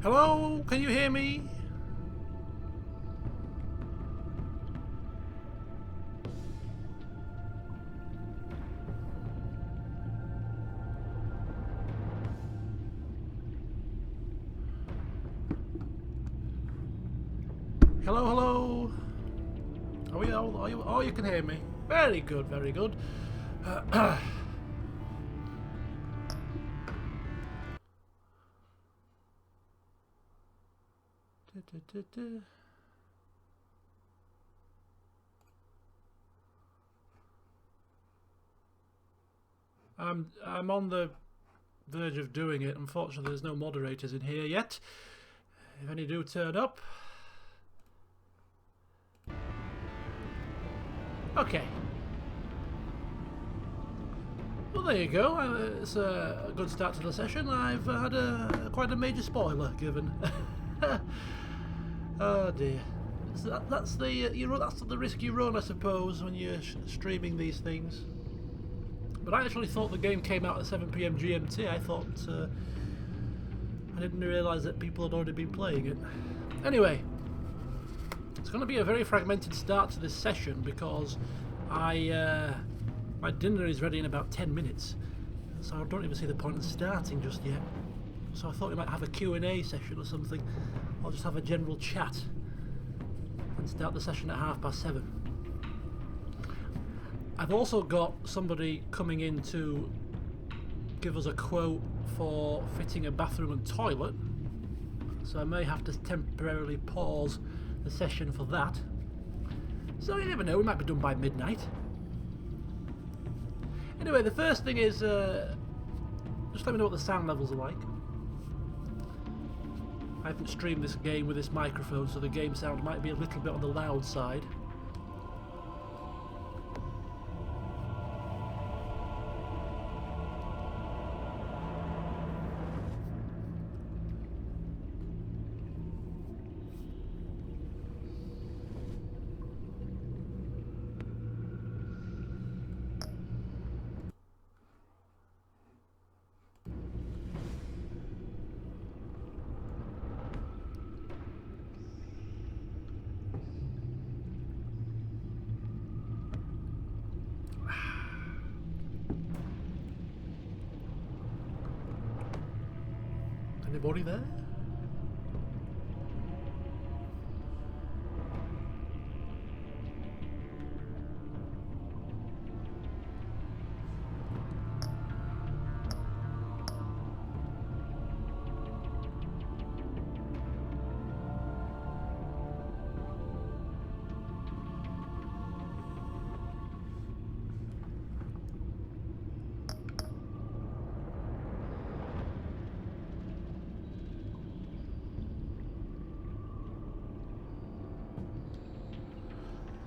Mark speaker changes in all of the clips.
Speaker 1: Hello? Can you hear me? Hello, hello. Are we all? Are you? Oh, you can hear me. Very good, very good. I'm on the verge of doing it. Unfortunately, there's no moderators in here yet. If any do turn up. Okay. Well, there you go. It's a good start to the session. I've had quite a major spoiler given. Oh dear. So that's the risk you run, I suppose, when you're streaming these things. But I actually thought the game came out at 7 PM GMT. I thought I didn't realise that people had already been playing it. Anyway, it's going to be a very fragmented start to this session because my dinner is ready in about 10 minutes, so I don't even see the point in starting just yet. So I thought we might have a Q&A session or something, or just have a general chat and start the session at 7:30. I've also got somebody coming in to give us a quote for fitting a bathroom and toilet, so I may have to temporarily pause the session for that. So you never know, we might be done by midnight. Anyway, the first thing is, just let me know what the sound levels are like. I haven't streamed this game with this microphone, so the game sound might be a little bit on the loud side. Anybody there?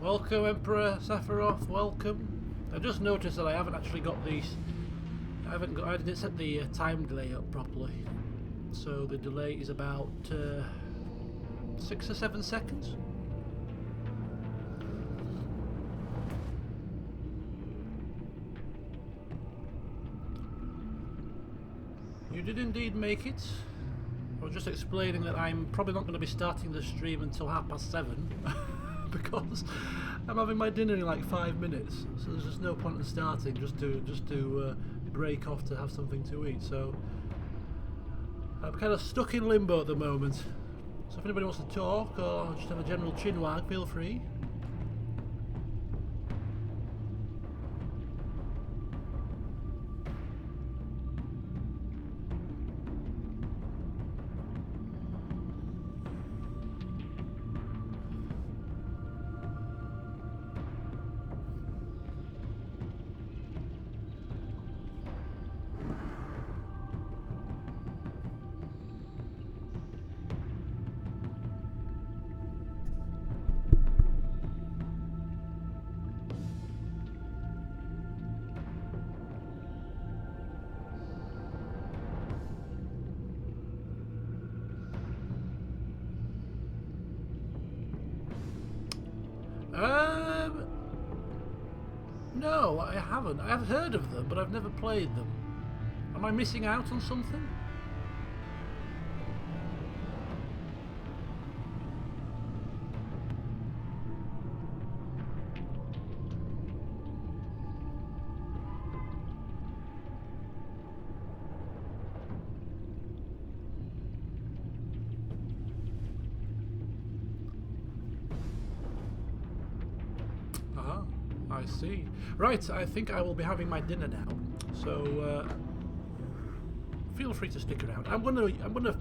Speaker 1: Welcome, Emperor Sephiroth, welcome. I've just noticed that I haven't actually got these. I didn't set the time delay up properly. So the delay is about 6 or 7 seconds. You did indeed make it. I was just explaining that I'm probably not going to be starting the stream until 7:30. Because I'm having my dinner in like 5 minutes, so there's just no point in starting just to break off to have something to eat. So I'm kind of stuck in limbo at the moment. So if anybody wants to talk or just have a general chinwag, feel free. No, I haven't. I have heard of them, but I've never played them. Am I missing out on something? I see. Right, I think I will be having my dinner now. So feel free to stick around. I'm gonna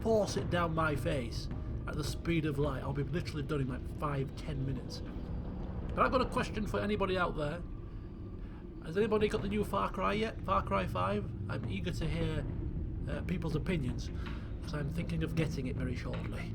Speaker 1: force it down my face at the speed of light. I'll be literally done in like 5-10 minutes. But I've got a question for anybody out there. Has anybody got the new Far Cry yet? Far Cry 5? I'm eager to hear people's opinions, because I'm thinking of getting it very shortly.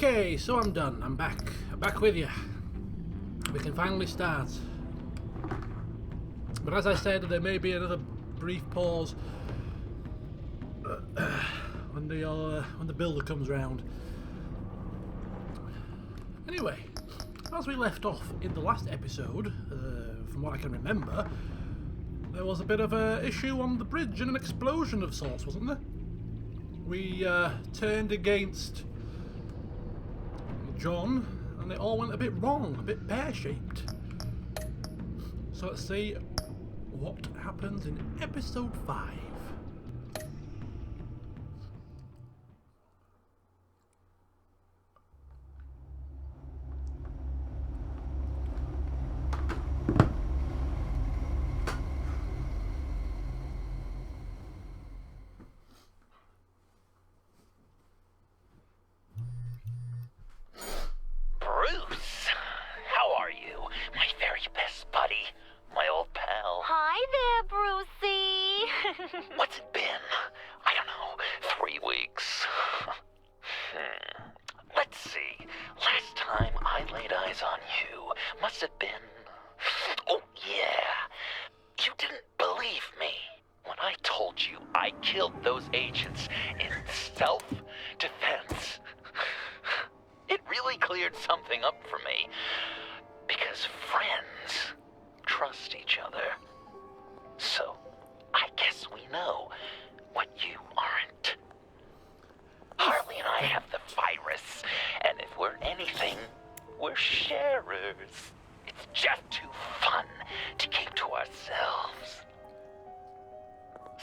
Speaker 1: Okay, so I'm done. I'm back. I'm back with you. We can finally start. But as I said, there may be another brief pause when the builder comes round. Anyway, as we left off in the last episode, from what I can remember, there was a bit of an issue on the bridge and an explosion of sorts, wasn't there? We turned against John, and it all went a bit wrong, a bit pear-shaped. So let's see what happens in episode 5.
Speaker 2: Bruce, how are you? My very best buddy, my old pal.
Speaker 3: Hi there, Brucey.
Speaker 2: What's it been? I don't know, 3 weeks. Let's see. Last time I laid eyes on you must have been... Oh, yeah. You didn't believe me when I told you I killed those agents in self-defense. It really cleared something up for me. Because friends trust each other. So, I guess we know what you aren't. Harley and I have the virus, and if we're anything, we're sharers. It's just too fun to keep to ourselves.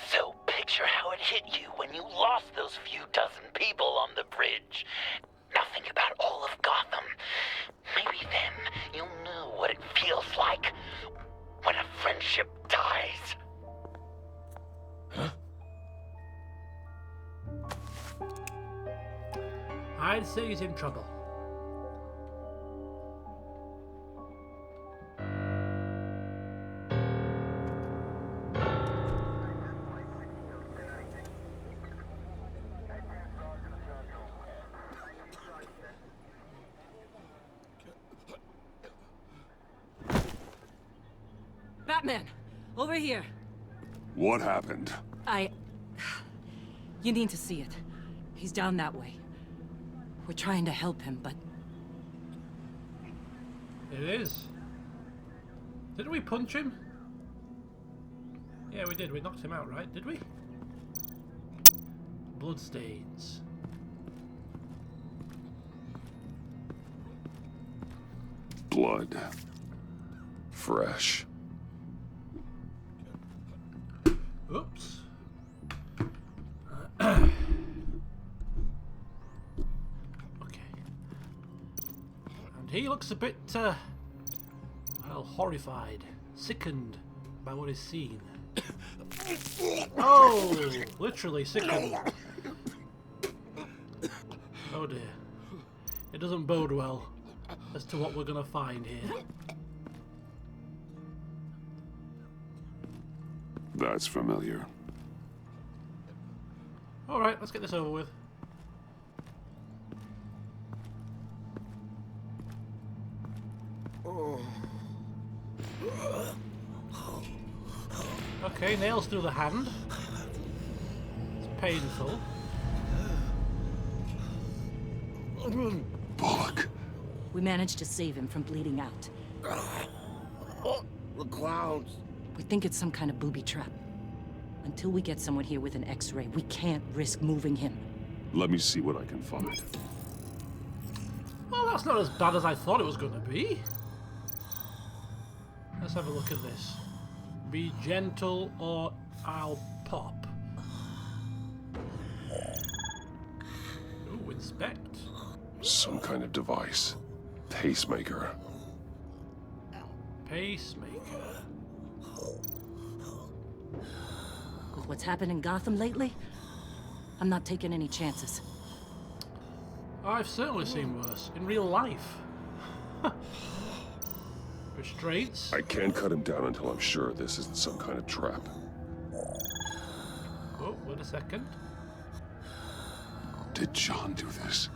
Speaker 2: So picture how it hit you when you lost those few dozen people on the bridge. Now think about all of Gotham. Maybe then you'll know what it feels like when a friendship dies.
Speaker 1: Huh? I'd say he's in trouble.
Speaker 4: Batman, over here.
Speaker 5: What happened?
Speaker 4: You need to see it. He's down that way. We're trying to help him, but...
Speaker 1: It is. Didn't we punch him? Yeah, we did. We knocked him out, right? Did we? Bloodstains.
Speaker 5: Blood. Fresh.
Speaker 1: Oops. Okay. And he looks a bit, well, horrified, sickened by what he's seen. Oh, literally sickened. Oh dear. It doesn't bode well as to what we're gonna find here.
Speaker 5: That's familiar.
Speaker 1: Alright, let's get this over with. Okay, nails through the hand. It's painful.
Speaker 5: Bullock.
Speaker 4: we managed to save him from bleeding out.
Speaker 6: The clowns.
Speaker 4: We think it's some kind of booby trap. Until we get someone here with an X-ray, we can't risk moving him.
Speaker 5: Let me see what I can find.
Speaker 1: Well, that's not as bad as I thought it was going to be. Let's have a look at this. Be gentle or I'll pop. Ooh, inspect.
Speaker 5: Some kind of device. Pacemaker.
Speaker 1: Pacemaker.
Speaker 4: With what's happened in Gotham lately, I'm not taking any chances.
Speaker 1: I've certainly seen worse. In real life. Restraints.
Speaker 5: I can't cut him down until I'm sure this isn't some kind of trap.
Speaker 1: Oh, wait a second.
Speaker 5: Did John do this?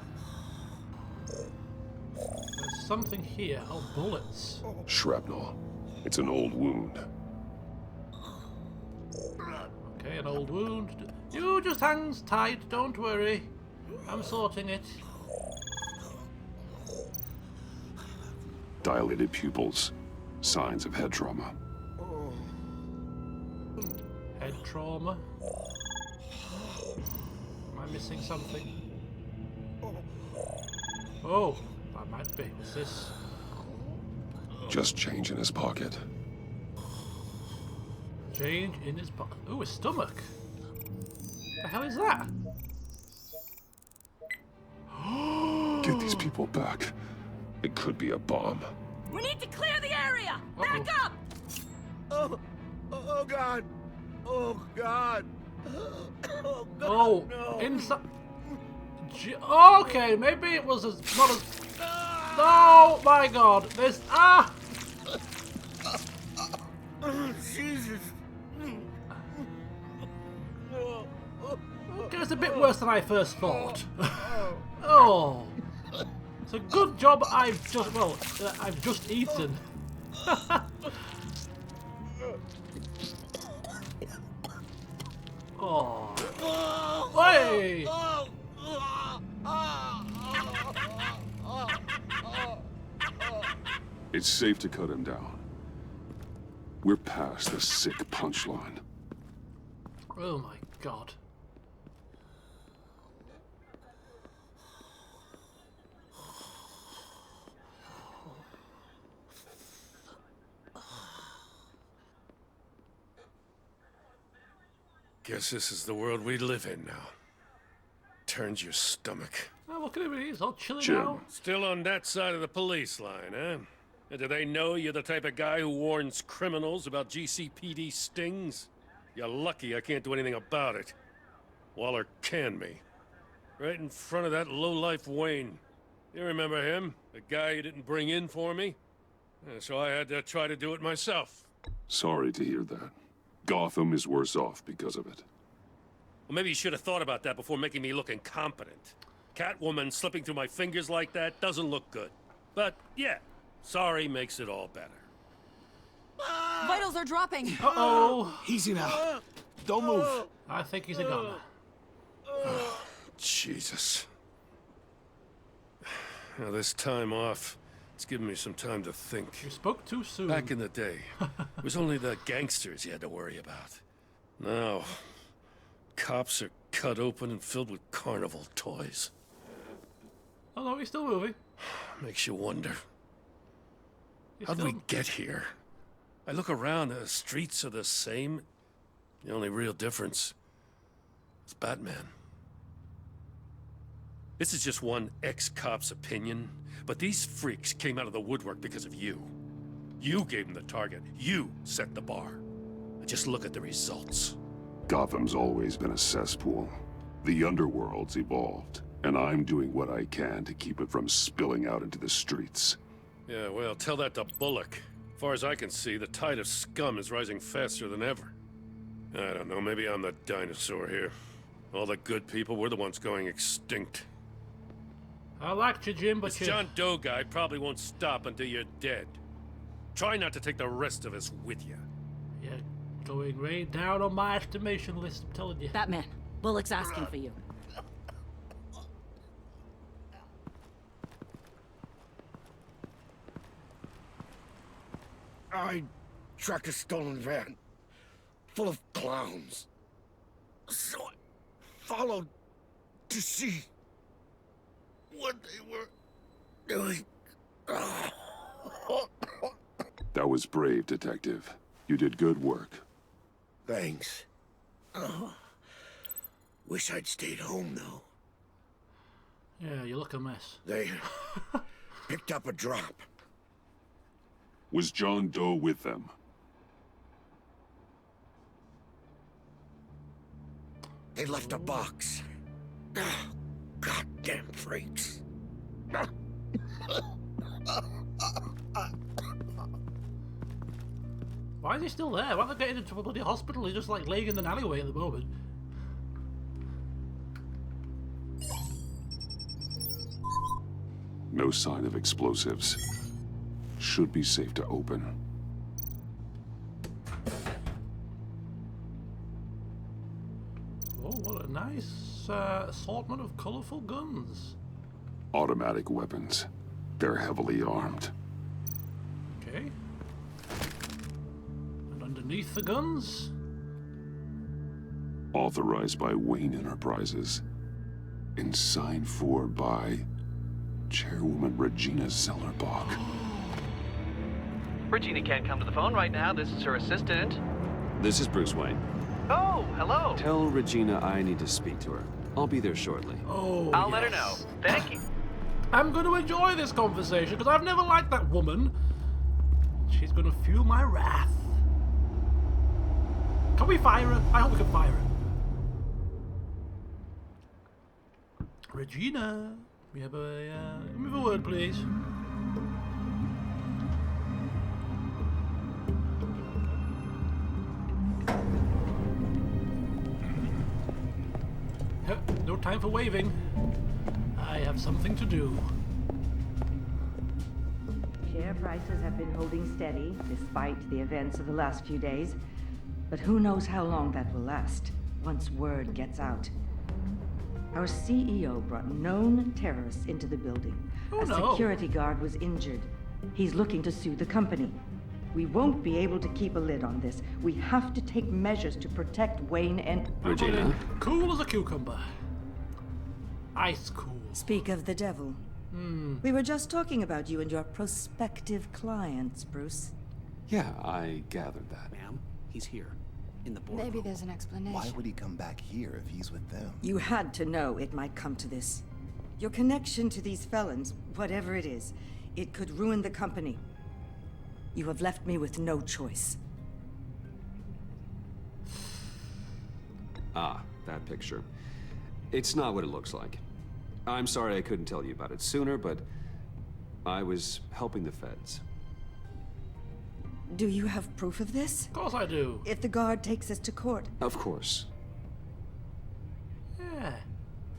Speaker 1: There's something here. Oh, bullets.
Speaker 5: Shrapnel. It's an old wound.
Speaker 1: Okay, an old wound. You just hang tight, don't worry. I'm sorting it.
Speaker 5: Dilated pupils. Signs of head trauma.
Speaker 1: Head trauma. Am I missing something? Oh, that might be. What's this?
Speaker 5: Just change in his pocket.
Speaker 1: Change in his pocket. Ooh, his stomach. The hell is that?
Speaker 5: Get these people back. It could be a bomb.
Speaker 4: We need to clear the area!
Speaker 1: Uh-oh.
Speaker 4: Back up!
Speaker 6: Oh God! Oh God! Oh God!
Speaker 1: Oh,
Speaker 6: no!
Speaker 1: inside. Okay, maybe it was as not as. Oh my God! This
Speaker 6: Jesus!
Speaker 1: Okay, it's a bit worse than I first thought. Oh, it's a good job I've just eaten. Oh, hey!
Speaker 5: It's safe to cut him down. We're past the sick punchline.
Speaker 1: Oh my God.
Speaker 7: Guess this is the world we live in now. Turns your stomach.
Speaker 1: Oh, look at him, he's all chilling
Speaker 5: Jim.
Speaker 1: out.
Speaker 7: Still on that side of the police line, eh? And do they know you're the type of guy who warns criminals about GCPD stings? You're lucky I can't do anything about it. Waller canned me. Right in front of that lowlife Wayne. You remember him? The guy you didn't bring in for me? So I had to try to do it myself.
Speaker 5: Sorry to hear that. Gotham is worse off because of it.
Speaker 7: Well, maybe you should have thought about that before making me look incompetent. Catwoman slipping through my fingers like that doesn't look good. But, yeah, sorry makes it all better.
Speaker 4: Vitals are dropping!
Speaker 1: Uh-oh.
Speaker 6: Easy now. Don't move.
Speaker 1: I think he's a goner.
Speaker 7: Jesus. Now, this time off, it's given me some time to think.
Speaker 1: You spoke too soon.
Speaker 7: Back in the day, it was only the gangsters you had to worry about. Now, cops are cut open and filled with carnival toys.
Speaker 1: Oh no, he's still moving.
Speaker 7: Makes you wonder.
Speaker 1: He's
Speaker 7: How'd
Speaker 1: still...
Speaker 7: we get here? I look around, the streets are the same. The only real difference is Batman. This is just one ex-cop's opinion, but these freaks came out of the woodwork because of you. You gave them the target. You set the bar. And just look at the results.
Speaker 5: Gotham's always been a cesspool. The underworld's evolved, and I'm doing what I can to keep it from spilling out into the streets.
Speaker 7: Yeah, well, tell that to Bullock. As far as I can see, the tide of scum is rising faster than ever. I don't know, maybe I'm the dinosaur here. All the good people, we're the ones going extinct.
Speaker 1: I liked you, Jim, but
Speaker 7: This
Speaker 1: you...
Speaker 7: John Doe guy probably won't stop until you're dead. Try not to take the rest of us with you.
Speaker 1: You're going way down on my estimation list, I'm telling you.
Speaker 4: Batman, Bullock's asking for you.
Speaker 6: I tracked a stolen van full of clowns. So I followed to see what they were doing.
Speaker 5: That was brave, Detective. You did good work.
Speaker 6: Thanks. Wish I'd stayed home, though.
Speaker 1: Yeah, you look a mess.
Speaker 6: They picked up a drop.
Speaker 5: Was John Doe with them?
Speaker 6: They left a box. Goddamn freaks.
Speaker 1: Why is he still there? Why are they getting into a bloody hospital? He's just like laying in an alleyway at the moment.
Speaker 5: No sign of explosives. Should be safe to open.
Speaker 1: Oh, what a nice assortment of colorful guns.
Speaker 5: Automatic weapons. They're heavily armed.
Speaker 1: Okay. And underneath the guns?
Speaker 5: Authorized by Wayne Enterprises. And signed for by Chairwoman Regina Zellerbach.
Speaker 8: Regina can't come to the phone right now. This is her assistant.
Speaker 9: This is Bruce Wayne.
Speaker 8: Oh, hello.
Speaker 9: Tell Regina I need to speak to her. I'll be there shortly.
Speaker 1: Oh,
Speaker 8: I'll let her know. Thank you.
Speaker 1: I'm going to enjoy this conversation because I've never liked that woman. She's going to fuel my wrath. Can we fire her? I hope we can fire her. Regina, we have a give me a word, please. No time for waving. I have something to do.
Speaker 10: Share prices have been holding steady despite the events of the last few days. But who knows how long that will last once word gets out. Our CEO brought known terrorists into the building. A security guard was injured. He's looking to sue the company. We won't be able to keep a lid on this. We have to take measures to protect Wayne and...
Speaker 9: Regina?
Speaker 1: Cool as a cucumber. Ice cool.
Speaker 10: Speak of the devil. We were just talking about you and your prospective clients, Bruce.
Speaker 9: Yeah, I gathered that.
Speaker 11: Ma'am, he's here. In the boardroom.
Speaker 12: Maybe there's an explanation.
Speaker 6: Why would he come back here if he's with them?
Speaker 10: You had to know it might come to this. Your connection to these felons, whatever it is, it could ruin the company. You have left me with no choice.
Speaker 9: Ah, that picture. It's not what it looks like. I'm sorry I couldn't tell you about it sooner, but I was helping the feds.
Speaker 10: Do you have proof of this?
Speaker 1: Of course I do.
Speaker 10: If the guard takes us to court.
Speaker 9: Of course.
Speaker 1: Yeah.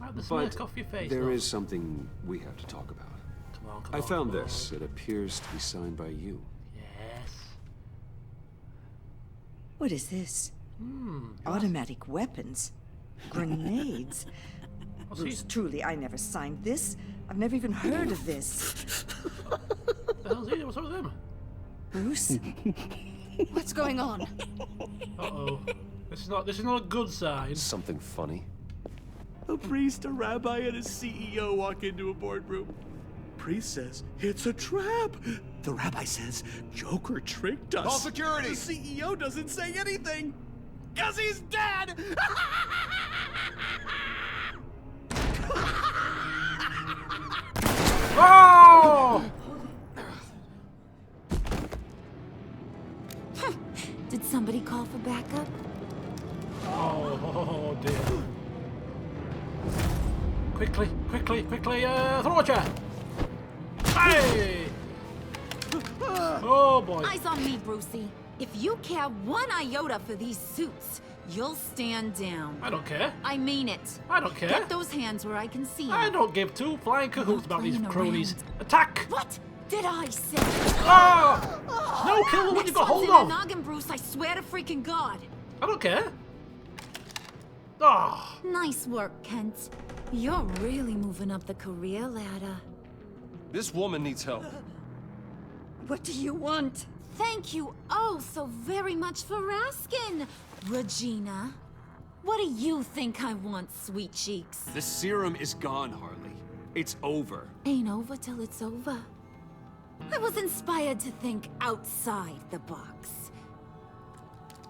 Speaker 1: Wipe the smirk off your face.
Speaker 9: There is something we have to talk about.
Speaker 1: Come on,
Speaker 9: I found this. It appears to be signed by you.
Speaker 1: Yes.
Speaker 10: What is this? Automatic weapons? Grenades? Bruce, truly, I never signed this. I've never even heard of this.
Speaker 1: What the hell's he? What's up with him?
Speaker 10: Bruce?
Speaker 12: What's going on?
Speaker 1: Uh-oh. This is not a good sign.
Speaker 9: Something funny.
Speaker 6: A priest, a rabbi, and a CEO walk into a boardroom. Priest says, it's a trap. The rabbi says, Joker tricked us.
Speaker 13: Call security.
Speaker 6: The CEO doesn't say anything. 'Cause he's dead!
Speaker 1: Oh!
Speaker 3: Did somebody call for backup?
Speaker 1: Oh dear. Quickly, throw a chair! Hey! Oh boy.
Speaker 3: Eyes on me, Brucey. If you care one iota for these suits, you'll stand down.
Speaker 1: I don't care.
Speaker 3: I mean it.
Speaker 1: I don't care.
Speaker 3: Get those hands where I can see them.
Speaker 1: I don't give two flying cahoots about these
Speaker 3: playing
Speaker 1: cronies.
Speaker 3: around.
Speaker 1: Attack!
Speaker 3: What did I say?
Speaker 1: Ah! No, kill the one you got hold
Speaker 3: Next one's
Speaker 1: of!
Speaker 3: in your noggin, Bruce, I swear to freaking God.
Speaker 1: I don't care. Ah!
Speaker 3: Nice work, Kent. You're really moving up the career ladder.
Speaker 9: This woman needs help.
Speaker 10: What do you want?
Speaker 3: Thank you oh so very much for asking, Regina. What do you think I want, sweet cheeks?
Speaker 9: The serum is gone, Harley. It's over.
Speaker 3: Ain't over till it's over. I was inspired to think outside the box.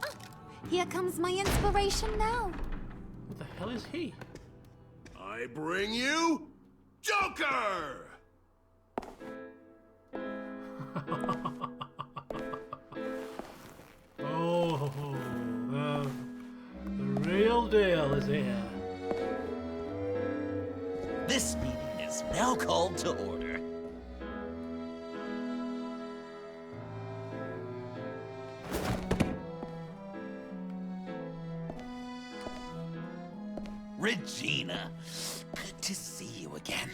Speaker 3: Oh, here comes my inspiration now.
Speaker 1: What the hell is he?
Speaker 13: I bring you Joker!
Speaker 1: Oh, the real deal is here.
Speaker 2: This meeting is now called to order. Regina, good to see you again.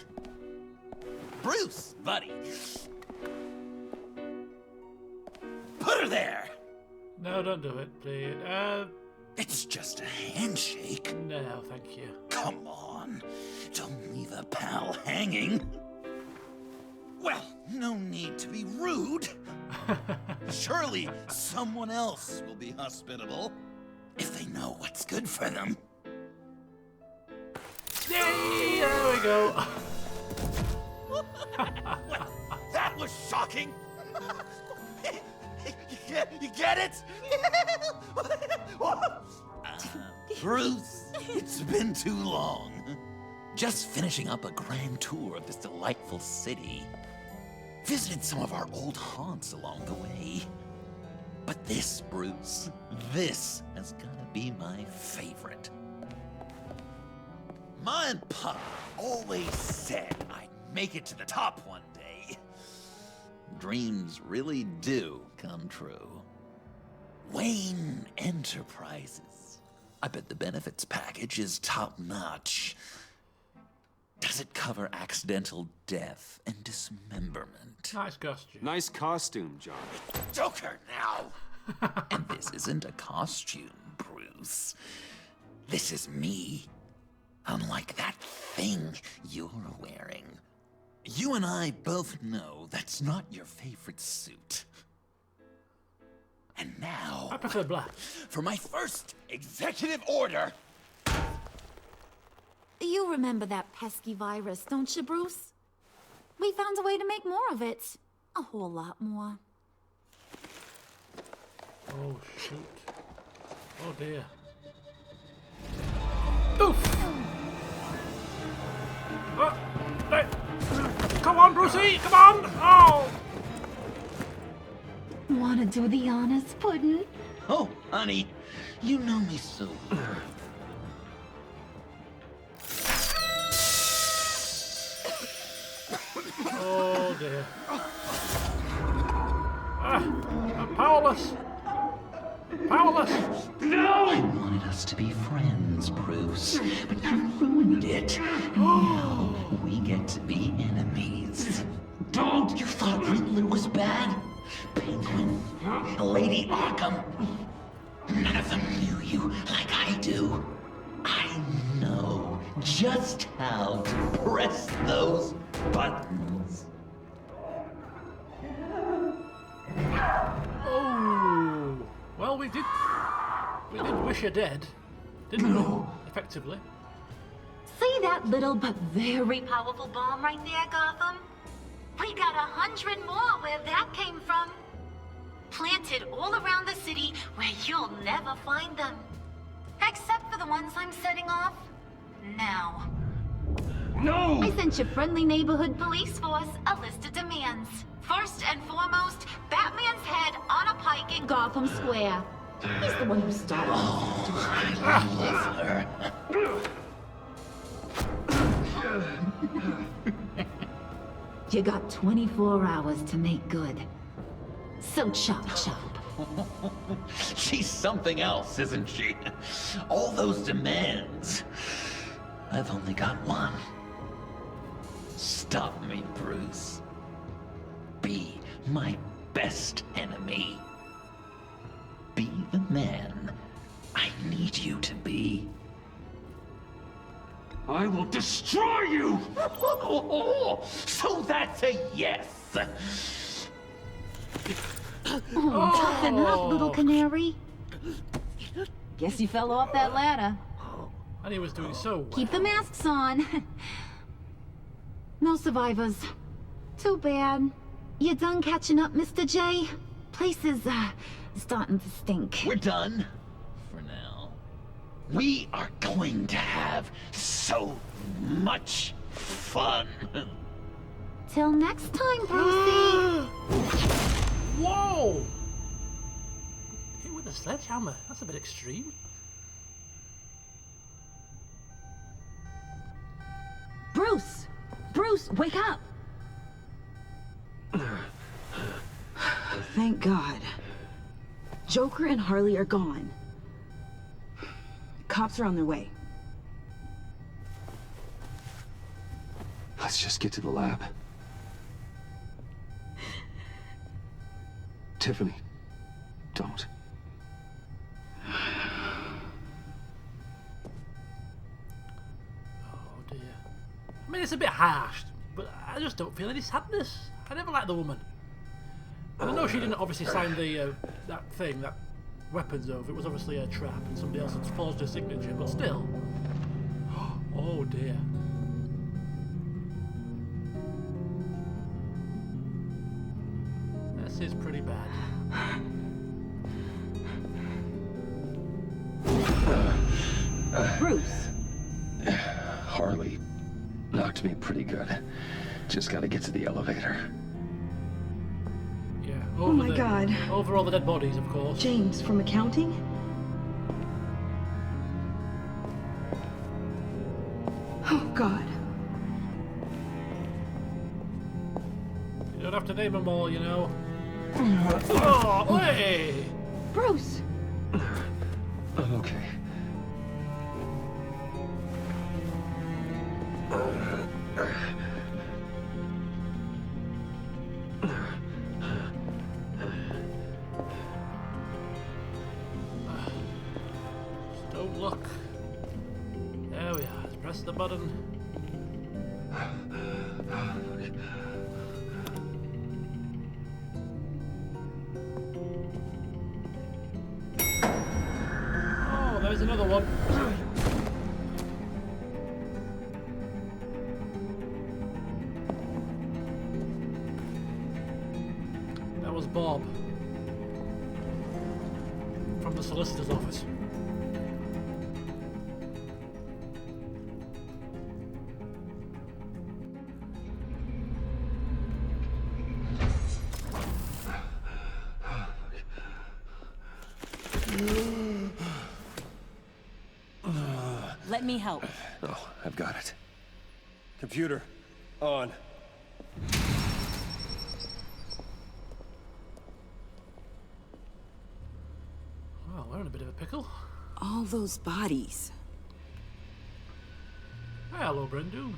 Speaker 2: Bruce, buddy. Put her there.
Speaker 1: No, don't do it, please.
Speaker 2: It's just a handshake.
Speaker 1: No, thank you.
Speaker 2: Come on. Don't leave a pal hanging. Well, no need to be rude. Surely someone else will be hospitable if they know what's good for them.
Speaker 1: Yay! There we go.
Speaker 2: That was shocking. You get it? Bruce, it's been too long. Just finishing up a grand tour of this delightful city. Visited some of our old haunts along the way. But this, Bruce, this has gotta be my favorite. Ma and Pa always said I'd make it to the top one day. Dreams really do come true. Wayne Enterprises. I bet the benefits package is top-notch. Does it cover accidental death and dismemberment?
Speaker 1: Nice costume.
Speaker 9: Nice costume, John.
Speaker 2: Joker now! And this isn't a costume, Bruce. This is me. Unlike that thing you're wearing. You and I both know that's not your favorite suit. And now...
Speaker 1: I prefer black.
Speaker 2: For my first executive order...
Speaker 3: You remember that pesky virus, don't you, Bruce? We found a way to make more of it. A whole lot more.
Speaker 1: Oh, shoot. Oh, dear. Oof! Hey. Come on, Brucey! Come on! Oh!
Speaker 3: Wanna do the honors, Puddin'?
Speaker 2: Oh, honey, you know me so well.
Speaker 1: Oh, dear. I'm powerless. Powerless. No!
Speaker 2: I wanted us to be friends, Bruce, but you ruined it. Now we get to be enemies. Don't! You thought Riddler was bad? Penguin, Lady Arkham. None of them knew you like I do. I know just how to press those buttons.
Speaker 1: Oh. Well, we did wish her dead, didn't we? Effectively.
Speaker 3: See that little but very powerful bomb right there, Gotham? We got 100 more where that came from. Planted all around the city where you'll never find them. Except for the ones I'm setting off now.
Speaker 1: No!
Speaker 3: I sent your friendly neighborhood police force a list of demands. First and foremost, Batman's head on a pike in Gotham Square. He's the one who started
Speaker 2: I love her.
Speaker 3: You got 24 hours to make good. So chop chop.
Speaker 2: She's something else, isn't she? All those demands. I've only got one. Stop me, Bruce. Be my best enemy. Be the man I need you to be. I will destroy you! So that's a yes!
Speaker 3: Toughen up, little canary. Guess you fell off that ladder.
Speaker 1: And he was doing so well.
Speaker 3: Keep the masks on. No survivors. Too bad. You done catching up, Mr. J? Place is, starting to stink.
Speaker 2: We're done. For now. We are going to have so much fun.
Speaker 3: Till next time, Brucey.
Speaker 1: Whoa! Hit with a sledgehammer. That's a bit extreme.
Speaker 3: Bruce! Bruce, wake up!
Speaker 14: Thank God. Joker and Harley are gone. Cops are on their way.
Speaker 9: Let's just get to the lab. Tiffany, don't.
Speaker 1: Oh dear. I mean, it's a bit harsh, but I just don't feel any sadness. I never liked the woman. And I know she didn't obviously sign the that thing, that weapons over. It was obviously a trap, and somebody else had forged her signature. But still, oh dear. This is pretty bad.
Speaker 14: Bruce.
Speaker 9: Harley knocked me pretty good. Just gotta get to the elevator.
Speaker 1: Yeah.
Speaker 14: Oh my God.
Speaker 1: Over all the dead bodies, of course.
Speaker 14: James from accounting? Oh God.
Speaker 1: You don't have to name them all, you know. Oh, hey!
Speaker 14: Bruce!
Speaker 9: I'm okay.
Speaker 1: Just don't look. There we are. Just press the button. Oh, there's another one. That was Bob from the solicitor's office.
Speaker 4: Let me help.
Speaker 9: Oh, I've got it.
Speaker 15: Computer, on.
Speaker 1: Well, we're in a bit of a pickle.
Speaker 12: All those bodies.
Speaker 1: Hello, Brendu.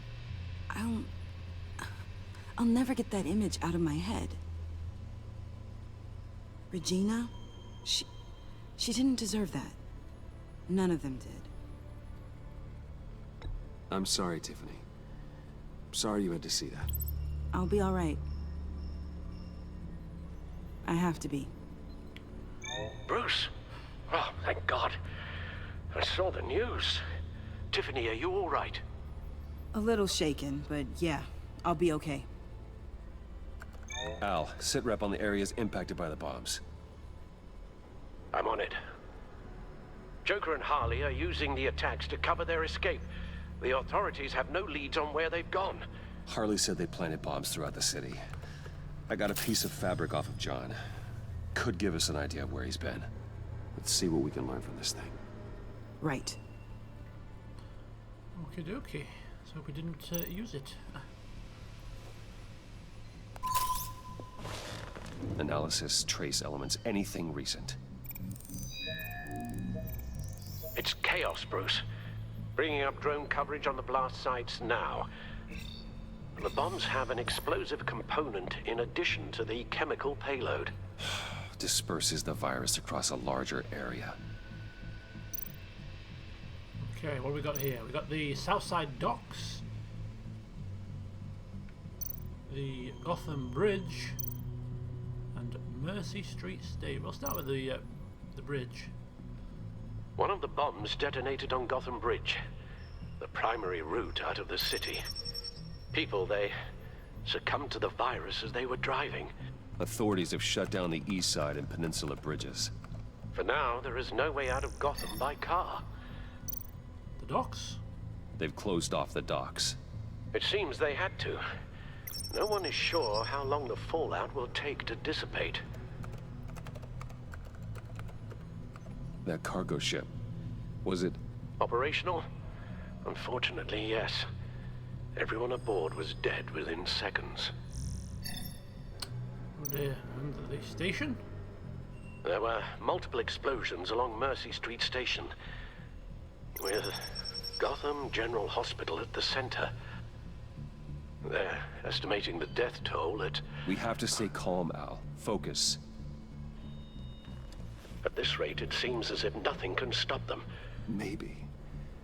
Speaker 12: I'll never get that image out of my head. Regina, she didn't deserve that. None of them did.
Speaker 9: I'm sorry, Tiffany. Sorry you had to see that.
Speaker 12: I'll be all right. I have to be.
Speaker 16: Bruce? Oh, thank God. I saw the news. Tiffany, are you all right?
Speaker 12: A little shaken, but yeah, I'll be okay.
Speaker 9: Al, sit rep on the areas impacted by the bombs.
Speaker 16: I'm on it. Joker and Harley are using the attacks to cover their escape. The authorities have no leads on where they've gone.
Speaker 9: Harley said they planted bombs throughout the city. I got a piece of fabric off of John. Could give us an idea of where he's been. Let's see what we can learn from this thing.
Speaker 12: Right.
Speaker 1: Okie dokie. Let's hope we didn't use it.
Speaker 9: Analysis, trace elements, anything recent.
Speaker 16: It's chaos, Bruce. Bringing up drone coverage on the blast sites now. The bombs have an explosive component in addition to the chemical payload.
Speaker 9: Disperses the virus across a larger area.
Speaker 1: Okay, what have we got here? We got the Southside Docks, the Gotham Bridge, and Mercy Street State. We'll start with the bridge.
Speaker 16: One of the bombs detonated on Gotham Bridge, the primary route out of the city. People, they succumbed to the virus as they were driving.
Speaker 9: Authorities have shut down the east side and peninsula bridges.
Speaker 16: For now, there is no way out of Gotham by car.
Speaker 1: The docks?
Speaker 9: They've closed off the docks.
Speaker 16: It seems they had to. No one is sure how long the fallout will take to dissipate.
Speaker 9: That cargo ship, was it...
Speaker 16: Operational? Unfortunately, yes. Everyone aboard was dead within seconds.
Speaker 1: Oh dear. And the station?
Speaker 16: There were multiple explosions along Mercy Street Station, with Gotham General Hospital at the center. They're estimating the death toll at...
Speaker 9: We have to stay calm, Al. Focus.
Speaker 16: At this rate, it seems as if nothing can stop them.
Speaker 9: Maybe.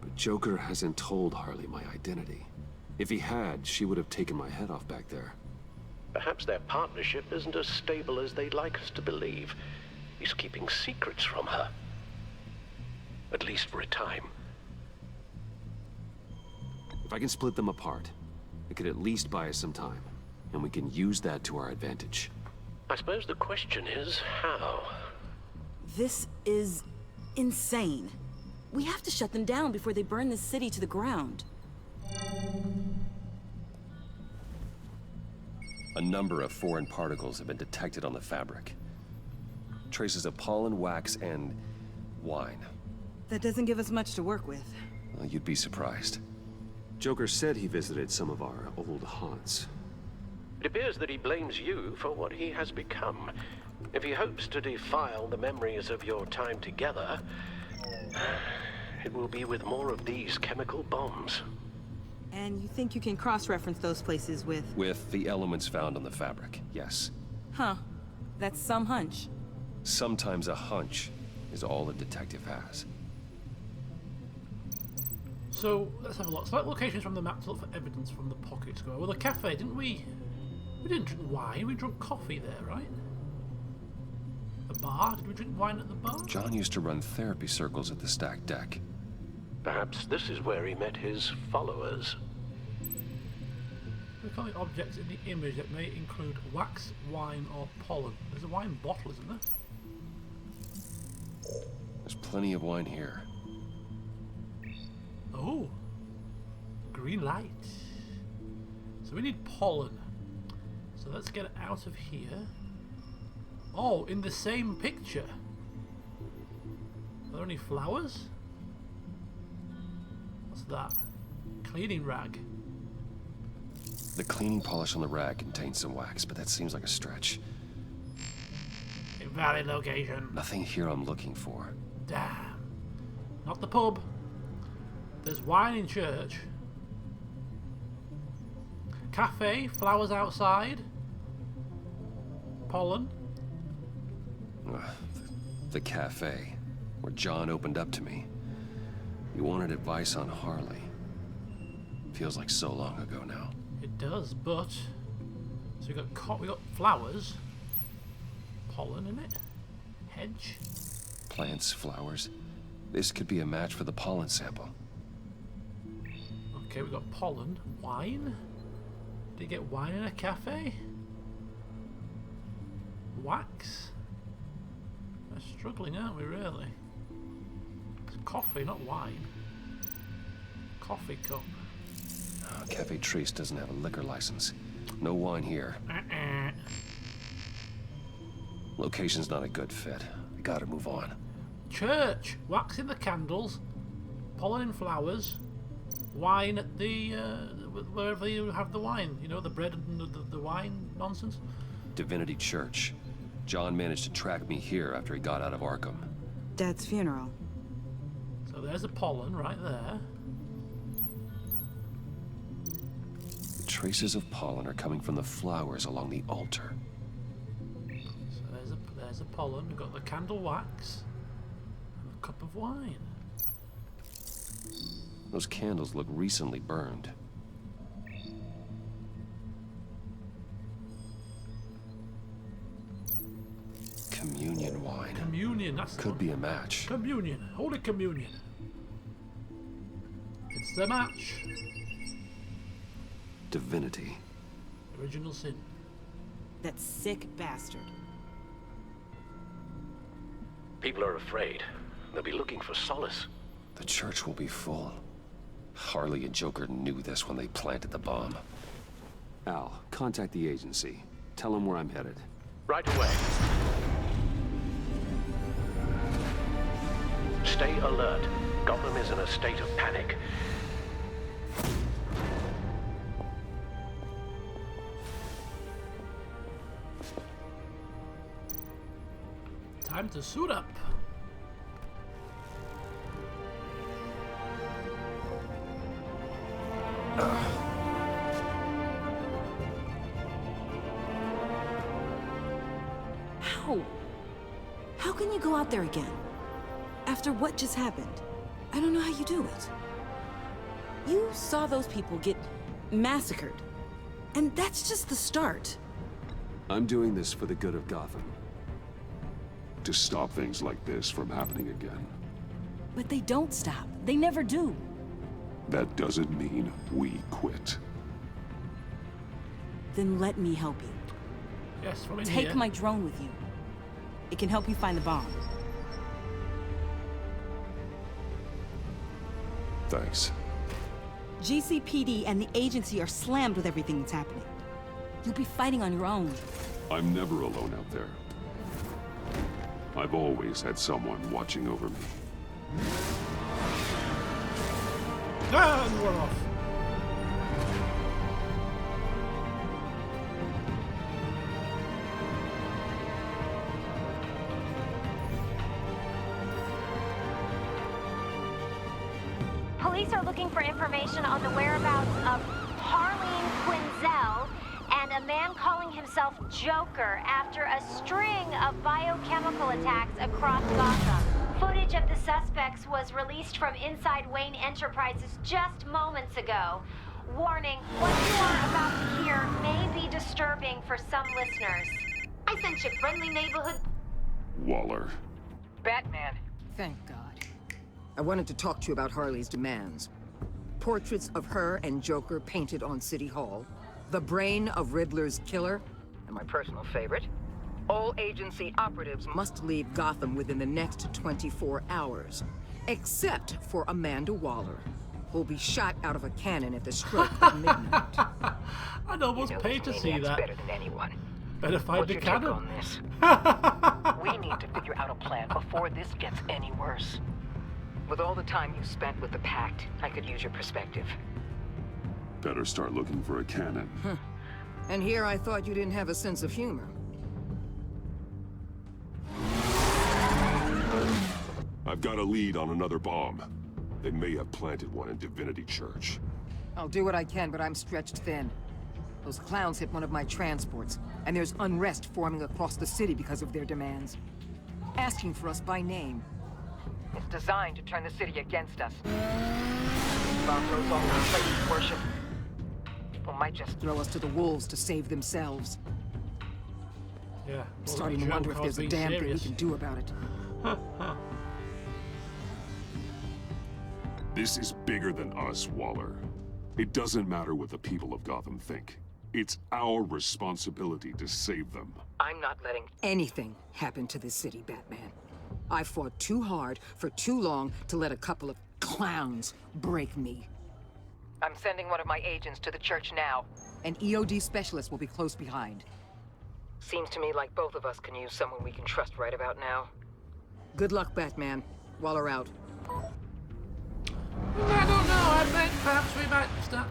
Speaker 9: But Joker hasn't told Harley my identity. If he had, she would have taken my head off back there.
Speaker 16: Perhaps their partnership isn't as stable as they'd like us to believe. He's keeping secrets from her. At least for a time.
Speaker 9: If I can split them apart, it could at least buy us some time. And we can use that to our advantage.
Speaker 16: I suppose the question is, how?
Speaker 12: This is insane. We have to shut them down before they burn this city to the ground.
Speaker 9: A number of foreign particles have been detected on the fabric. Traces of pollen, wax, and wine.
Speaker 12: That doesn't give us much to work with.
Speaker 9: Well, you'd be surprised. Joker said he visited some of our old haunts.
Speaker 16: It appears that he blames you for what he has become. If he hopes to defile the memories of your time together, it will be with more of these chemical bombs.
Speaker 12: And you think you can cross-reference those places with...
Speaker 9: With the elements found on the fabric, yes.
Speaker 12: Huh. That's some hunch.
Speaker 9: Sometimes a hunch is all a detective has.
Speaker 1: So, let's have a look. Select locations from the map to look for evidence from the pocket square. Well, the cafe, didn't we... We didn't drink wine, we drank coffee there, right? The bar? Did we drink wine at the bar?
Speaker 9: John used to run therapy circles at the stacked deck.
Speaker 16: Perhaps this is where he met his followers.
Speaker 1: Look at the objects in the image that may include wax, wine, or pollen. There's a wine bottle, isn't there?
Speaker 9: There's plenty of wine here.
Speaker 1: Oh! Green light. So we need pollen. So let's get it out of here. Oh, in the same picture. Are there any flowers? What's that? Cleaning rag.
Speaker 9: The cleaning polish on the rag contains some wax, but that seems like a stretch.
Speaker 1: Invalid location.
Speaker 9: Nothing here I'm looking for.
Speaker 1: Damn. Not the pub. There's wine in church. Cafe, flowers outside. Pollen.
Speaker 9: The cafe, where John opened up to me. He wanted advice on Harley. Feels like so long ago now.
Speaker 1: It does, but so we got flowers, pollen in it, hedge.
Speaker 9: Plants, flowers. This could be a match for the pollen sample.
Speaker 1: Okay, we got pollen, wine. Did you get wine in a cafe? Wax. We're struggling, aren't we? Really? It's coffee, not wine. Coffee cup.
Speaker 9: Cafe Trace doesn't have a liquor license. No wine here. Location's not a good fit. We gotta move on.
Speaker 1: Church! Wax in the candles, pollen in flowers, wine at the, wherever you have the wine. You know, the bread and the wine nonsense.
Speaker 9: Divinity Church. John managed to track me here after he got out of Arkham.
Speaker 12: Dad's funeral.
Speaker 1: So there's the pollen right there.
Speaker 9: Traces of pollen are coming from the flowers along the altar.
Speaker 1: So there's a pollen. We've got the candle wax and a cup of wine.
Speaker 9: Those candles look recently burned. Communion wine.
Speaker 1: Communion, that's the
Speaker 9: Could
Speaker 1: one.
Speaker 9: be a match.
Speaker 1: Communion. Holy Communion. It's the match.
Speaker 9: Divinity.
Speaker 1: Original sin.
Speaker 12: That sick bastard.
Speaker 16: People are afraid. They'll be looking for solace.
Speaker 9: The church will be full. Harley and Joker knew this when they planted the bomb. Al, contact the agency. Tell them where I'm headed.
Speaker 16: Right away. Stay alert. Gotham is in a state of panic.
Speaker 1: Time to suit up.
Speaker 12: How? How can you go out there again. After what just happened, I don't know how you do it. You saw those people get massacred, and that's just the start.
Speaker 5: I'm doing this for the good of Gotham. To stop things like this from happening again.
Speaker 12: But they don't stop. They never do.
Speaker 5: That doesn't mean we quit.
Speaker 12: Then let me help you.
Speaker 1: Yes, from in
Speaker 12: Take
Speaker 1: here.
Speaker 12: my drone with you. It can help you find the bomb.
Speaker 5: Thanks.
Speaker 12: GCPD and the agency are slammed with everything that's happening. You'll be fighting on your own.
Speaker 5: I'm never alone out there. I've always had someone watching over me.
Speaker 1: Ah, and we're off.
Speaker 17: Police are looking for information on the whereabouts of Harleen Quinzel and a man calling himself Joker after a string of biochemical attacks across Gotham. Footage of the suspects was released from inside Wayne Enterprises just moments ago. Warning, what you are about to hear may be disturbing for some listeners.
Speaker 3: I sent you friendly neighborhood.
Speaker 5: Waller.
Speaker 18: Batman.
Speaker 19: Thank God. I wanted to talk to you about Harley's demands. Portraits of her and Joker painted on City Hall. The brain of Riddler's killer. And my personal favorite. All agency operatives must leave Gotham within the next 24 hours. Except for Amanda Waller, who'll be shot out of a cannon at the stroke of midnight.
Speaker 1: I'd almost pay to see that.
Speaker 18: Better than anyone.
Speaker 1: Better find the cannon.
Speaker 18: On this? We need to figure out a plan before this gets any worse. With all the time you spent with the Pact, I could use your perspective.
Speaker 5: Better start looking for a cannon.
Speaker 19: And here I thought you didn't have a sense of humor.
Speaker 5: I've got a lead on another bomb. They may have planted one in Divinity Church.
Speaker 19: I'll do what I can, but I'm stretched thin. Those clowns hit one of my transports, and there's unrest forming across the city because of their demands. Asking for us by name.
Speaker 18: It's designed to turn the city against us. Bomb goes all over the place, worship. People might just
Speaker 19: throw us to the wolves to save themselves.
Speaker 1: Yeah.
Speaker 19: I'm starting to wonder if there's a damn thing we can do about it.
Speaker 5: This is bigger than us, Waller. It doesn't matter what the people of Gotham think. It's our responsibility to save them.
Speaker 18: I'm not letting
Speaker 19: anything happen to this city, Batman. I fought too hard for too long to let a couple of clowns break me.
Speaker 18: I'm sending one of my agents to the church now.
Speaker 19: An EOD specialist will be close behind.
Speaker 18: Seems to me like both of us can use someone we can trust right about now.
Speaker 19: Good luck, Batman. Waller out.
Speaker 1: I don't know. I think perhaps we might start.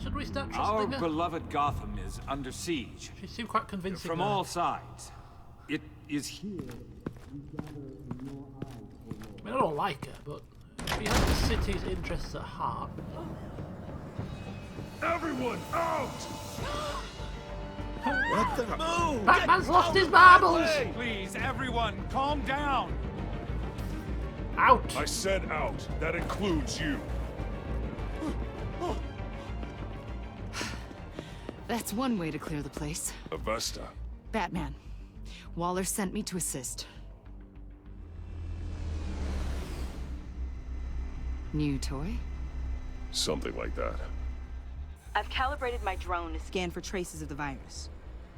Speaker 1: Should we start trusting
Speaker 20: Our
Speaker 1: her?
Speaker 20: beloved Gotham is under siege.
Speaker 1: She seemed quite convincing.
Speaker 20: From
Speaker 1: there.
Speaker 20: all sides. It is here.
Speaker 1: I mean, I don't like her, but if you have the city's interests at heart.
Speaker 13: Everyone out!
Speaker 20: What the?
Speaker 13: Move!
Speaker 1: Batman's lost his marbles!
Speaker 20: Please, everyone, calm down!
Speaker 1: Out!
Speaker 13: I said out. That includes you.
Speaker 21: That's one way to clear the place.
Speaker 13: Avesta.
Speaker 21: Batman. Waller sent me to assist. New toy?
Speaker 5: Something like that.
Speaker 12: I've calibrated my drone to scan for traces of the virus.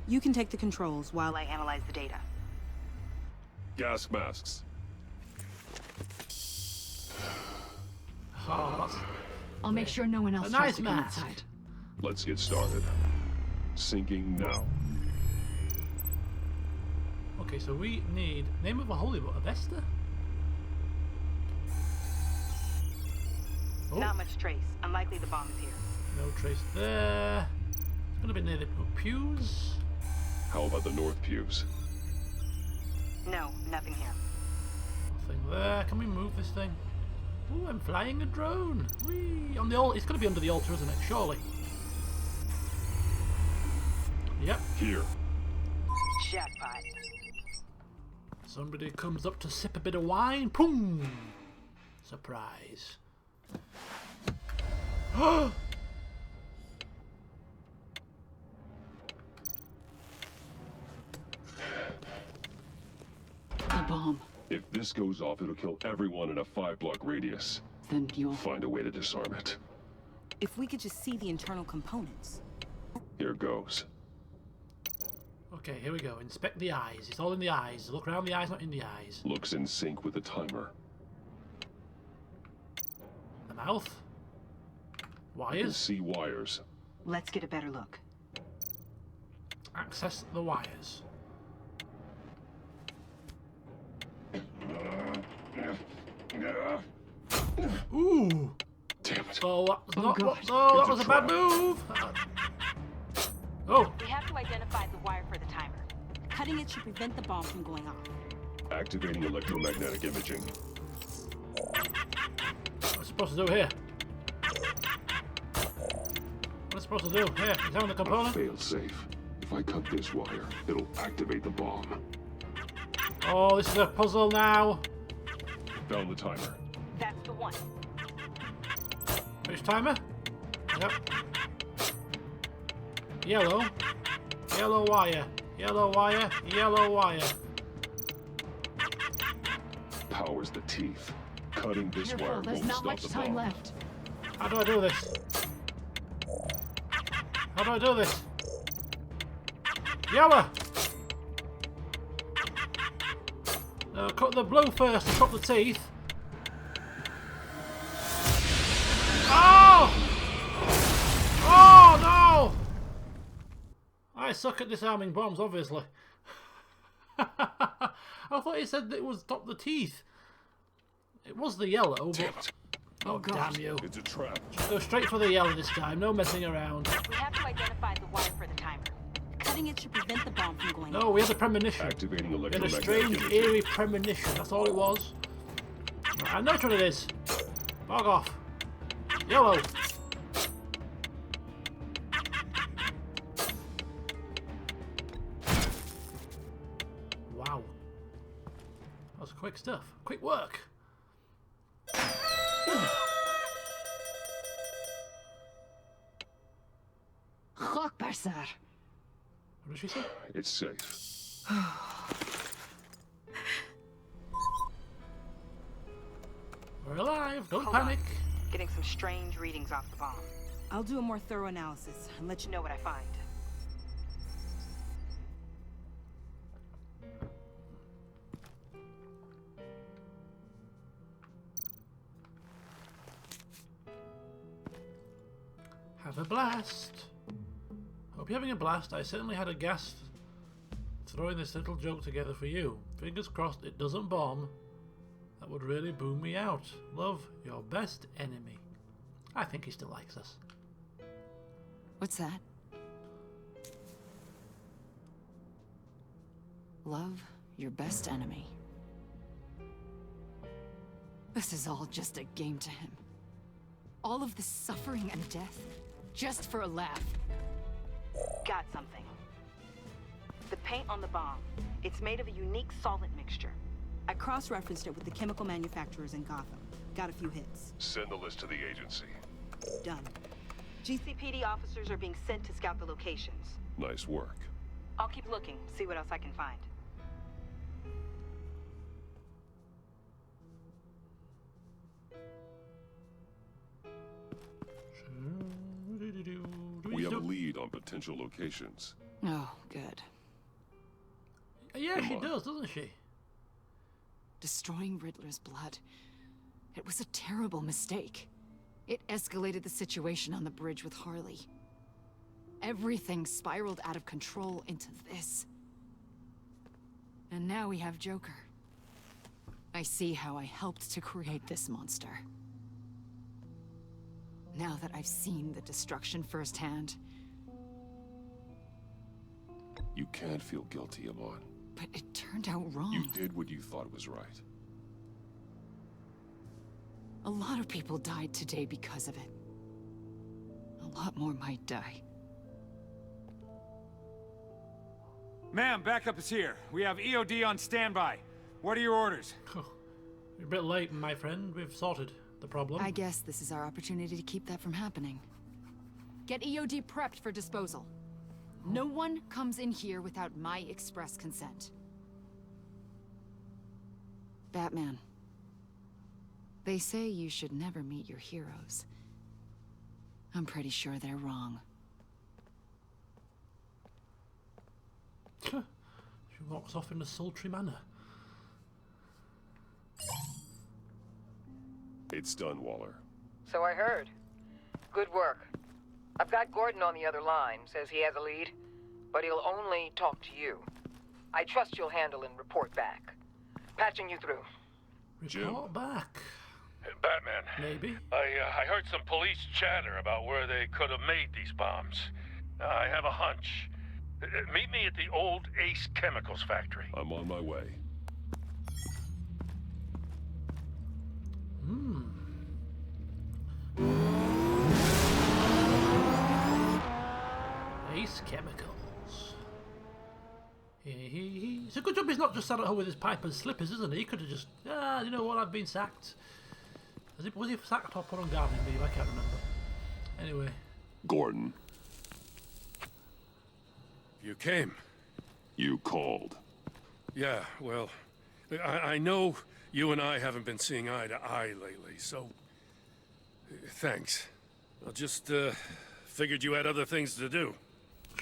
Speaker 12: You can take the controls while I analyze the data.
Speaker 5: Gas masks.
Speaker 1: Oh,
Speaker 21: I'll make sure no one else
Speaker 1: a
Speaker 21: tries
Speaker 1: nice
Speaker 21: to come
Speaker 1: mask.
Speaker 21: inside.
Speaker 5: Let's get started. Syncing now.
Speaker 1: Okay, so we need name of a holy book, Avesta. Oh.
Speaker 12: Not much trace. Unlikely the bomb is here.
Speaker 1: No trace there. It's gonna be near the pews.
Speaker 5: How about the north pews?
Speaker 12: No, nothing here.
Speaker 1: Nothing there. Can we move this thing? Ooh, I'm flying a drone. Whee! On the altar. It's gonna be under the altar, isn't it? Surely. Yep.
Speaker 5: Here.
Speaker 18: Jackpot.
Speaker 1: So Somebody comes up to sip a bit of wine. Boom! Surprise.
Speaker 14: The bomb.
Speaker 5: If this goes off, it'll kill everyone in a 5-block radius.
Speaker 14: Then you'll
Speaker 5: find a way to disarm it.
Speaker 12: If we could just see the internal components.
Speaker 5: Here goes.
Speaker 1: Okay, here we go. Inspect the eyes. It's all in the eyes. Look around the eyes, not in the eyes.
Speaker 5: Looks in sync with the timer.
Speaker 1: The mouth.
Speaker 5: I can
Speaker 1: Wires.
Speaker 5: see wires.
Speaker 18: Let's get a better look.
Speaker 1: Access the wires. Ooh!
Speaker 5: Damn it.
Speaker 1: Oh, that was not.
Speaker 18: God.
Speaker 1: Oh, that
Speaker 5: It's a
Speaker 1: was a bad
Speaker 5: trap.
Speaker 1: move. Oh,
Speaker 17: We have to identify the wire for the timer.
Speaker 12: Cutting it should prevent the bomb from going off.
Speaker 5: Activating electromagnetic imaging.
Speaker 1: what's it supposed to do here? What's it supposed to do here? Examine the component.
Speaker 5: Fail safe. If I cut this wire, it'll activate the bomb.
Speaker 1: Oh, this is a puzzle now.
Speaker 5: Found the timer.
Speaker 18: That's the one.
Speaker 1: Which timer? Yep. Yellow. Yellow wire. Yellow wire. Yellow wire.
Speaker 5: Powers the teeth. Cutting this wire
Speaker 14: There's
Speaker 5: won't
Speaker 14: not
Speaker 5: stop
Speaker 14: much
Speaker 5: the
Speaker 14: time
Speaker 5: bomb.
Speaker 14: left.
Speaker 1: How do I do this? How do I do this? Yellow! Cut the blue first to cut the teeth. Oh! Oh no! I suck at disarming bombs, obviously. I thought he said that it was stop the teeth. It was the yellow, but... Oh, damn you.
Speaker 5: It's a trap.
Speaker 1: Just go straight for the yellow this time, no messing around.
Speaker 17: We have to identify the wire for the timer.
Speaker 12: Cutting it should prevent the bomb from going off.
Speaker 1: No, we had a premonition.
Speaker 5: Activating
Speaker 1: We had a
Speaker 5: electromagnetic
Speaker 1: strange,
Speaker 5: imaging.
Speaker 1: eerie premonition. That's all it was. I know which one it is. Bog off. Yellow. Wow. That was quick stuff. Quick work.
Speaker 14: Akbar, sir.
Speaker 1: What did she say?
Speaker 5: It's safe.
Speaker 1: We're alive. Don't
Speaker 18: Hold on.
Speaker 1: panic.
Speaker 18: Getting some strange readings off the bomb.
Speaker 12: I'll do a more thorough analysis and let you know.
Speaker 18: Know what I find.
Speaker 1: Have a blast. Hope you're having a blast. I certainly had a gas throwing this little joke together for you. Fingers crossed it doesn't bomb. That would really boom me out. Love, your best enemy. I think he still likes us.
Speaker 21: What's that? Love, your best enemy. This is all just a game to him. All of this suffering and death, just for a laugh.
Speaker 18: Got something. The paint on the bomb. It's made of a unique solvent mixture.
Speaker 12: I cross-referenced it with the chemical manufacturers in Gotham. Got a few hits.
Speaker 5: Send the list to the agency.
Speaker 12: Done.
Speaker 18: GCPD officers are being sent to scout the locations.
Speaker 5: Nice work.
Speaker 18: I'll keep looking, see what else I can find.
Speaker 5: We have a lead on potential locations.
Speaker 21: Oh, good.
Speaker 1: Yeah,
Speaker 5: Come
Speaker 1: she
Speaker 5: on.
Speaker 1: does, doesn't she?
Speaker 21: Destroying Riddler's blood. It was a terrible mistake. It escalated the situation on the bridge with Harley. Everything spiraled out of control into this. And now we have Joker. I see how I helped to create this monster. Now that I've seen the destruction firsthand,
Speaker 5: You can't feel guilty, Amon.
Speaker 21: but it turned out wrong.
Speaker 5: You did what you thought was right.
Speaker 21: A lot of people died today because of it. A lot more might die.
Speaker 20: Ma'am, backup is here. We have EOD on standby. What are your orders?
Speaker 1: You're a bit late, my friend. We've sorted the problem.
Speaker 21: I guess this is our opportunity to keep that from happening. Get EOD prepped for disposal. No one comes in here without my express consent. Batman. They say you should never meet your heroes. I'm pretty sure they're wrong.
Speaker 1: She walks off in a sultry manner.
Speaker 5: It's done, Waller.
Speaker 19: So I heard. Good work. I've got Gordon on the other line. Says he has a lead, but he'll only talk to you. I trust you'll handle and report back. Patching you through.
Speaker 1: Report back.
Speaker 7: Batman.
Speaker 1: Maybe.
Speaker 7: I heard some police chatter about where they could have made these bombs. I have a hunch. Meet me at the old Ace Chemicals factory.
Speaker 5: I'm on my way.
Speaker 1: Ace Chemicals. It's a good job he's not just sat at home with his pipe and slippers, isn't he? He could have just, you know what, I've been sacked. Was he sacked or put on gardening leave? I can't remember. Anyway.
Speaker 5: Gordon.
Speaker 7: You came.
Speaker 5: You called.
Speaker 7: Yeah, well, I know you and I haven't been seeing eye to eye lately, so thanks. I just figured you had other things to do.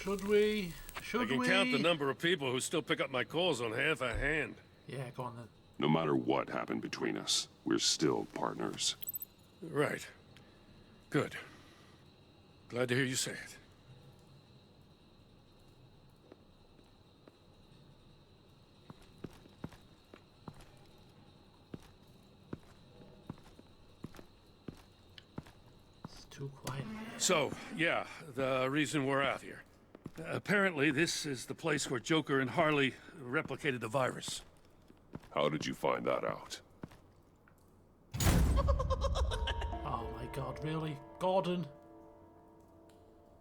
Speaker 1: Should we?
Speaker 7: I can count the number of people who still pick up my calls on half a hand.
Speaker 1: Yeah, go on then.
Speaker 5: No matter what happened between us, we're still partners.
Speaker 7: Right. Good. Glad to hear you say it.
Speaker 1: It's too quiet.
Speaker 7: So, yeah, the reason we're out here. Apparently, this is the place where Joker and Harley replicated the virus.
Speaker 5: How did you find that out?
Speaker 1: Oh my god, really? Gordon?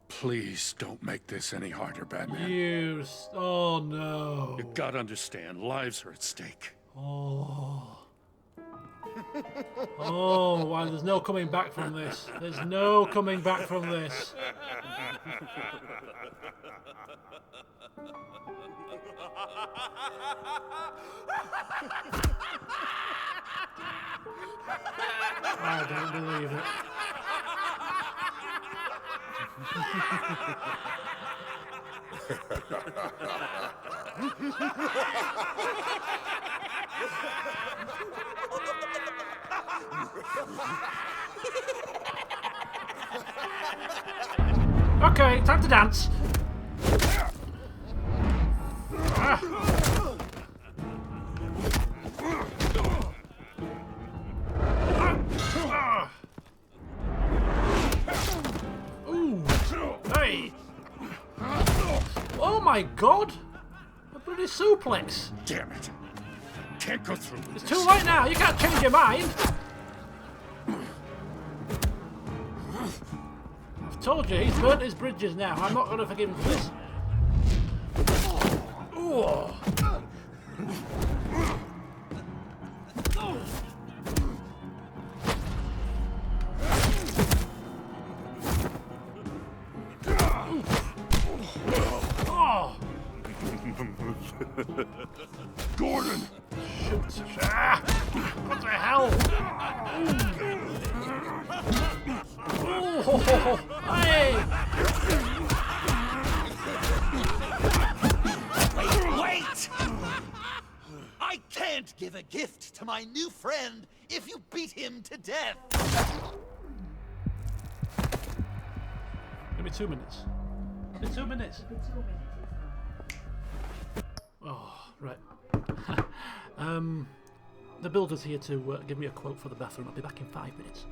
Speaker 7: Please don't make this any harder, Batman.
Speaker 1: Oh no.
Speaker 7: You gotta understand, lives are at stake.
Speaker 1: Oh. Oh, wow, there's no coming back from this. There's no coming back from this. I don't believe it. Okay, time to dance. Ooh. Hey. Oh my god. A bloody suplex.
Speaker 7: Damn it. Can't go through with
Speaker 1: It's
Speaker 7: this.
Speaker 1: too late now. You can't change your mind. I've told you, he's burnt his bridges now. I'm not going to forgive him for this. Ooh.
Speaker 5: Gordon!
Speaker 1: Shoot. Ah, what the hell? Oh, hey!
Speaker 2: Wait! I can't give a gift to my new friend if you beat him to death.
Speaker 1: Give me 2 minutes. Give me 2 minutes. Oh, right. The builder's here to give me a quote for the bathroom. I'll be back in 5 minutes.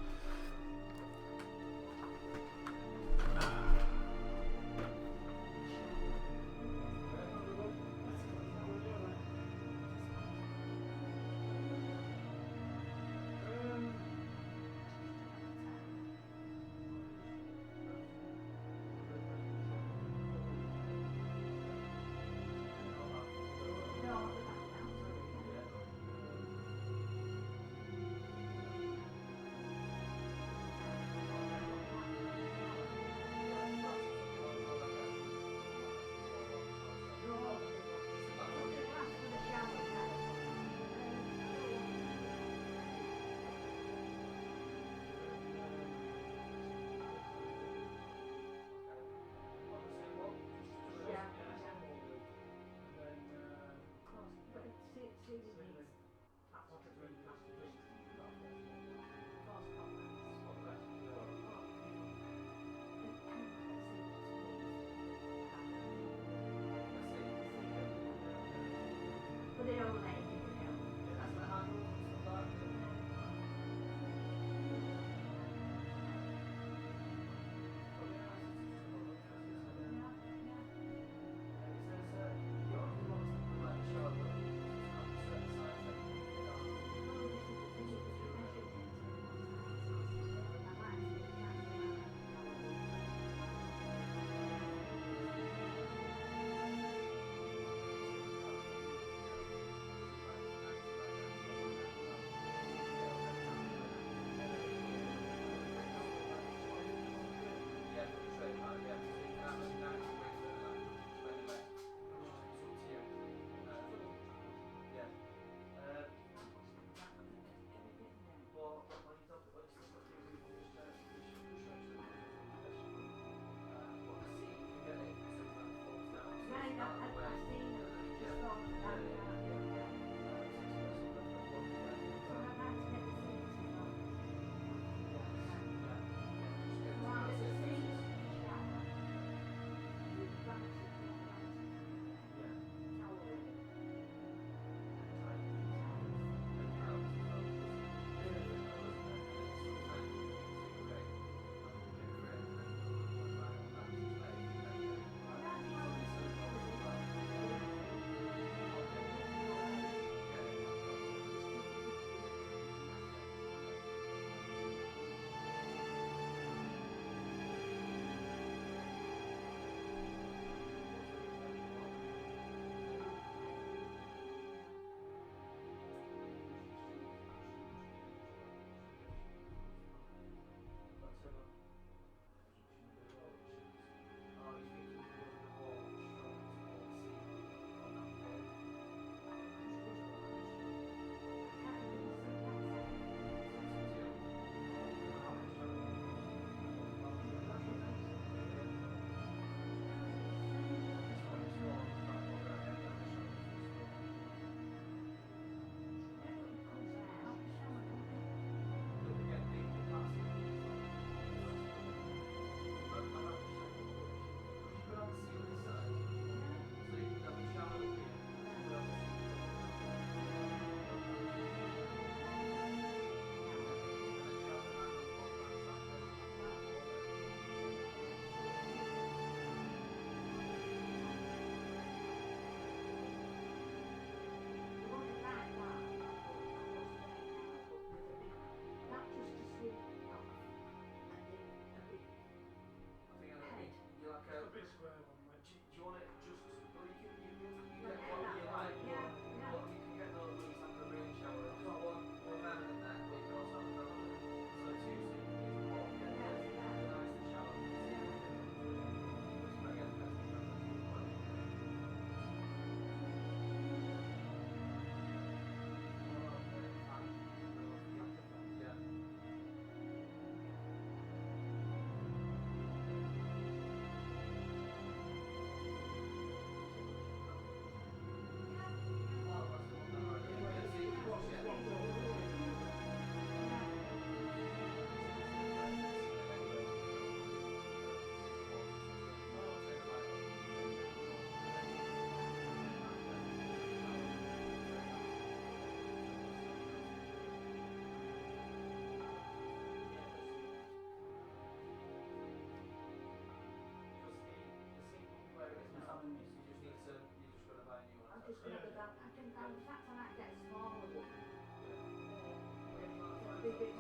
Speaker 1: Just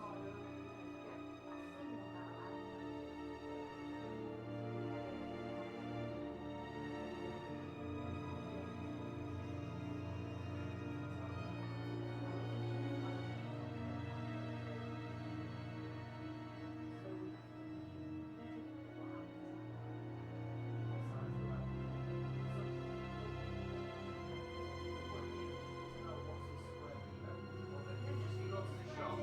Speaker 1: go to the shop.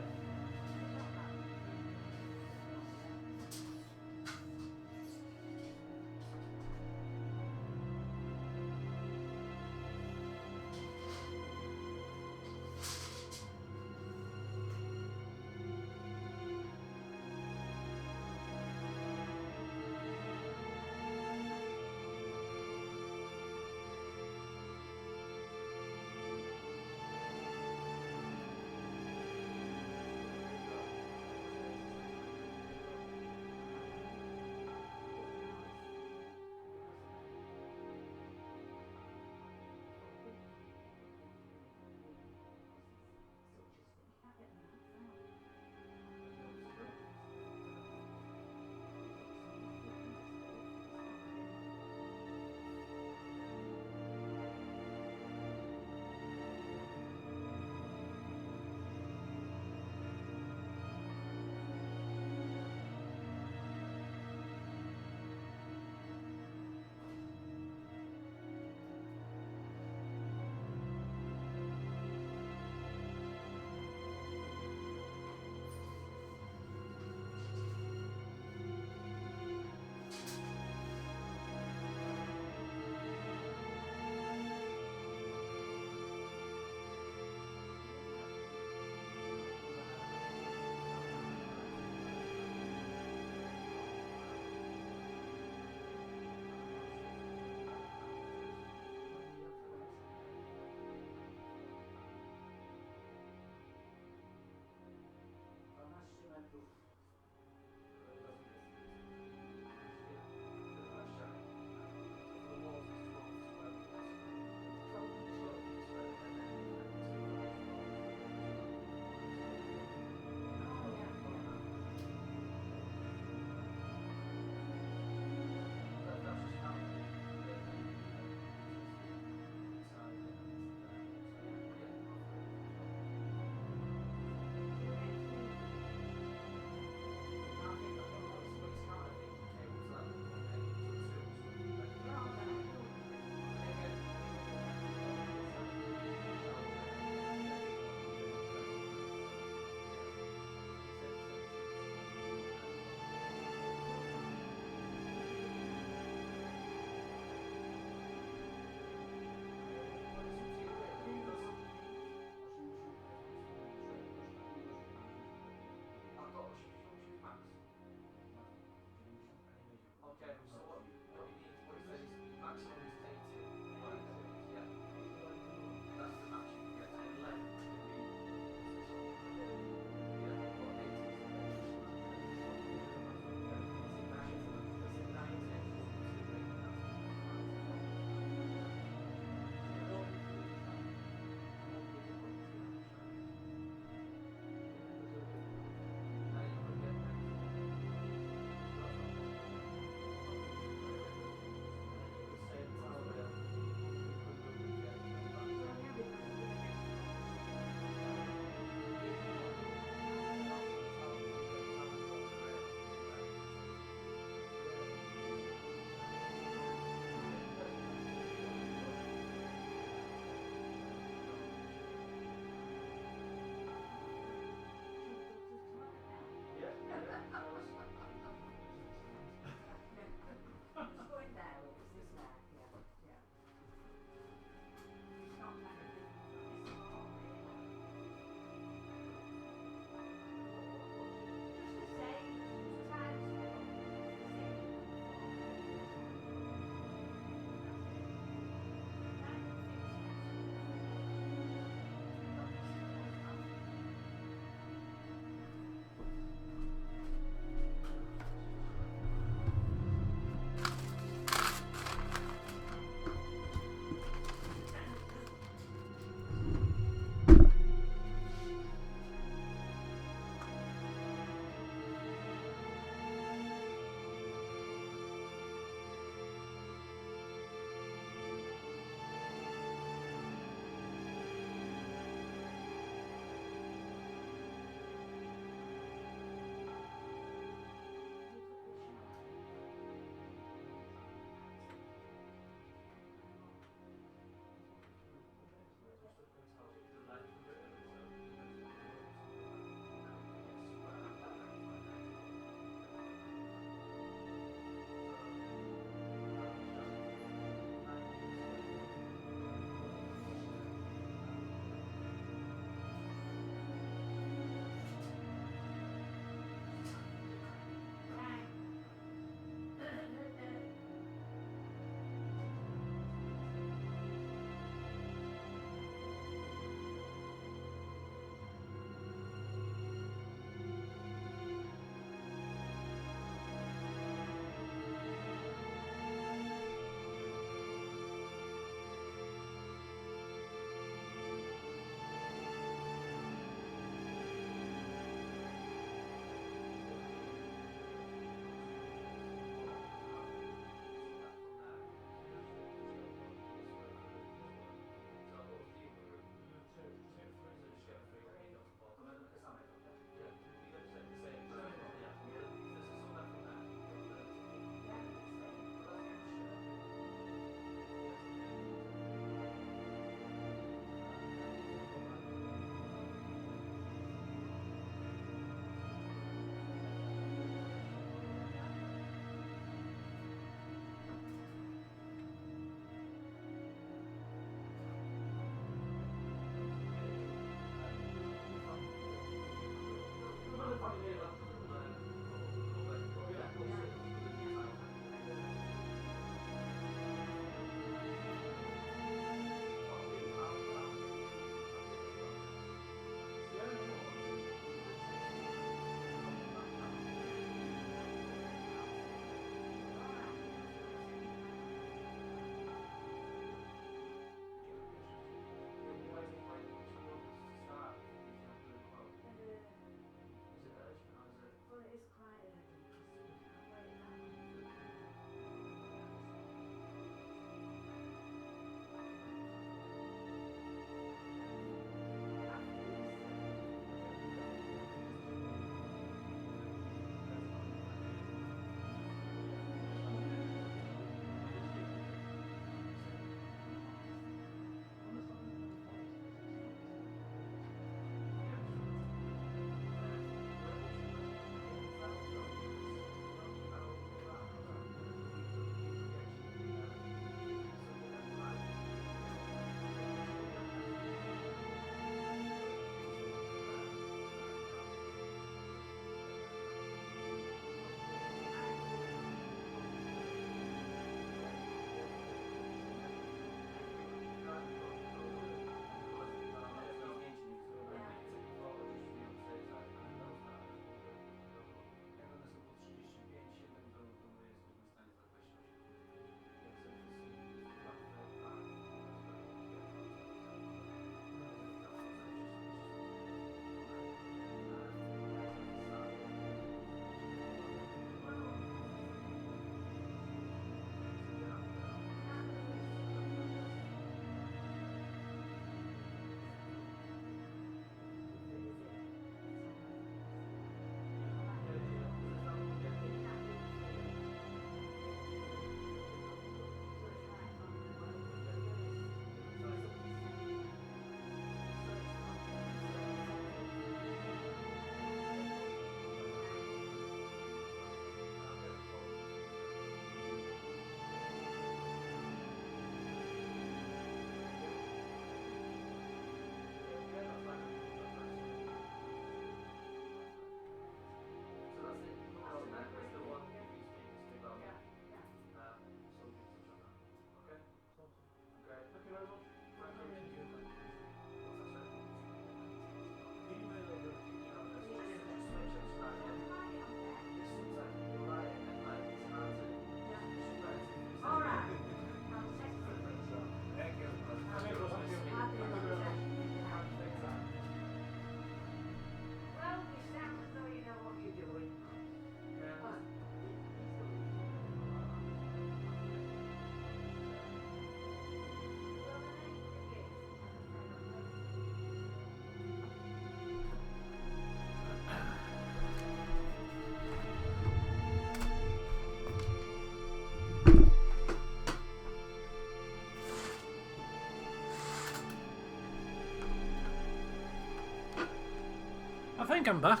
Speaker 1: think I'm back.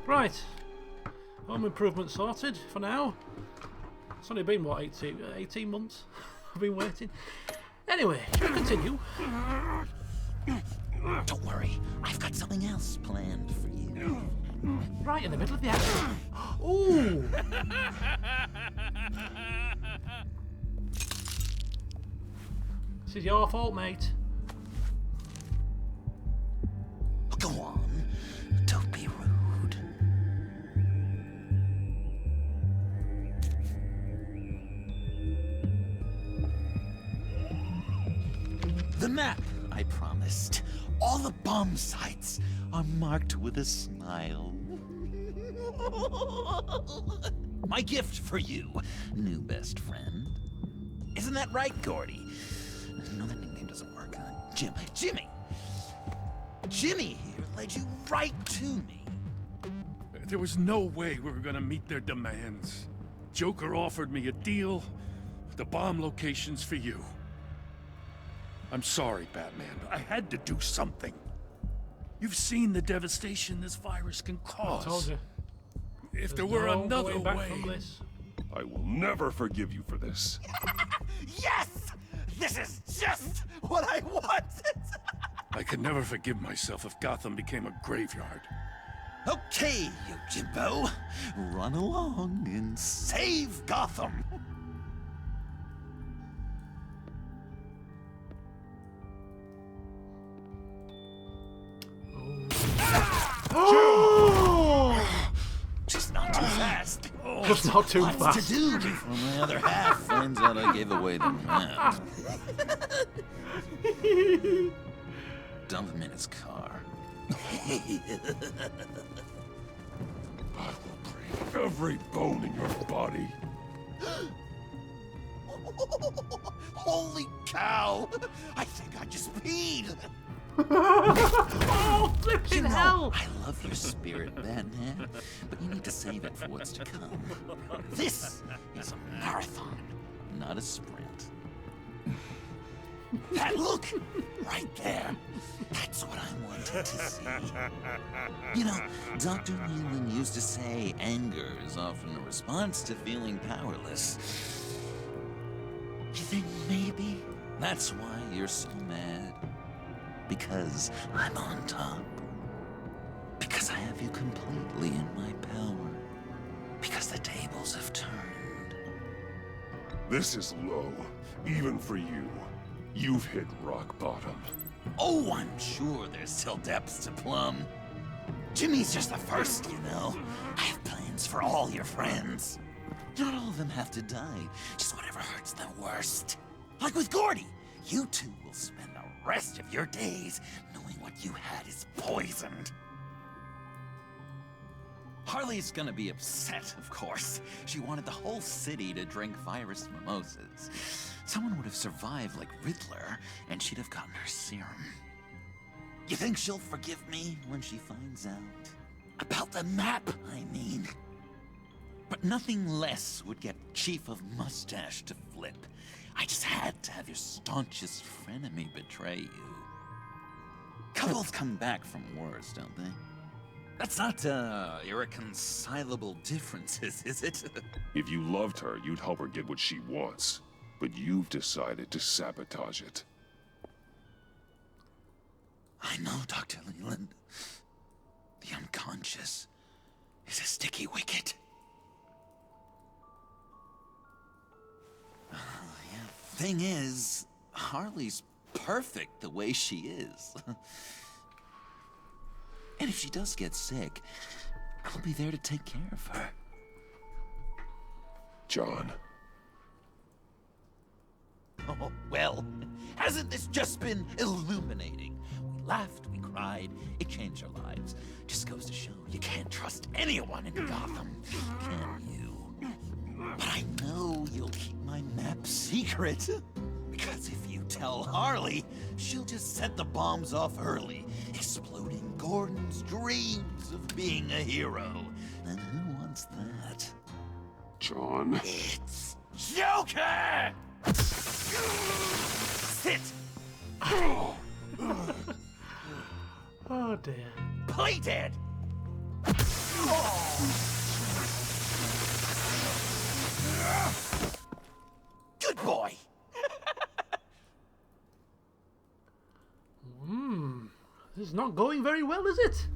Speaker 1: Right. Home improvement sorted for now. It's only been, what, 18 months I've been waiting. Anyway, shall we continue?
Speaker 2: Don't worry, I've got something else planned for you.
Speaker 1: Right in the middle of the action. Ooh! This is your fault, mate.
Speaker 2: Go on, don't be rude. The map I promised. All the bomb sites are marked with a smile. My gift for you, new best friend. Isn't that right, Gordy? No, that nickname doesn't work. Jimmy! Jimmy here led you right to me.
Speaker 7: There was no way we were gonna meet their demands. Joker offered me a deal, the bomb locations for you. I'm sorry, Batman, but I had to do something. You've seen the devastation this virus can cause.
Speaker 1: I told you.
Speaker 7: If there were another way...
Speaker 5: I will never forgive you for this.
Speaker 2: Yes! This is just what I wanted!
Speaker 7: I could never forgive myself if Gotham became a graveyard.
Speaker 2: Okay, you Jimbo. Run along and save Gotham. Just not too fast.
Speaker 1: Just not too
Speaker 2: Lots
Speaker 1: fast.
Speaker 2: to do before my other half finds out I gave away the map. Dump him in his car.
Speaker 5: I will break every bone in your body.
Speaker 2: Holy cow! I think I just peed.
Speaker 1: Oh, flipping hell!
Speaker 2: I love your spirit, Batman, but you need to save it for what's to come. This is a marathon, not a sprint. That look right there, that's what I wanted to see. You know, Dr. Newman used to say anger is often a response to feeling powerless. You think maybe that's why you're so mad? Because I'm on top. Because I have you completely in my power. Because the tables have turned.
Speaker 5: This is low, even for you. You've hit rock bottom.
Speaker 2: Oh, I'm sure there's still depths to plumb. Jimmy's just the first, you know. I have plans for all your friends. Not all of them have to die, just whatever hurts them worst. Like with Gordy, you two will spend the rest of your days knowing what you had is poisoned. Harley's gonna be upset, of course. She wanted the whole city to drink virus mimosas. Someone would have survived like Riddler, and she'd have gotten her serum. You think she'll forgive me when she finds out? About the map, I mean. But nothing less would get Chief of Mustache to flip. I just had to have your staunchest frenemy betray you. Couples come back from wars, don't they? That's not, irreconcilable differences, is it?
Speaker 5: If you loved her, you'd help her get what she wants. But you've decided to sabotage it.
Speaker 2: I know, Dr. Leland. The unconscious is a sticky wicket. Thing is, Harley's perfect the way she is. And if she does get sick, I'll be there to take care of her.
Speaker 5: John.
Speaker 2: Oh, well, hasn't this just been illuminating? We laughed, we cried, it changed our lives. Just goes to show you can't trust anyone in Gotham, can you? But I know you'll keep my map secret. Because if you tell Harley, she'll just set the bombs off early, exploding Gordon's dreams of being a hero. And who wants that?
Speaker 5: John.
Speaker 2: It's Joker! Sit!
Speaker 1: Oh dear.
Speaker 2: Play dead! Good boy!
Speaker 1: This is not going very well, is it?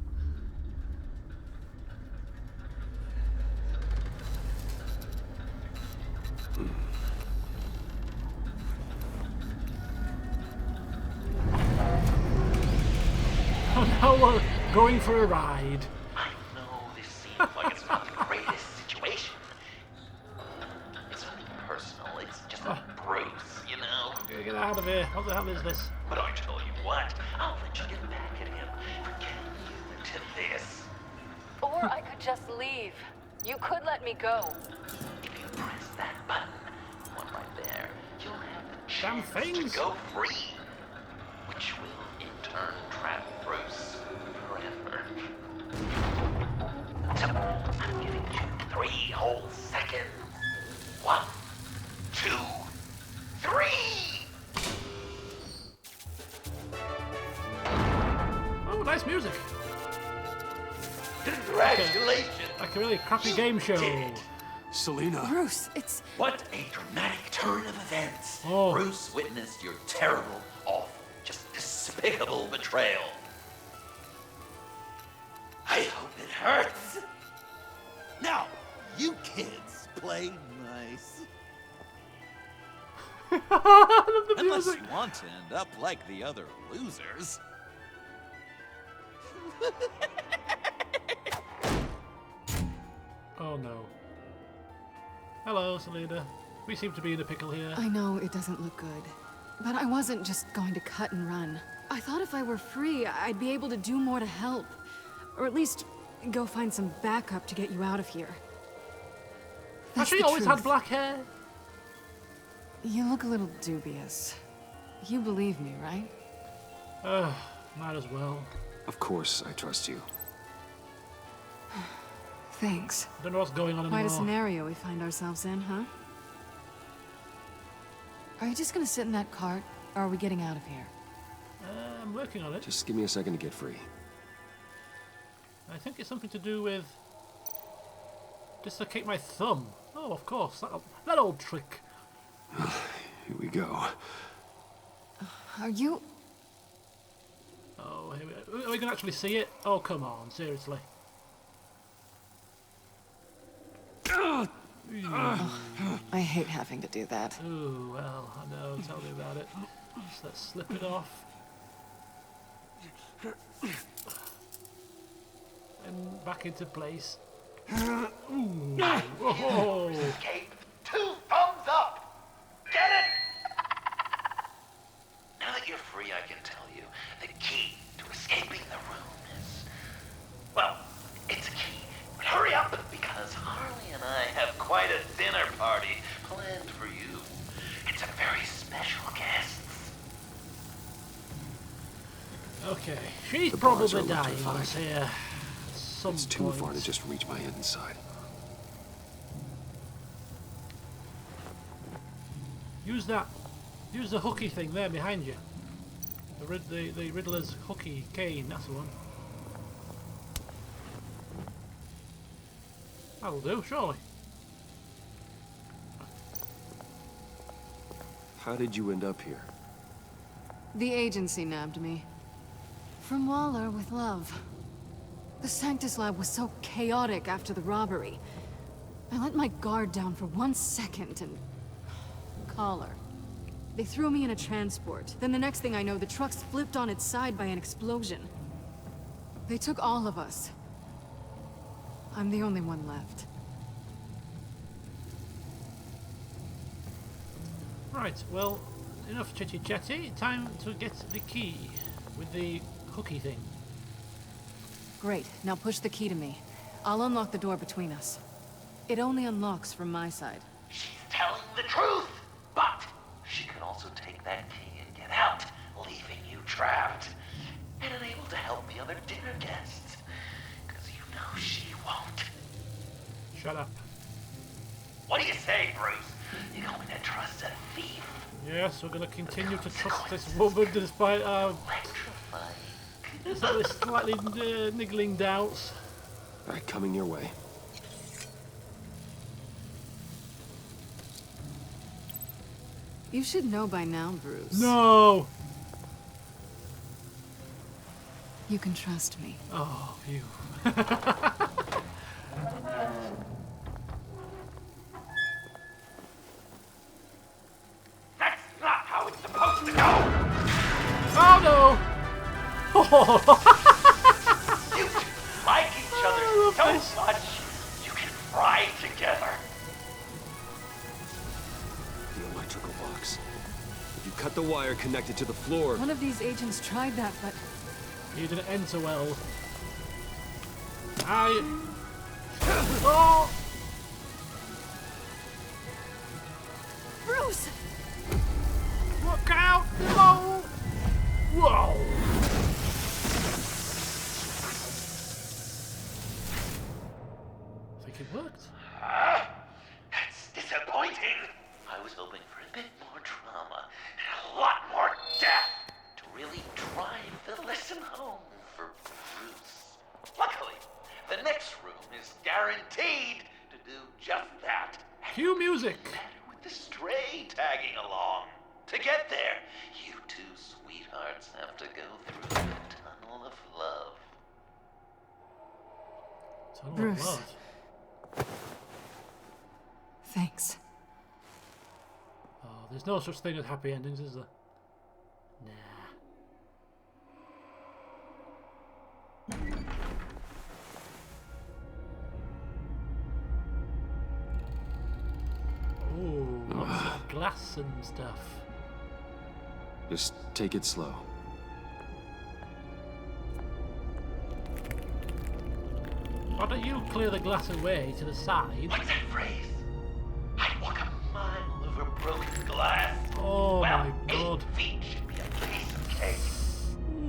Speaker 1: Oh, now we're going for a ride.
Speaker 2: I know this seems like it's not the greatest situation. It's nothing personal, it's just a Bruce, you know?
Speaker 1: Okay, get out of here. What the hell is this?
Speaker 2: But I tell you what, I'll let you get back at him for getting you into this.
Speaker 18: Or I could just leave. You could let me go.
Speaker 2: If you press that button, one right there, you'll have the
Speaker 1: Damn
Speaker 2: chance to go free. Which will, in turn, trap Bruce forever. So, I'm giving you 3 whole seconds. 1, 2, 3!
Speaker 1: Oh, nice music.
Speaker 2: Congratulations!
Speaker 1: Like a really crappy game show.
Speaker 6: Selena.
Speaker 21: Bruce, it's...
Speaker 2: What a dramatic turn of events.
Speaker 1: Oh.
Speaker 2: Bruce witnessed your terrible, awful, just despicable betrayal. I hope it hurts. Now, you kids play nice. Unless you want to end up like the other losers.
Speaker 1: Oh no. Hello, Selena. We seem to be in a pickle here.
Speaker 21: I know it doesn't look good, but I wasn't just going to cut and run. I thought if I were free, I'd be able to do more to help. Or at least go find some backup to get you out of here.
Speaker 1: Has she always had black hair?
Speaker 21: You look a little dubious. You believe me, right?
Speaker 1: Might as well.
Speaker 9: Of course, I trust you.
Speaker 21: Thanks.
Speaker 1: I don't know what's going on anymore.
Speaker 21: Quite a scenario we find ourselves in, huh? Are you just gonna sit in that cart, or are we getting out of here?
Speaker 1: I'm working on it.
Speaker 9: Just give me a second to get free.
Speaker 1: I think it's something to do with... dislocate my thumb. Oh, of course. That old trick.
Speaker 9: Here we go.
Speaker 21: Are you...
Speaker 1: Oh, here we go. Are we going to actually see it? Oh, come on. Seriously.
Speaker 21: I hate having to do that.
Speaker 1: Ooh, well, I know. Tell me about it. Just let's slip it off. And back into place. Ooh. Oh.
Speaker 2: Escape. 2 thumbs up. Get it? Now that you're free, I can tell you the key to escaping the room is... well, it's a key. But hurry up, because Harley and I have quite a dinner party planned for you. It's a very special guest.
Speaker 1: Okay, she's
Speaker 9: The bars
Speaker 1: probably
Speaker 9: are
Speaker 1: dying on us
Speaker 9: electrified.
Speaker 1: here.
Speaker 9: It's too far to just reach my head inside.
Speaker 1: Use that. Use the hooky thing there behind you. The Riddler's hooky cane. That's the one. That'll do, surely.
Speaker 9: How did you end up here?
Speaker 21: The agency nabbed me. From Waller with love. The Sanctus lab was so chaotic after the robbery. I let my guard down for 1 second and... collar. They threw me in a transport. Then the next thing I know, the truck's flipped on its side by an explosion. They took all of us. I'm the only one left.
Speaker 1: Right, well, enough chitty-chatty. Time to get the key with the hooky thing.
Speaker 21: Great, now push the key to me. I'll unlock the door between us. It only unlocks from my side.
Speaker 2: She's telling the truth, but she could also take that key and get out, leaving you trapped and unable to help the other dinner guests. Because you know she won't.
Speaker 1: Shut up.
Speaker 2: What do you say, Bruce? You going to trust a thief?
Speaker 1: Yes, we're going to continue to trust this woman despite our...
Speaker 2: Electrifying
Speaker 1: It's like this slightly niggling doubts.
Speaker 9: All right, coming your way.
Speaker 21: You should know by now, Bruce.
Speaker 1: No!
Speaker 21: You can trust me.
Speaker 1: Oh, you.
Speaker 2: That's not how it's supposed to go!
Speaker 1: Oh no!
Speaker 2: You like each other so much, you can fry together.
Speaker 9: The electrical box. If you cut the wire connected to the floor...
Speaker 21: One of these agents tried that, but...
Speaker 1: You didn't enter well. Oh!
Speaker 21: Bruce!
Speaker 1: Look out! No! Whoa! I think it worked.
Speaker 2: That's disappointing. I was hoping for a bit more drama and a lot more death to really drive the lesson home for Bruce. Luckily, the next room is guaranteed to do just that.
Speaker 1: Cue music.
Speaker 2: With the stray tagging along. To get there, you two sweethearts have to go through the tunnel of love.
Speaker 1: Tunnel
Speaker 21: Bruce.
Speaker 1: of love.
Speaker 21: Thanks.
Speaker 1: Oh, there's no such thing as happy endings, is there? Nah. Ooh, lots of glass and stuff.
Speaker 9: Just take it slow.
Speaker 1: Why don't you clear the glass away to the side?
Speaker 2: What's that phrase? I'd walk a mile over broken glass.
Speaker 1: Oh
Speaker 2: well,
Speaker 1: my god.
Speaker 2: 8 feet should be a piece of cake.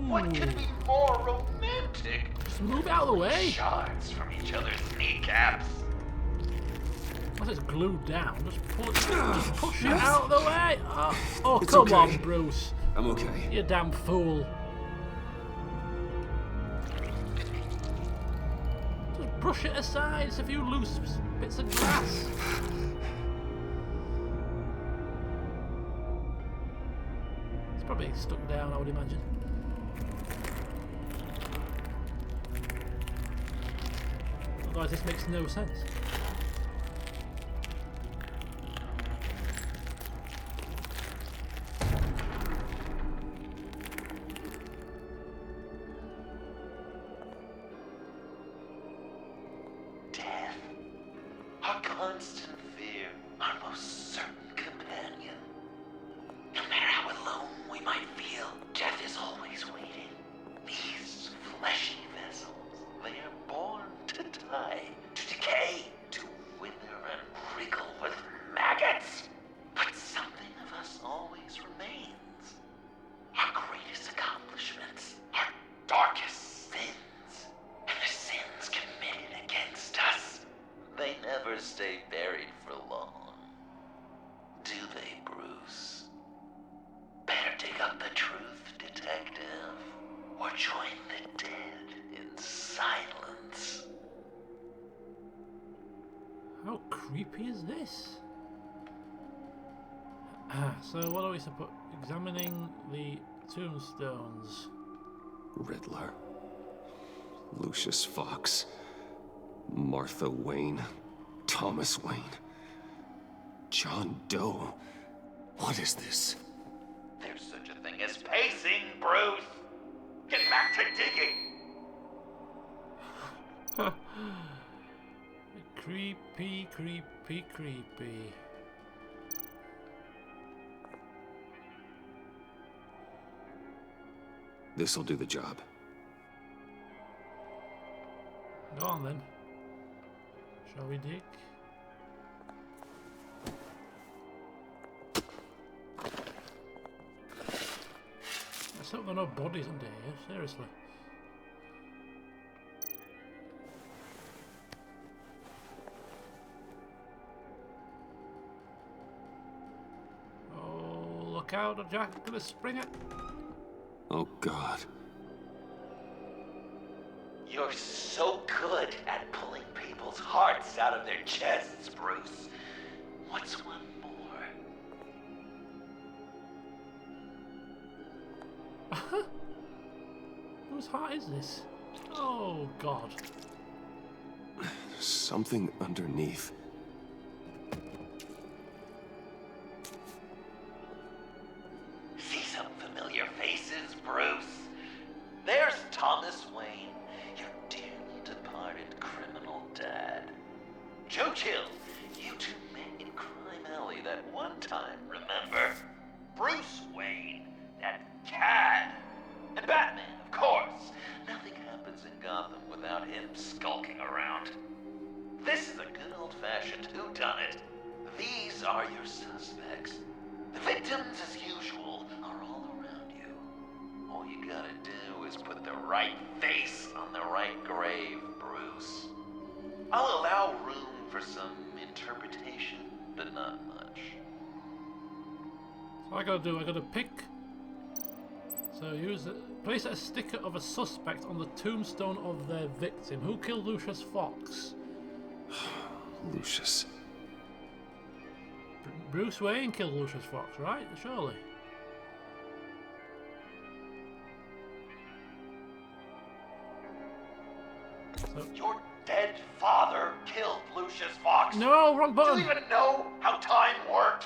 Speaker 2: What could be more romantic?
Speaker 1: Just move out of the way.
Speaker 2: Shards from each other's kneecaps.
Speaker 1: Once it's glued down, just pull it. Just push it out of the way. Oh
Speaker 9: It's
Speaker 1: come
Speaker 9: okay.
Speaker 1: on, Bruce.
Speaker 9: I'm okay.
Speaker 1: You damn fool. Just brush it aside. It's a few loose bits of glass. It's probably stuck down, I would imagine. Otherwise, this makes no sense.
Speaker 2: Death. Our constant fear. Our most certain companion. No matter how alone we might feel, death is always waiting. These fleshy vessels, they are born to die, to decay, to wither and wriggle with maggots. But something of us always remains. Our greatest accomplishments, our darkest sins, and the sins committed against us. They never stay buried for long. Do they, Bruce? Better dig up the truth, detective, or join the dead in silence.
Speaker 1: How creepy is this? So what are we supposed? Examining the tombstones.
Speaker 9: Riddler. Lucius Fox. Martha Wayne. Thomas Wayne. John Doe. What is this?
Speaker 2: There's such a thing as pacing, Bruce. Get back to digging.
Speaker 1: Creepy, creepy, creepy.
Speaker 9: This'll do the job.
Speaker 1: Go on then. Shall we dig? Let's hope there are no bodies under here, seriously. Oh, look out, Jack, gonna spring it.
Speaker 9: Oh, God.
Speaker 2: You're so good at pulling people's hearts out of their chests, Bruce. What's one more?
Speaker 1: Whose heart is this? Oh, God.
Speaker 9: Something underneath.
Speaker 2: See some familiar faces, Bruce? There's Thomas Wayne, your dearly departed criminal dad. Joe Chill, you two met in Crime Alley that one time, remember? Bruce Wayne, that cad. And Batman, of course. Nothing happens in Gotham without him skulking around. This is a good old-fashioned whodunit. These are your suspects. The victims, as usual, are all around you. All you gotta do is put the right face on the right grave, Bruce. I'll allow room for some interpretation, but not much.
Speaker 1: So I gotta pick. So place a sticker of a suspect on the tombstone of their victim. Who killed Lucius Fox?
Speaker 9: Lucius.
Speaker 1: Bruce Wayne killed Lucius Fox, right? Surely. So.
Speaker 2: Your dead father killed Lucius Fox.
Speaker 1: No, wrong button.
Speaker 2: Do you even know how time works?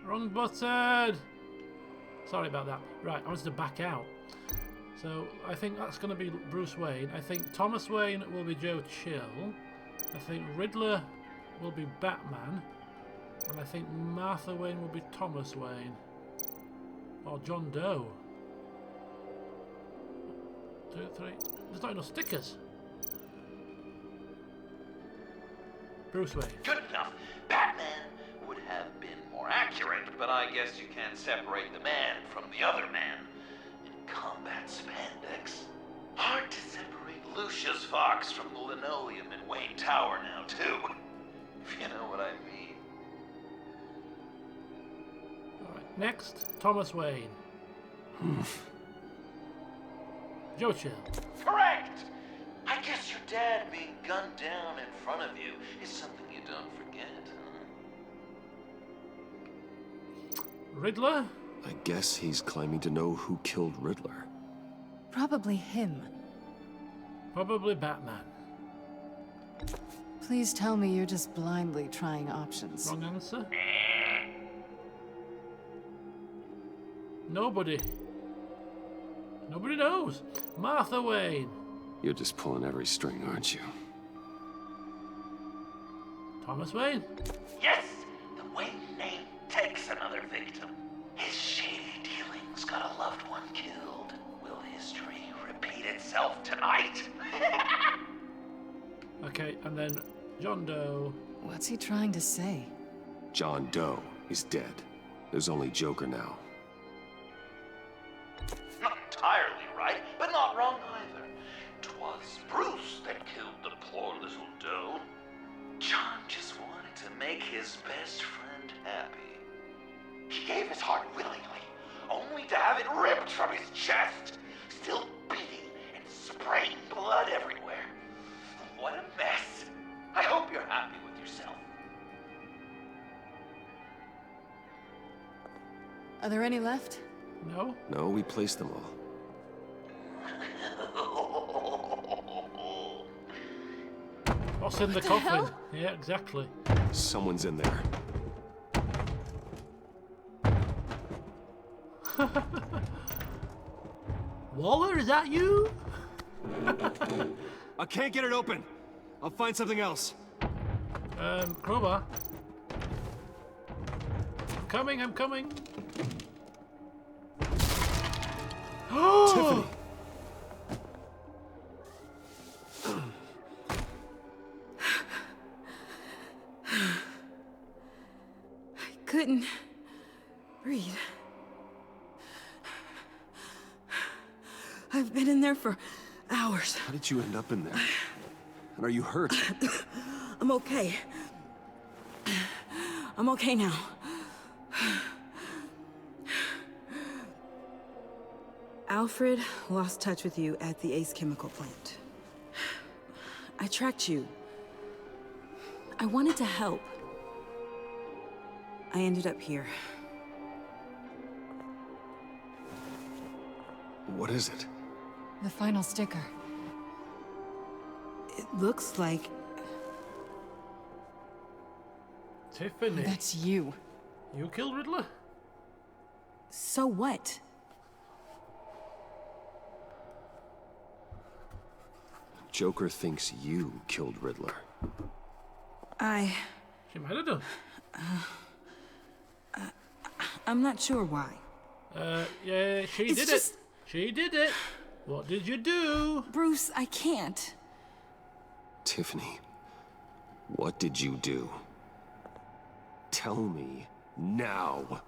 Speaker 1: Wrong button. Sorry about that. Right, I wanted to back out. So I think that's going to be Bruce Wayne. I think Thomas Wayne will be Joe Chill. I think Riddler will be Batman. And I think Martha Wayne will be Thomas Wayne. Or John Doe. 2, 3. There's not enough stickers. Bruce Wayne.
Speaker 2: Good enough. Batman would have been more accurate, but I guess you can't separate the man from the other man. In combat spandex. Hard to separate Lucius Fox from the linoleum in Wayne Tower now, too. If you know what I mean.
Speaker 1: Alright, next, Thomas Wayne. Joe Chill.
Speaker 2: Correct! I guess your dad being gunned down in front of you is something you don't forget, huh?
Speaker 1: Riddler?
Speaker 9: I guess he's claiming to know who killed Riddler.
Speaker 21: Probably him.
Speaker 1: Probably Batman.
Speaker 21: Please tell me you're just blindly trying options.
Speaker 1: Wrong answer. Nobody. Nobody knows. Martha Wayne.
Speaker 9: You're just pulling every string, aren't you?
Speaker 1: Thomas Wayne.
Speaker 2: Yes! The Wayne name takes another victim. His shady dealings got a loved one killed. Will history repeat itself tonight?
Speaker 1: Okay, and then John Doe.
Speaker 21: What's he trying to say?
Speaker 9: John Doe is dead. There's only Joker now.
Speaker 2: Not entirely right, but not wrong either. 'Twas Bruce that killed the poor little Doe. John just wanted to make his best friend happy. He gave his heart willingly, only to have it ripped from his chest, still beating and spraying blood everywhere. What a mess. I hope you're happy with yourself.
Speaker 21: Are there any left?
Speaker 1: No.
Speaker 9: No, we placed them all.
Speaker 1: What's in the coffin? Hell? Yeah, exactly.
Speaker 9: Someone's in there.
Speaker 1: Waller, is that you?
Speaker 15: I can't get it open. I'll find something else.
Speaker 1: Crowbar. I'm coming.
Speaker 15: Tiffany.
Speaker 12: I couldn't breathe. I've been in there for hours.
Speaker 9: How did you end up in there? And are you hurt?
Speaker 12: I'm okay. I'm okay now. Alfred lost touch with you at the Ace Chemical plant. I tracked you. I wanted to help. I ended up here.
Speaker 9: What is it?
Speaker 21: The final sticker.
Speaker 12: It looks like...
Speaker 1: Tiffany.
Speaker 21: That's you.
Speaker 1: You killed Riddler?
Speaker 12: So what?
Speaker 9: Joker thinks you killed Riddler.
Speaker 1: She might have done.
Speaker 12: I'm not sure why.
Speaker 1: Yeah, she did it. She did it. What did you do?
Speaker 12: Bruce, I can't.
Speaker 9: Tiffany, what did you do? Tell me now.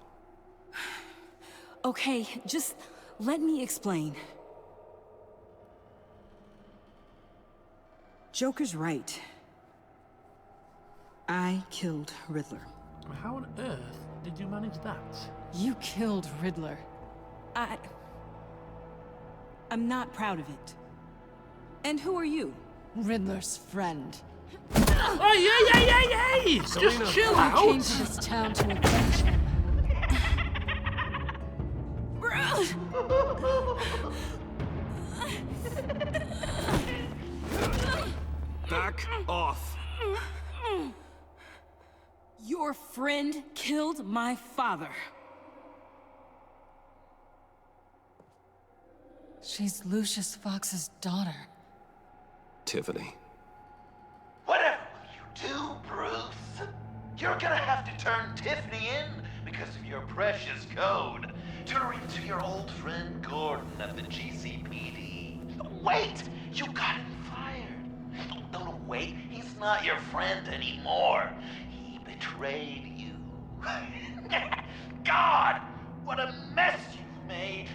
Speaker 12: Okay, just let me explain. Joker's right. I killed Riddler.
Speaker 1: How on earth did you manage that?
Speaker 21: You killed Riddler.
Speaker 12: I'm not proud of it. And who are you?
Speaker 21: Riddler's friend.
Speaker 1: Oh, yay! Just chill
Speaker 21: I
Speaker 1: out!
Speaker 21: came to this town to avenge him.
Speaker 15: Back off.
Speaker 12: Your friend killed my father.
Speaker 21: She's Lucius Fox's daughter.
Speaker 9: Tiffany.
Speaker 2: Whatever will you do, Bruce? You're gonna have to turn Tiffany in because of your precious code. Turn her into your old friend Gordon at the GCPD. Wait! You got him fired. No, wait. He's not your friend anymore. He betrayed you. God! What a mess you've made.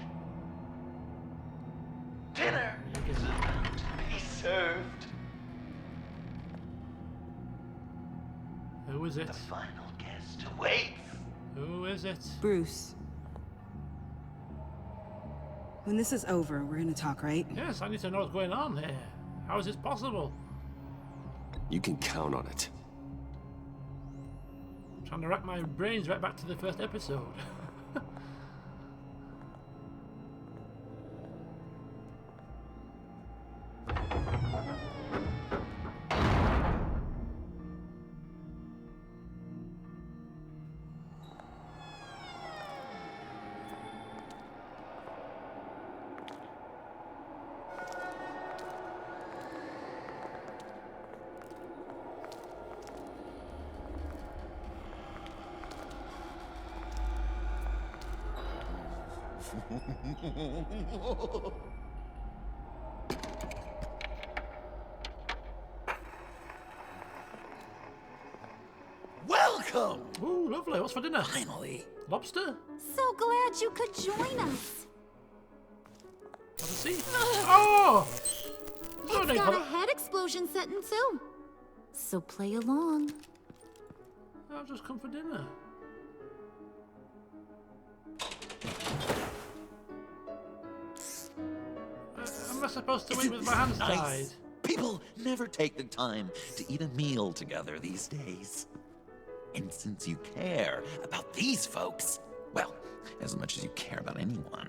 Speaker 2: Dinner is about to be served.
Speaker 1: Who is it?
Speaker 2: The final guest awaits.
Speaker 1: Who is it?
Speaker 12: Bruce. When this is over, we're gonna talk, right?
Speaker 1: Yes, I need to know what's going on here. How is this possible?
Speaker 9: You can count on it.
Speaker 1: I'm trying to rack my brains right back to the first episode.
Speaker 2: Welcome!
Speaker 1: Ooh, lovely. What's for dinner?
Speaker 2: Finally.
Speaker 1: Lobster?
Speaker 3: So glad you could join us.
Speaker 1: Have a seat. Oh!
Speaker 3: It's got a head explosion setting too. So play along.
Speaker 1: I've just come for dinner. Am I supposed to eat with my hands tied?
Speaker 2: People never take the time to eat a meal together these days. And since you care about these folks, well, as much as you care about anyone,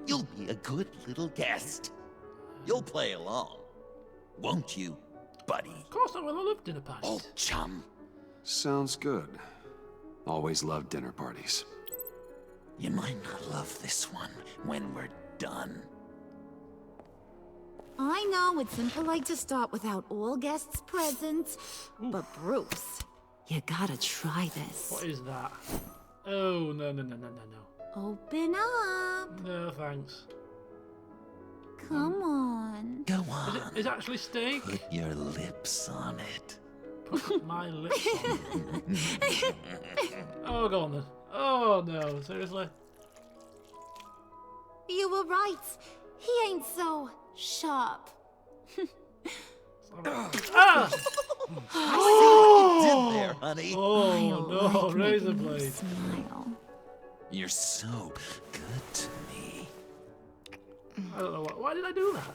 Speaker 2: you'll be a good little guest. You'll play along, won't you, buddy?
Speaker 1: Of course I will. I love dinner parties.
Speaker 2: Old chum.
Speaker 9: Sounds good. Always loved dinner parties.
Speaker 2: You might not love this one when we're done.
Speaker 3: I know it's impolite to start without all guests present, but Bruce, you gotta try this.
Speaker 1: What is that? Oh, no.
Speaker 3: Open up.
Speaker 1: No, thanks.
Speaker 3: Come on.
Speaker 2: Go on.
Speaker 1: Is it actually steak?
Speaker 2: Put your lips on it.
Speaker 1: Put my lips on it. Oh, go on then. Oh, no. Seriously?
Speaker 3: You were right. He ain't so sharp.
Speaker 1: Ah!
Speaker 2: I see what you did there, honey.
Speaker 1: Oh, no. Razor blade.
Speaker 3: Smile.
Speaker 2: You're so good to me.
Speaker 1: I don't know why did I do that?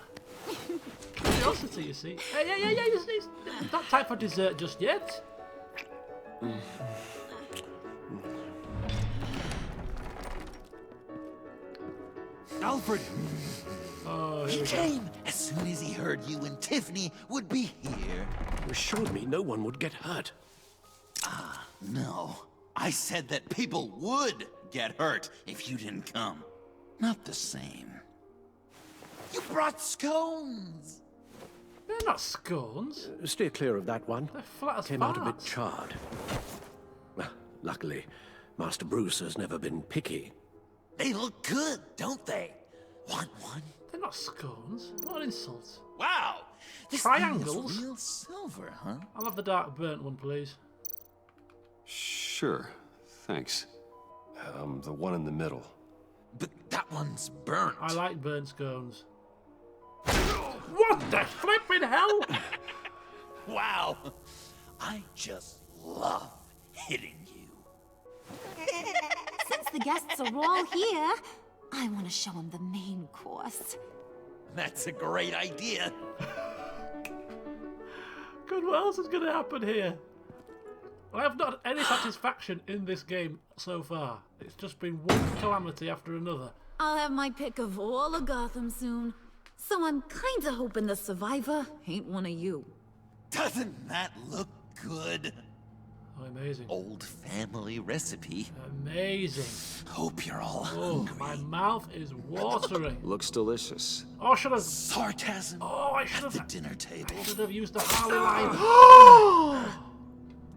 Speaker 1: Curiosity, you see. Hey, it's not time for dessert just yet.
Speaker 2: Alfred!
Speaker 1: Oh,
Speaker 2: he came as soon as he heard you and Tiffany would be here.
Speaker 9: You assured me no one would get hurt.
Speaker 2: Ah, no. I said that people would get hurt if you didn't come. Not the same. You brought scones!
Speaker 1: They're not scones.
Speaker 9: Steer clear of that one.
Speaker 1: They're flat as
Speaker 9: Came out a bit
Speaker 1: farts.
Speaker 9: charred. Well, luckily, Master Bruce has never been picky.
Speaker 2: They look good, don't they? Want one?
Speaker 1: They're not scones. What an insult.
Speaker 2: Wow! This
Speaker 1: Triangles?
Speaker 2: thing is real silver, huh?
Speaker 1: I'll have the dark burnt one, please.
Speaker 9: Sure, thanks. The one in the middle.
Speaker 2: But that one's burnt.
Speaker 1: I like burnt scones. What the flipping hell?
Speaker 2: Wow! I just love hitting you.
Speaker 3: Since the guests are all here, I want to show them the main course.
Speaker 2: That's a great idea.
Speaker 1: God, what else is going to happen here? I have not had any satisfaction in this game so far. It's just been one calamity after another.
Speaker 3: I'll have my pick of all of Gotham soon. So I'm kinda hoping the survivor ain't one of you.
Speaker 2: Doesn't that look good?
Speaker 1: Oh, amazing.
Speaker 2: Old family recipe.
Speaker 1: Amazing.
Speaker 2: Hope you're all
Speaker 1: Oh,
Speaker 2: hungry.
Speaker 1: my mouth is watering.
Speaker 9: Looks delicious.
Speaker 1: Oh, should have.
Speaker 2: Sarcasm
Speaker 1: Oh, I should
Speaker 2: at the
Speaker 1: have.
Speaker 2: dinner table.
Speaker 1: I should have used the Harley line.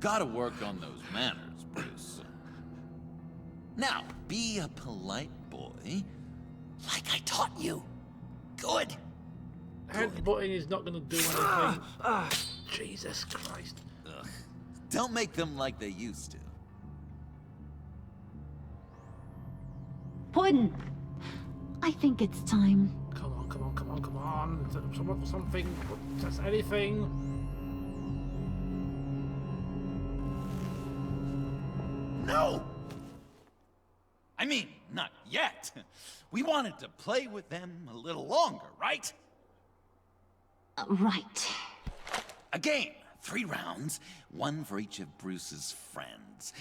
Speaker 2: Gotta work on those manners, Bruce. Now, be a polite boy, like I taught you. Good.
Speaker 1: Headbutting is not going to do anything. Jesus Christ.
Speaker 2: Ugh. Don't make them like they used to.
Speaker 3: Puddin', I think it's time.
Speaker 1: Come on, come on, come on, come on. Something. Just anything.
Speaker 2: No! I mean, not yet. We wanted to play with them a little longer, right?
Speaker 3: Right.
Speaker 2: A game, 3 rounds, 1 for each of Bruce's friends.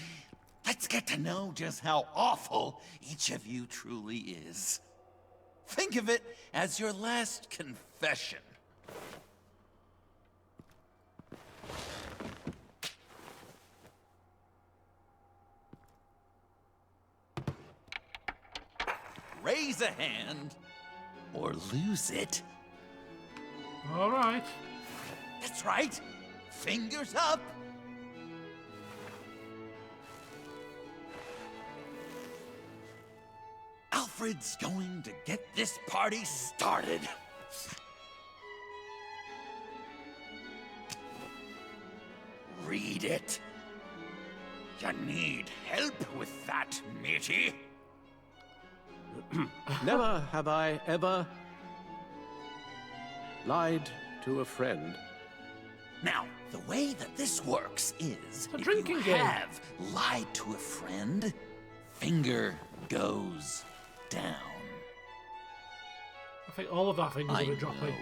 Speaker 2: Let's get to know just how awful each of you truly is. Think of it as your last confession. Raise a hand, or lose it.
Speaker 1: All right.
Speaker 2: That's right. Fingers up. Alfred's going to get this party started. Read it. You need help with that, matey?
Speaker 9: Never have I ever lied to a friend.
Speaker 2: Now, the way that this works is,
Speaker 1: a
Speaker 2: if
Speaker 1: drinking
Speaker 2: you
Speaker 1: game.
Speaker 2: have lied to a friend, finger goes down.
Speaker 1: I think all of our fingers
Speaker 2: I
Speaker 1: are dropping.
Speaker 2: know.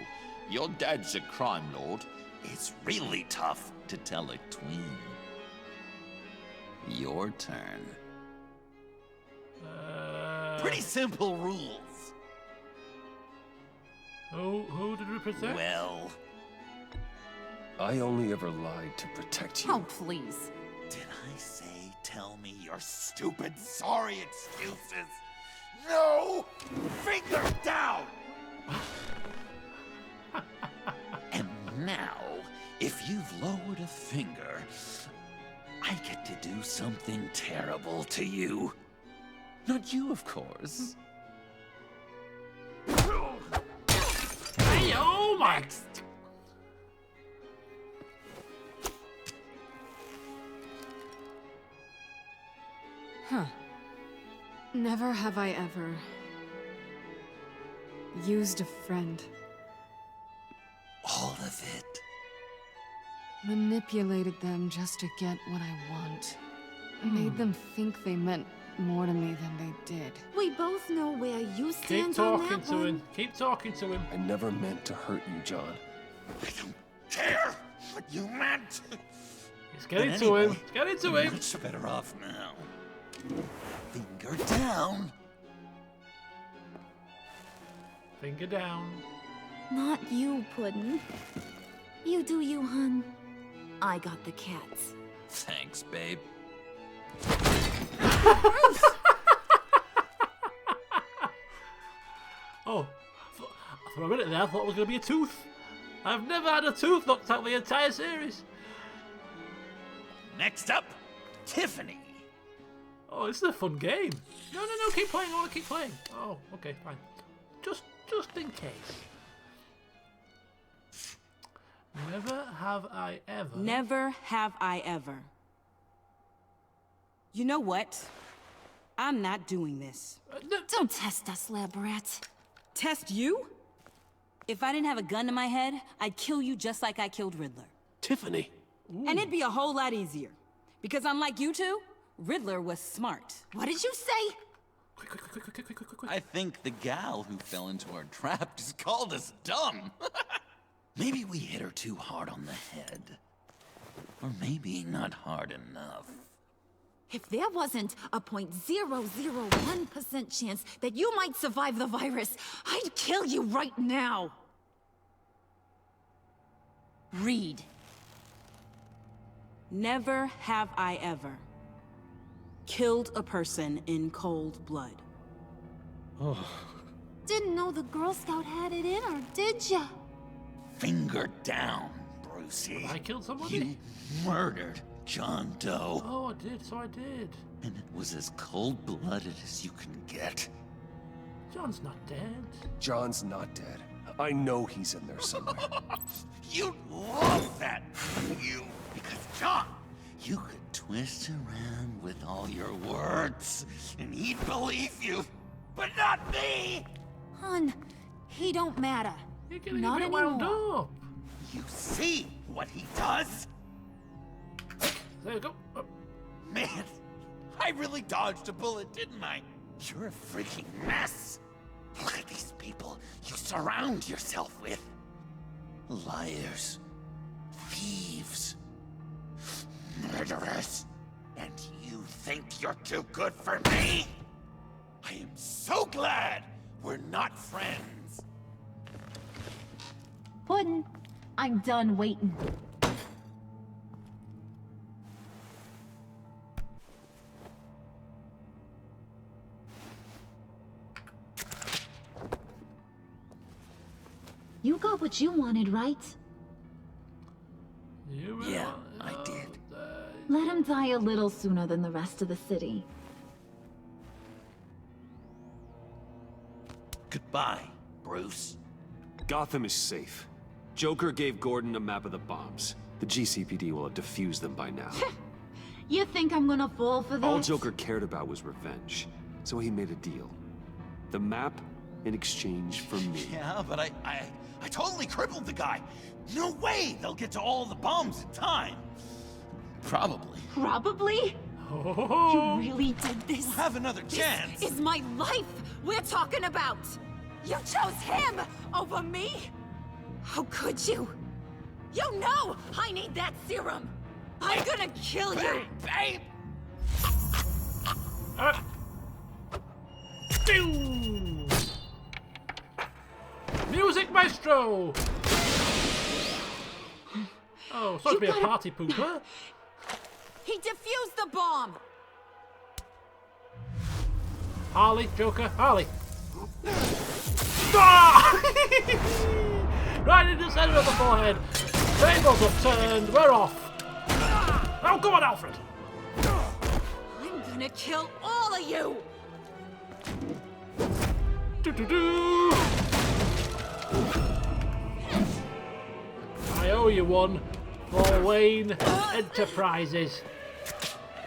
Speaker 2: Your dad's a crime lord. It's really tough to tell a tween. Your turn. Pretty simple rules.
Speaker 1: Who did we protect?
Speaker 2: Well,
Speaker 9: I only ever lied to protect you.
Speaker 21: Oh, please.
Speaker 2: did I say tell me your stupid sorry excuses? No! Finger down! And now, if you've lowered a finger, I get to do something terrible to you. Not you, of course.
Speaker 1: Hey, oh my!
Speaker 21: Huh. Never have I ever used a friend.
Speaker 2: All of it.
Speaker 21: Manipulated them just to get what I want. Made them think they meant more to me than they did.
Speaker 3: We both know where you
Speaker 1: Keep
Speaker 3: stand on
Speaker 1: talking
Speaker 3: that
Speaker 1: to
Speaker 3: one.
Speaker 1: him. Keep talking to him.
Speaker 9: I never meant to hurt you, John.
Speaker 2: I don't care what you meant.
Speaker 1: He's getting to him. He's getting to him.
Speaker 2: Much better off now. Finger down.
Speaker 1: Finger down.
Speaker 3: Not you, Puddin'. You do you, hun. I got the cats.
Speaker 2: Thanks, babe.
Speaker 1: Oh, for a minute there, I thought it was going to be a tooth. I've never had a tooth knocked out the entire series.
Speaker 2: Next up, Tiffany.
Speaker 1: Oh, this is a fun game. No, keep playing. I want to keep playing. Oh, okay, fine. Just in case. Never have I ever.
Speaker 12: Never have I ever. You know what? I'm not doing this.
Speaker 3: Don't test us, lab rat.
Speaker 12: Test you? If I didn't have a gun to my head, I'd kill you just like I killed Riddler.
Speaker 9: Tiffany.
Speaker 12: Ooh. And it'd be a whole lot easier. Because unlike you two, Riddler was smart.
Speaker 3: What did you say?
Speaker 1: Quick.
Speaker 2: I think the gal who fell into our trap just called us dumb. Maybe we hit her too hard on the head. Or maybe not hard enough.
Speaker 3: If there wasn't a 0.001% chance that you might survive the virus, I'd kill you right now.
Speaker 12: Read. Never have I ever killed a person in cold blood.
Speaker 9: Oh.
Speaker 3: Didn't know the Girl Scout had it in her, did ya?
Speaker 2: Finger down, Brucey.
Speaker 1: I killed somebody?
Speaker 2: You murdered John Doe.
Speaker 1: Oh, I did, so I did.
Speaker 2: And it was as cold-blooded as you can get.
Speaker 1: John's not dead.
Speaker 9: John's not dead. I know he's in there somewhere.
Speaker 2: You'd love that, you. Because, John, you could twist around with all your words, and he'd believe you. But not me!
Speaker 3: Hun, he don't matter.
Speaker 1: You're getting
Speaker 3: not
Speaker 1: a bit
Speaker 3: anymore.
Speaker 1: wound up.
Speaker 2: You see what he does?
Speaker 1: There you go. Oh.
Speaker 2: Man, I really dodged a bullet, didn't I? You're a freaking mess. Look at these people you surround yourself with. Liars. Thieves. Murderers. And you think you're too good for me? I am so glad we're not friends.
Speaker 3: Puddin', I'm done waiting. You got what you wanted, right?
Speaker 2: Yeah, I did.
Speaker 3: Let him die a little sooner than the rest of the city.
Speaker 2: Goodbye, Bruce.
Speaker 9: Gotham is safe. Joker gave Gordon a map of the bombs. The GCPD will have defused them by now.
Speaker 3: You think I'm gonna fall for that?
Speaker 9: All Joker cared about was revenge, so he made a deal. The map in exchange for me.
Speaker 2: Yeah, but I totally crippled the guy. No way they'll get to all the bombs in time. Probably.
Speaker 3: Probably?
Speaker 1: Oh.
Speaker 3: You really did this?
Speaker 2: We'll have another chance.
Speaker 3: This is my life we're talking about. You chose him over me? How could you? You know I need that serum. I'm gonna kill you.
Speaker 2: Babe!
Speaker 1: Music maestro! Oh, supposed to be a party pooper.
Speaker 3: He defused the bomb.
Speaker 1: Harley, Joker, Harley. Ah! Right in the center of the forehead. Tables upturned. We're off. Oh, come on, Alfred.
Speaker 3: I'm gonna kill all of you.
Speaker 1: Do-do-do. I owe you one for Wayne Enterprises.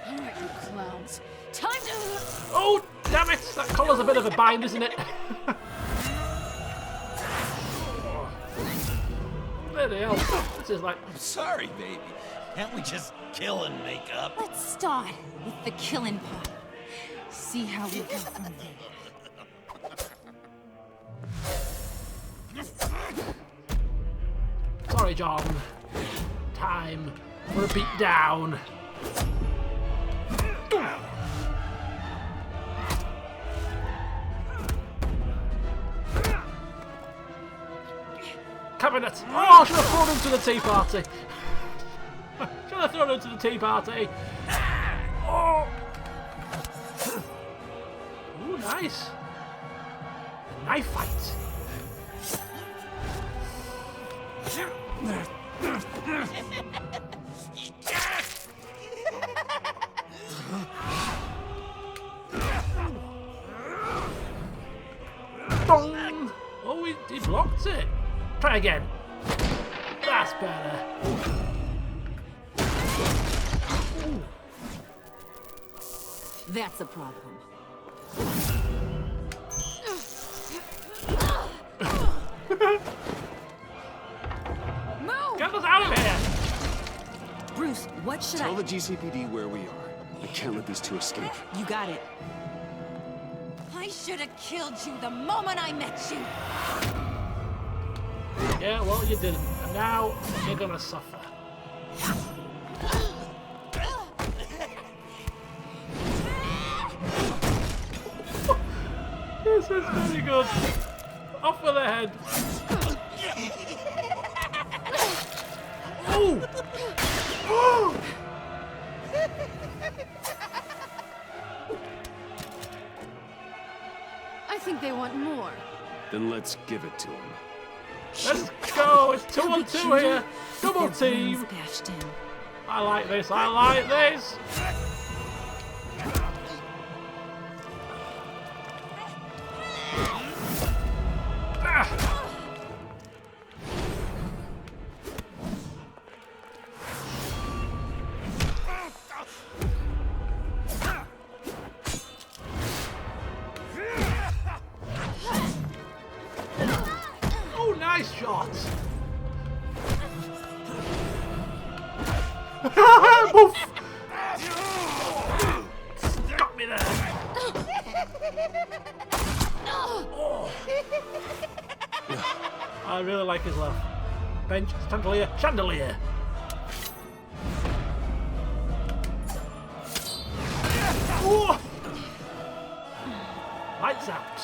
Speaker 21: All right, you clowns. Time to...
Speaker 1: Oh, damn it! That collar's a bit of a bind, isn't it? Bloody hell. This is like...
Speaker 2: I'm sorry, baby. Can't we just kill and make up?
Speaker 3: Let's start with the killing part.
Speaker 21: see how we go from there.
Speaker 1: Sorry, John. Time for a beat down. Cabinet! Oh, I should have thrown him to the tea party. Should have thrown him to the tea party. Oh! Ooh, nice. Knife fight. Dong! Oh, he blocked it. Try again. That's better. Ooh.
Speaker 21: That's a problem. Move!
Speaker 1: Get us out of here!
Speaker 12: Bruce, what should
Speaker 9: Tell the GCPD where we are. We can't let these two escape.
Speaker 12: You got it.
Speaker 8: I should have killed you the moment I met you.
Speaker 1: Yeah, well, you didn't. And now you're gonna suffer. This is very good. Off with the head. Oh! Oh!
Speaker 21: I think they want more.
Speaker 9: Then let's give it to them.
Speaker 1: Let's go! It's 2 on 2 here! Double team!
Speaker 12: Bashed in.
Speaker 1: I like this, I like this! Oh, nice shot! Boof! Got me there! Oh. I really like his laugh. Bench, chandelier, chandelier! Oh. Lights out!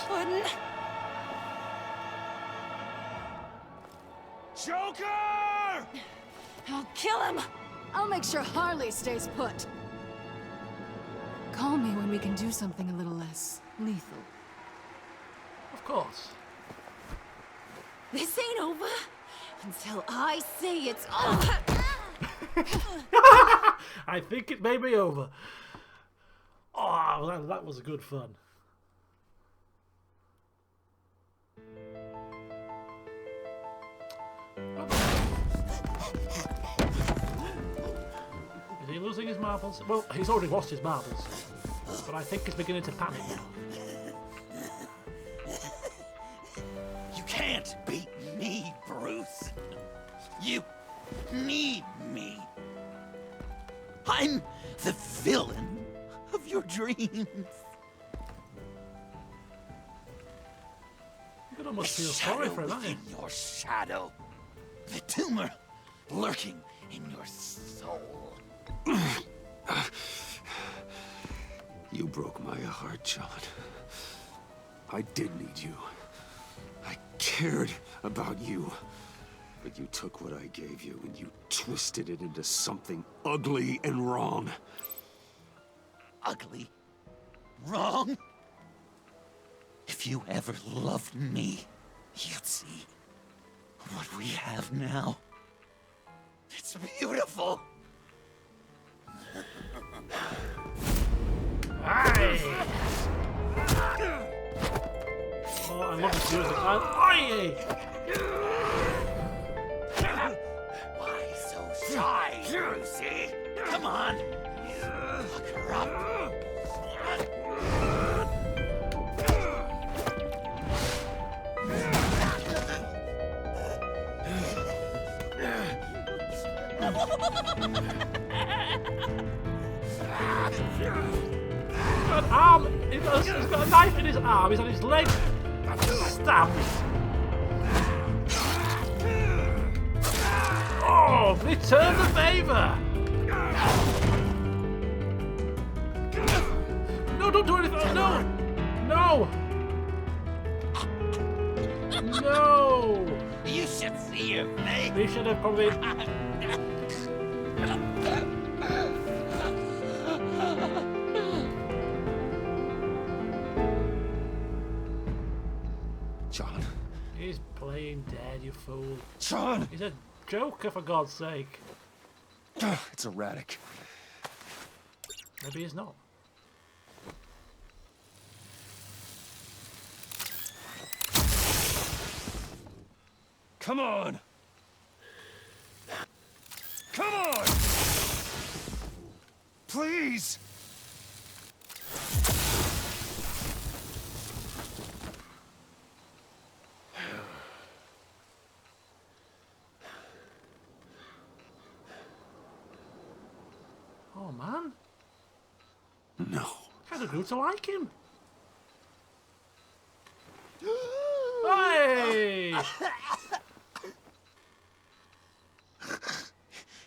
Speaker 20: Joker!
Speaker 21: I'll kill him! I'll make sure Harley stays put. Call me when we can do something a little less lethal.
Speaker 1: Of course.
Speaker 8: This ain't over until I say it's over.
Speaker 1: I think it may be over. Oh, that was good fun. Is he losing his marbles? Well, he's already lost his marbles, but I think he's beginning to panic now.
Speaker 2: You can't beat me, Bruce. You need me. I'm the villain of your dreams.
Speaker 1: You could almost feel sorry for him, aren't you?
Speaker 2: Your shadow. The tumor lurking in your soul.
Speaker 9: You broke my heart, John. I did need you. I cared about you. But you took what I gave you and you twisted it into something ugly and wrong.
Speaker 2: Ugly? Wrong? If you ever loved me, you'd see what we have now. It's beautiful.
Speaker 1: Aye. Oh, I love this music. Aye.
Speaker 2: Why so shy, Brucey? Come on. Look her up.
Speaker 1: got an arm. He's got a knife in his arm. He's on his leg. Stabbed. Oh, return the favour. No, don't do anything. No. No. No.
Speaker 2: You should see your face.
Speaker 1: We should have probably.
Speaker 9: John.
Speaker 1: He's playing dead, you fool.
Speaker 9: John!
Speaker 1: He's a Joker, for God's sake.
Speaker 9: It's erratic.
Speaker 1: Maybe he's not.
Speaker 9: Come on! Come on! Please!
Speaker 1: Oh, man.
Speaker 9: No.
Speaker 1: Kind of grew to like him. Hey!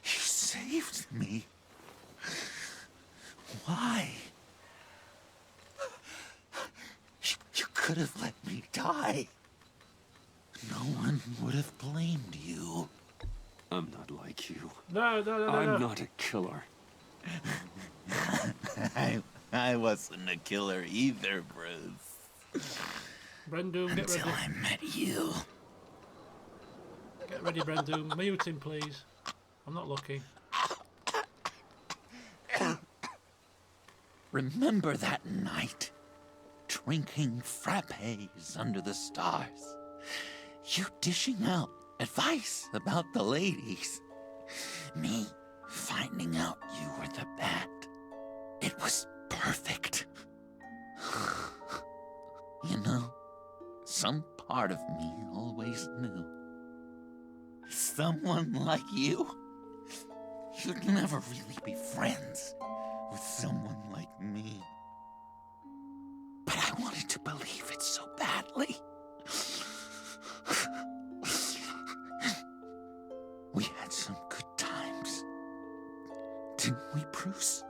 Speaker 9: You saved me. Why? You could have let me die. No one would have blamed you. I'm not like you.
Speaker 1: No.
Speaker 9: I'm not a killer.
Speaker 2: I wasn't a killer either, Bruce.
Speaker 1: Brendoom, get ready.
Speaker 2: Until I met you.
Speaker 1: Get ready, Brendoom. Mute him, please. I'm not looking.
Speaker 2: Remember that night? Drinking frappes under the stars. You dishing out advice about the ladies. Me finding out you were the bat. It was perfect. You know, some part of me always knew. Someone like you, you'd never really be friends with someone like me. But I wanted to believe it so badly. We had some good times, didn't we, Bruce?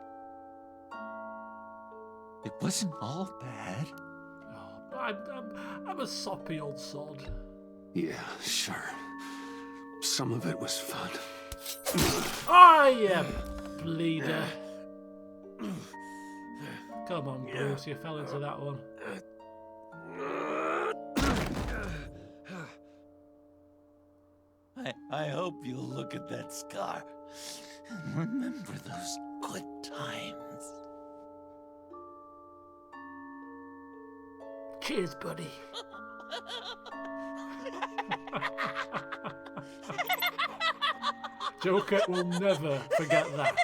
Speaker 2: It wasn't all bad.
Speaker 1: I'm a soppy old sod.
Speaker 9: Yeah, sure. Some of it was fun.
Speaker 1: Oh, yeah, bleeder. Come on, Bruce, you fell into that one.
Speaker 2: I hope you'll look at that scar and remember those good times.
Speaker 1: Cheers, buddy. Joker will never forget that.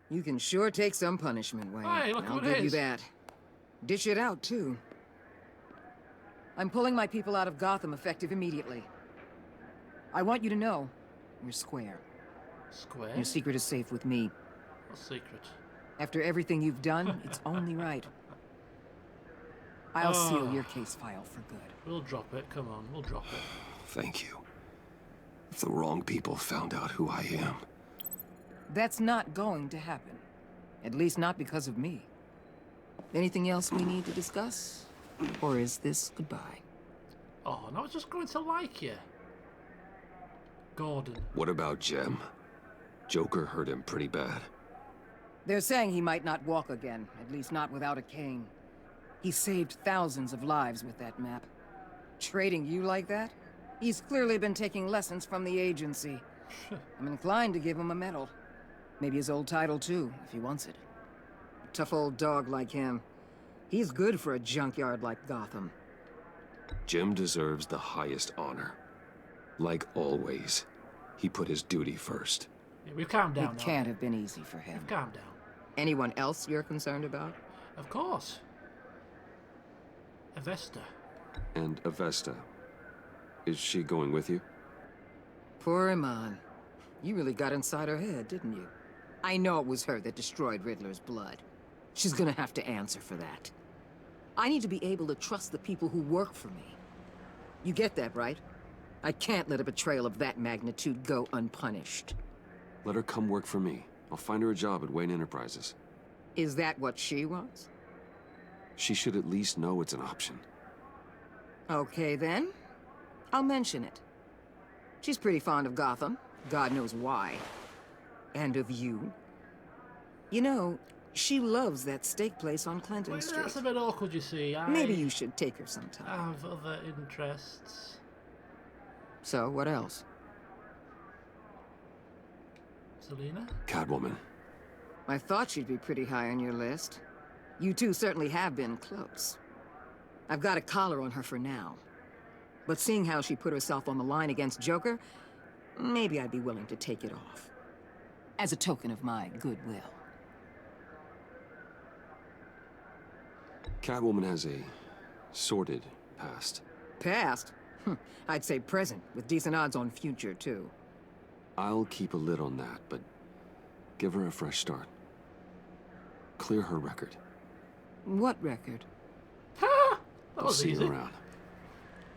Speaker 19: You can sure take some punishment, Wayne.
Speaker 1: Hey, look
Speaker 19: I'll
Speaker 1: who it
Speaker 19: give you
Speaker 1: is.
Speaker 19: that. Dish it out, too. I'm pulling my people out of Gotham effective immediately. I want you to know, you're square.
Speaker 1: Square?
Speaker 19: Your secret is safe with me.
Speaker 1: What secret?
Speaker 19: After everything you've done, it's only right. I'll seal your case file for good.
Speaker 1: We'll drop it, come on, we'll drop it.
Speaker 9: Thank you. If the wrong people found out who I am.
Speaker 19: That's not going to happen. At least not because of me. Anything else we need to discuss? Or is this goodbye?
Speaker 1: Oh, no, I was just going to like you. Gordon.
Speaker 9: What about Jem? Joker hurt him pretty bad.
Speaker 19: They're saying he might not walk again, at least not without a cane. He saved thousands of lives with that map. Trading you like that? He's clearly been taking lessons from the agency. I'm inclined to give him a medal. Maybe his old title too, if he wants it. A tough old dog like him. He's good for a junkyard like Gotham.
Speaker 9: Jem deserves the highest honor. Like always, he put his duty first.
Speaker 1: Yeah, we've calmed down.
Speaker 19: It can't have been easy for him.
Speaker 1: We've calmed down.
Speaker 19: Anyone else you're concerned about?
Speaker 1: Of course. Avesta.
Speaker 9: And Avesta, is she going with you?
Speaker 19: Poor Iman. You really got inside her head, didn't you? I know it was her that destroyed Riddler's blood. She's gonna have to answer for that. I need to be able to trust the people who work for me. You get that, right? I can't let a betrayal of that magnitude go unpunished.
Speaker 9: Let her come work for me. I'll find her a job at Wayne Enterprises.
Speaker 19: Is that what she wants?
Speaker 9: She should at least know it's an option.
Speaker 19: Okay, then. I'll mention it. She's pretty fond of Gotham. God knows why. And of you. You know, she loves that steak place on Clinton
Speaker 1: Well,
Speaker 19: Street.
Speaker 1: that's a bit awkward, you see.
Speaker 19: Maybe you should take her sometime.
Speaker 1: I have other interests.
Speaker 19: So, what else?
Speaker 1: Selina?
Speaker 9: Catwoman.
Speaker 19: I thought she'd be pretty high on your list. You two certainly have been close. I've got a collar on her for now. But seeing how she put herself on the line against Joker, maybe I'd be willing to take it off. As a token of my goodwill.
Speaker 9: Catwoman has a sordid past.
Speaker 19: Past? I'd say present, with decent odds on future, too.
Speaker 9: I'll keep a lid on that, but give her a fresh start. Clear her record.
Speaker 19: What record?
Speaker 9: I'll see you around.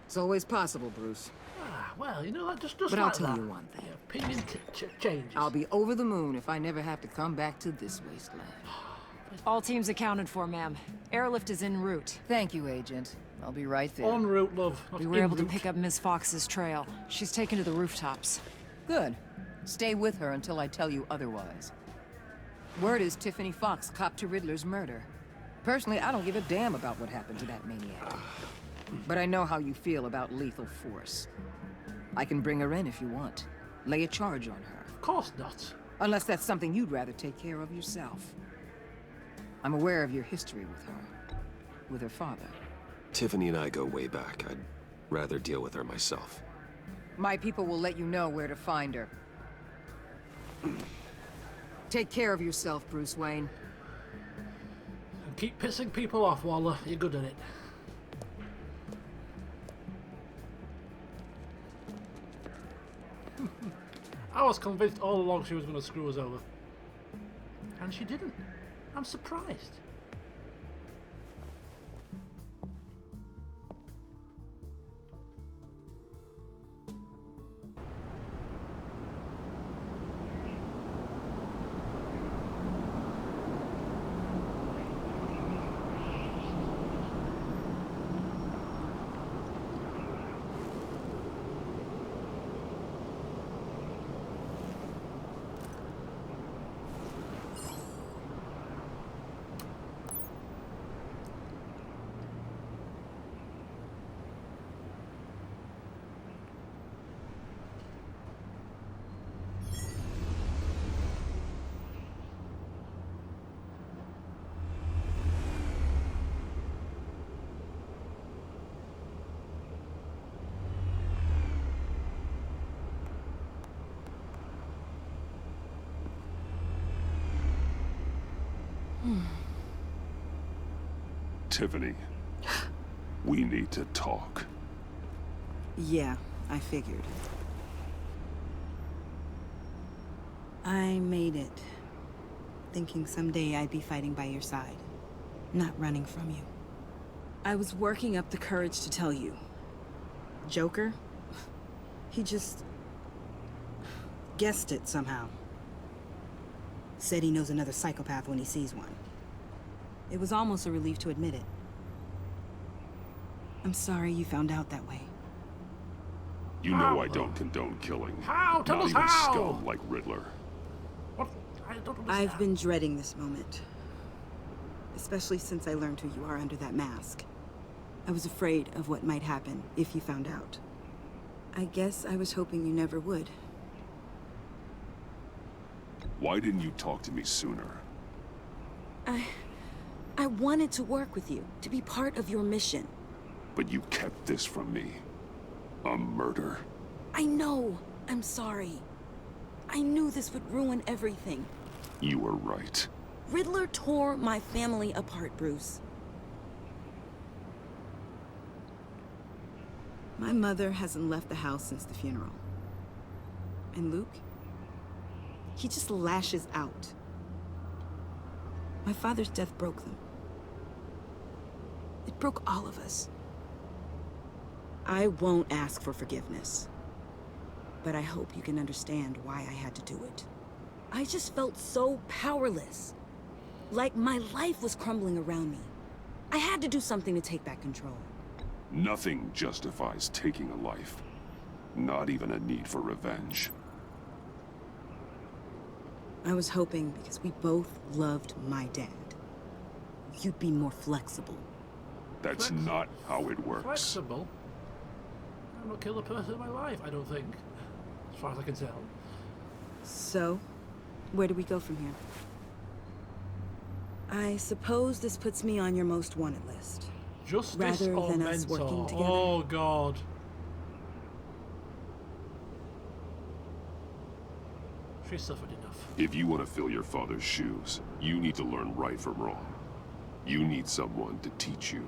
Speaker 19: It's always possible, Bruce.
Speaker 1: Ah, well, you know, that just
Speaker 19: But
Speaker 1: like
Speaker 19: I'll tell
Speaker 1: that.
Speaker 19: you one thing.
Speaker 1: Your opinion changes.
Speaker 19: I'll be over the moon if I never have to come back to this wasteland.
Speaker 21: All teams accounted for, ma'am. Airlift is en route.
Speaker 19: Thank you, Agent. I'll be right there.
Speaker 1: En route, love.
Speaker 21: We were able to pick up Miss Fox's trail. She's taken to the rooftops.
Speaker 19: Good. Stay with her until I tell you otherwise. Word is Tiffany Fox copped to Riddler's murder. Personally, I don't give a damn about what happened to that maniac. But I know how you feel about lethal force. I can bring her in if you want. Lay a charge on her.
Speaker 1: Of course not.
Speaker 19: Unless that's something you'd rather take care of yourself. I'm aware of your history with her. With her father.
Speaker 9: Tiffany and I go way back. I'd rather deal with her myself.
Speaker 19: My people will let you know where to find her. Take care of yourself, Bruce Wayne.
Speaker 1: And keep pissing people off, Waller. You're good at it. I was convinced all along she was going to screw us over. And she didn't. I'm surprised.
Speaker 5: Tiffany, we need to talk.
Speaker 12: Yeah, I figured. I made it, thinking someday I'd be fighting by your side, not running from you. I was working up the courage to tell you. Joker? He just guessed it somehow. Said he knows another psychopath when he sees one. It was almost a relief to admit it. I'm sorry you found out that way.
Speaker 5: You know I don't condone killing.
Speaker 1: How? Tell
Speaker 5: Not
Speaker 1: us
Speaker 5: even
Speaker 1: how!
Speaker 5: scum like Riddler.
Speaker 1: What? I don't understand.
Speaker 12: I've been dreading this moment. Especially since I learned who you are under that mask. I was afraid of what might happen if you found out. I guess I was hoping you never would.
Speaker 5: Why didn't you talk to me sooner?
Speaker 12: I wanted to work with you, to be part of your mission.
Speaker 5: But you kept this from me. A murder.
Speaker 12: I know. I'm sorry. I knew this would ruin everything.
Speaker 5: You were right.
Speaker 12: Riddler tore my family apart, Bruce. My mother hasn't left the house since the funeral. And Luke? He just lashes out. My father's death broke them. It broke all of us. I won't ask for forgiveness. But I hope you can understand why I had to do it. I just felt so powerless. Like my life was crumbling around me. I had to do something to take back control.
Speaker 5: Nothing justifies taking a life. Not even a need for revenge.
Speaker 12: I was hoping because we both loved my dad, you'd be more flexible.
Speaker 5: That's not how it works.
Speaker 1: Flexible? I'm not killed a person in my life, I don't think. As far as I can tell.
Speaker 12: So, where do we go from here? I suppose this puts me on your most wanted list.
Speaker 1: Justice
Speaker 12: rather
Speaker 1: or
Speaker 12: than
Speaker 1: mentor?
Speaker 12: us working together.
Speaker 1: Oh, God. She suffered enough.
Speaker 5: If you want to fill your father's shoes, you need to learn right from wrong. You need someone to teach you.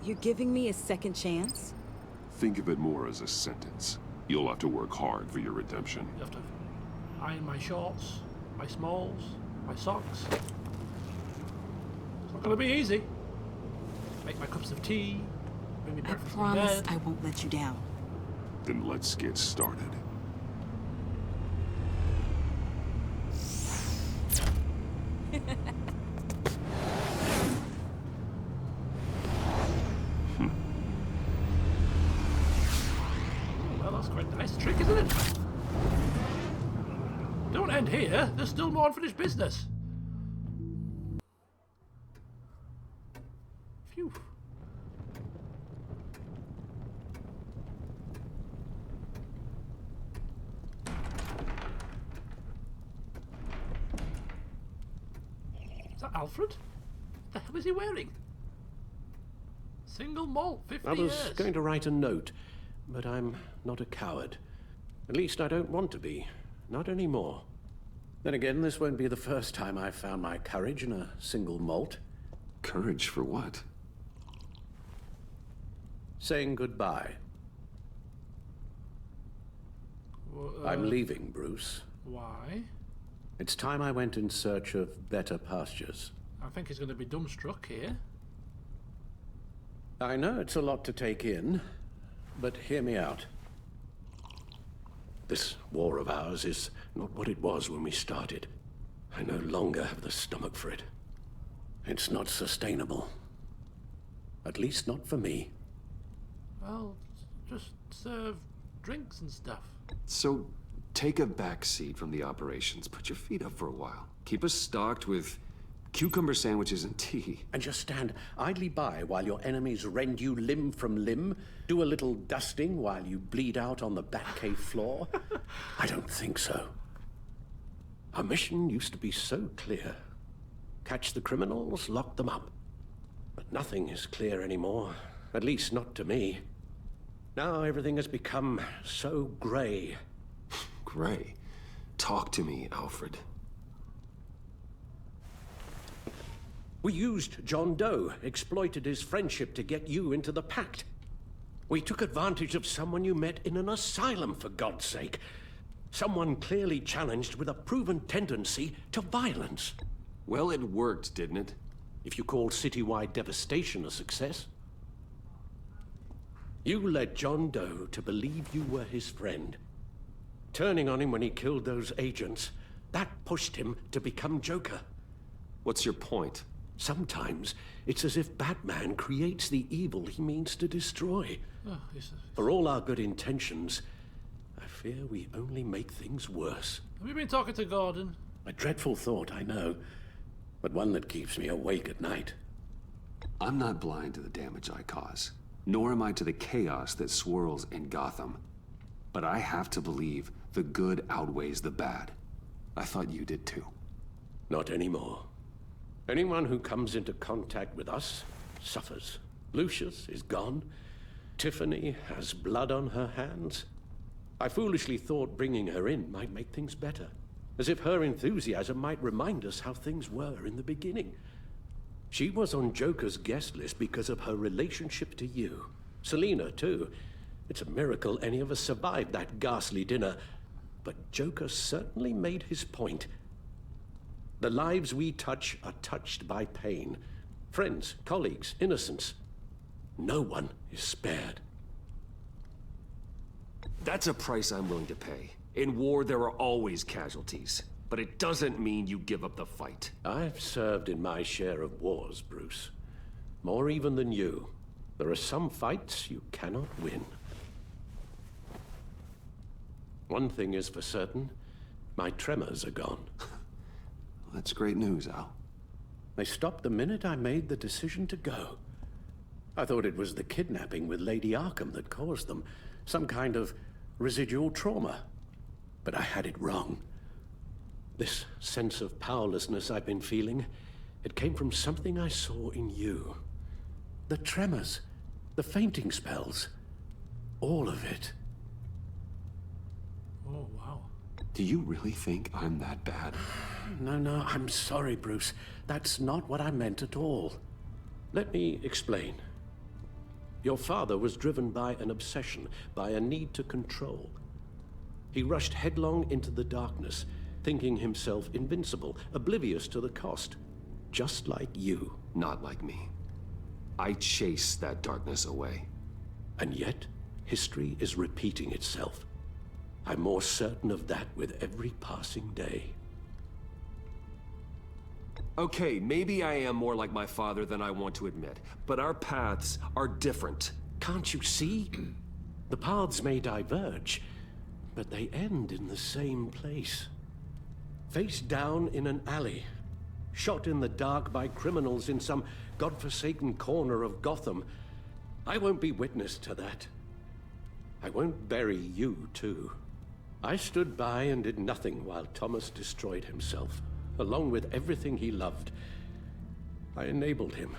Speaker 12: You're giving me a second chance?
Speaker 5: Think of it more as a sentence. You'll have to work hard for your redemption.
Speaker 1: You have to iron my shorts, my smalls, my socks. It's not gonna be easy. Make my cups of tea, bring me
Speaker 12: I
Speaker 1: breakfast in
Speaker 12: promise
Speaker 1: bed.
Speaker 12: I won't let you down.
Speaker 5: Then let's get started.
Speaker 1: Well, that's quite a nice trick, isn't it? Don't end here. There's still more unfinished business. Phew. Is that Alfred? What the hell is he wearing? Single malt, 50
Speaker 11: I was
Speaker 1: years.
Speaker 11: going to write a note, but I'm not a coward. At least I don't want to be. Not anymore. Then again, this won't be the first time I've found my courage in a single malt.
Speaker 9: Courage for what?
Speaker 11: Saying goodbye. I'm leaving, Bruce.
Speaker 1: Why?
Speaker 11: It's time I went in search of better pastures.
Speaker 1: I think he's going to be dumbstruck here.
Speaker 11: I know it's a lot to take in, but hear me out. This war of ours is not what it was when we started. I no longer have the stomach for it. It's not sustainable. At least not for me.
Speaker 1: Well, just serve drinks and stuff.
Speaker 9: So, take a back seat from the operations. Put your feet up for a while. Keep us stocked with cucumber sandwiches and tea.
Speaker 11: And just stand idly by while your enemies rend you limb from limb? Do a little dusting while you bleed out on the Batcave floor? I don't think so. Our mission used to be so clear. Catch the criminals, lock them up. But nothing is clear anymore. At least not to me. Now everything has become so grey.
Speaker 9: Grey? Talk to me, Alfred.
Speaker 11: We used John Doe, exploited his friendship to get you into the pact. We took advantage of someone you met in an asylum, for God's sake. Someone clearly challenged with a proven tendency to violence.
Speaker 9: Well, it worked, didn't it?
Speaker 11: If you call citywide devastation a success. You led John Doe to believe you were his friend. Turning on him when he killed those agents, that pushed him to become Joker.
Speaker 9: What's your point?
Speaker 11: Sometimes it's as if Batman creates the evil he means to destroy.
Speaker 1: Oh,
Speaker 11: For all our good intentions, I fear we only make things worse.
Speaker 1: Have you been talking to Gordon?
Speaker 11: A dreadful thought, I know, but one that keeps me awake at night.
Speaker 9: I'm not blind to the damage I cause, nor am I to the chaos that swirls in Gotham. But I have to believe the good outweighs the bad. I thought you did too.
Speaker 11: Not anymore. Anyone who comes into contact with us suffers. Lucius is gone. Tiffany has blood on her hands. I foolishly thought bringing her in might make things better, as if her enthusiasm might remind us how things were in the beginning. She was on Joker's guest list because of her relationship to you. Selina, too. It's a miracle any of us survived that ghastly dinner. But Joker certainly made his point. The lives we touch are touched by pain. Friends, colleagues, innocents. No one is spared.
Speaker 15: That's a price I'm willing to pay. In war, there are always casualties. But it doesn't mean you give up the fight.
Speaker 11: I've served in my share of wars, Bruce. More even than you. There are some fights you cannot win. One thing is for certain, my tremors are gone.
Speaker 9: That's great news, Al.
Speaker 11: They stopped the minute I made the decision to go. I thought it was the kidnapping with Lady Arkham that caused them. Some kind of residual trauma. But I had it wrong. This sense of powerlessness I've been feeling, it came from something I saw in you. The tremors, the fainting spells, all of it.
Speaker 1: Oh, wow.
Speaker 9: Do you really think I'm that bad?
Speaker 11: No, I'm sorry, Bruce. That's not what I meant at all. Let me explain. Your father was driven by an obsession, by a need to control. He rushed headlong into the darkness, thinking himself invincible, oblivious to the cost. Just like you.
Speaker 9: Not like me. I chase that darkness away.
Speaker 11: And yet, history is repeating itself. I'm more certain of that with every passing day.
Speaker 15: Okay, maybe I am more like my father than I want to admit, but our paths are different.
Speaker 11: Can't you see? The paths may diverge, but they end in the same place. Face down in an alley, shot in the dark by criminals in some godforsaken corner of Gotham. I won't be witness to that. I won't bury you, too. I stood by and did nothing while Thomas destroyed himself, along with everything he loved. I enabled him,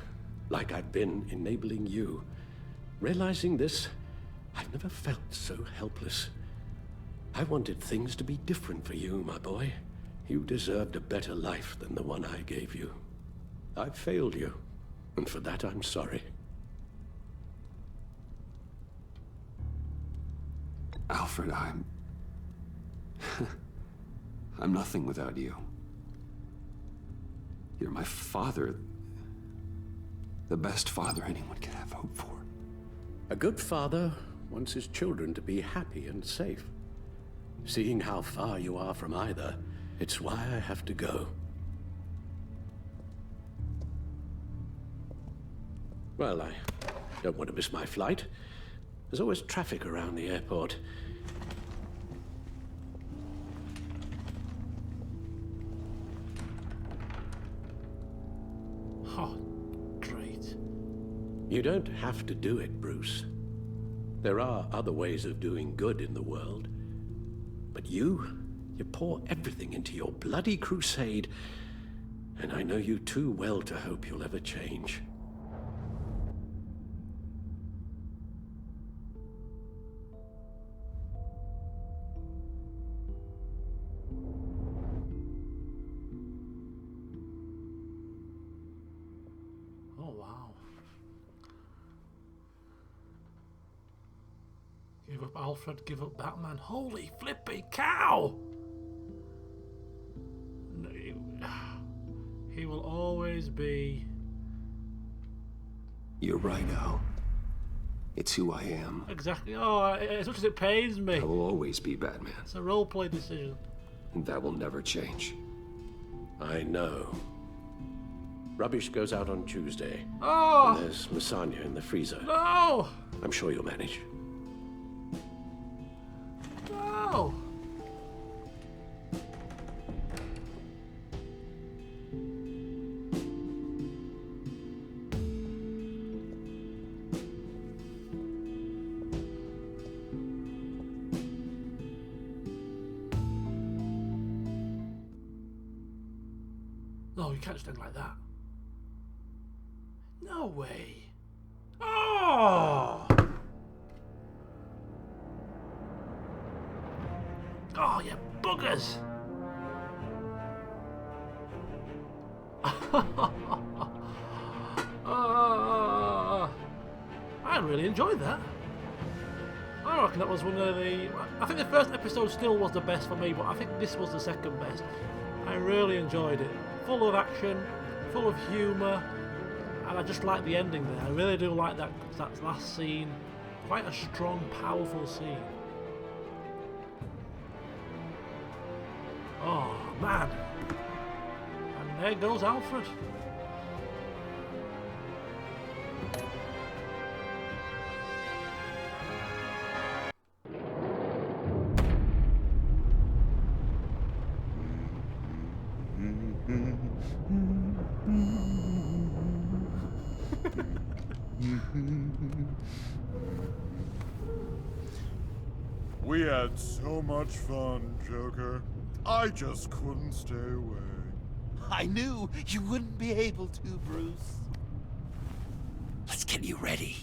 Speaker 11: like I've been enabling you. Realizing this, I've never felt so helpless. I wanted things to be different for you, my boy. You deserved a better life than the one I gave you. I failed you, and for that I'm sorry.
Speaker 9: Alfred, I'm nothing without you. You're my father. The best father anyone could have hope for.
Speaker 11: A good father wants his children to be happy and safe. Seeing how far you are from either, it's why I have to go. Well, I don't want to miss my flight. There's always traffic around the airport.
Speaker 1: Oh, great.
Speaker 11: You don't have to do it, Bruce. There are other ways of doing good in the world. But you pour everything into your bloody crusade, and I know you too well to hope you'll ever change.
Speaker 1: Oh, wow. Give up Alfred, give up Batman. Holy flippy cow! No, he will always be...
Speaker 9: You're right, Al. It's who I am.
Speaker 1: Exactly. Oh, as much as it pains me.
Speaker 9: I will always be Batman.
Speaker 1: It's a roleplay decision.
Speaker 9: And that will never change.
Speaker 11: I know. Rubbish goes out on Tuesday.
Speaker 1: Oh!
Speaker 11: And there's lasagna in the freezer.
Speaker 1: No!
Speaker 11: I'm sure you'll manage.
Speaker 1: No! No, you can't stand like that. No way. Oh! Oh, you buggers! I really enjoyed that. I reckon that was one of the... I think the first episode still was the best for me, but I think this was the second best. I really enjoyed it. Full of action, full of humour, and I just like the ending there. I really do like that last scene. Quite a strong, powerful scene. Oh, man. And there goes Alfred.
Speaker 13: We had so much fun, Joker. I just couldn't stay away.
Speaker 10: I knew you wouldn't be able to, Bruce. Let's get you ready.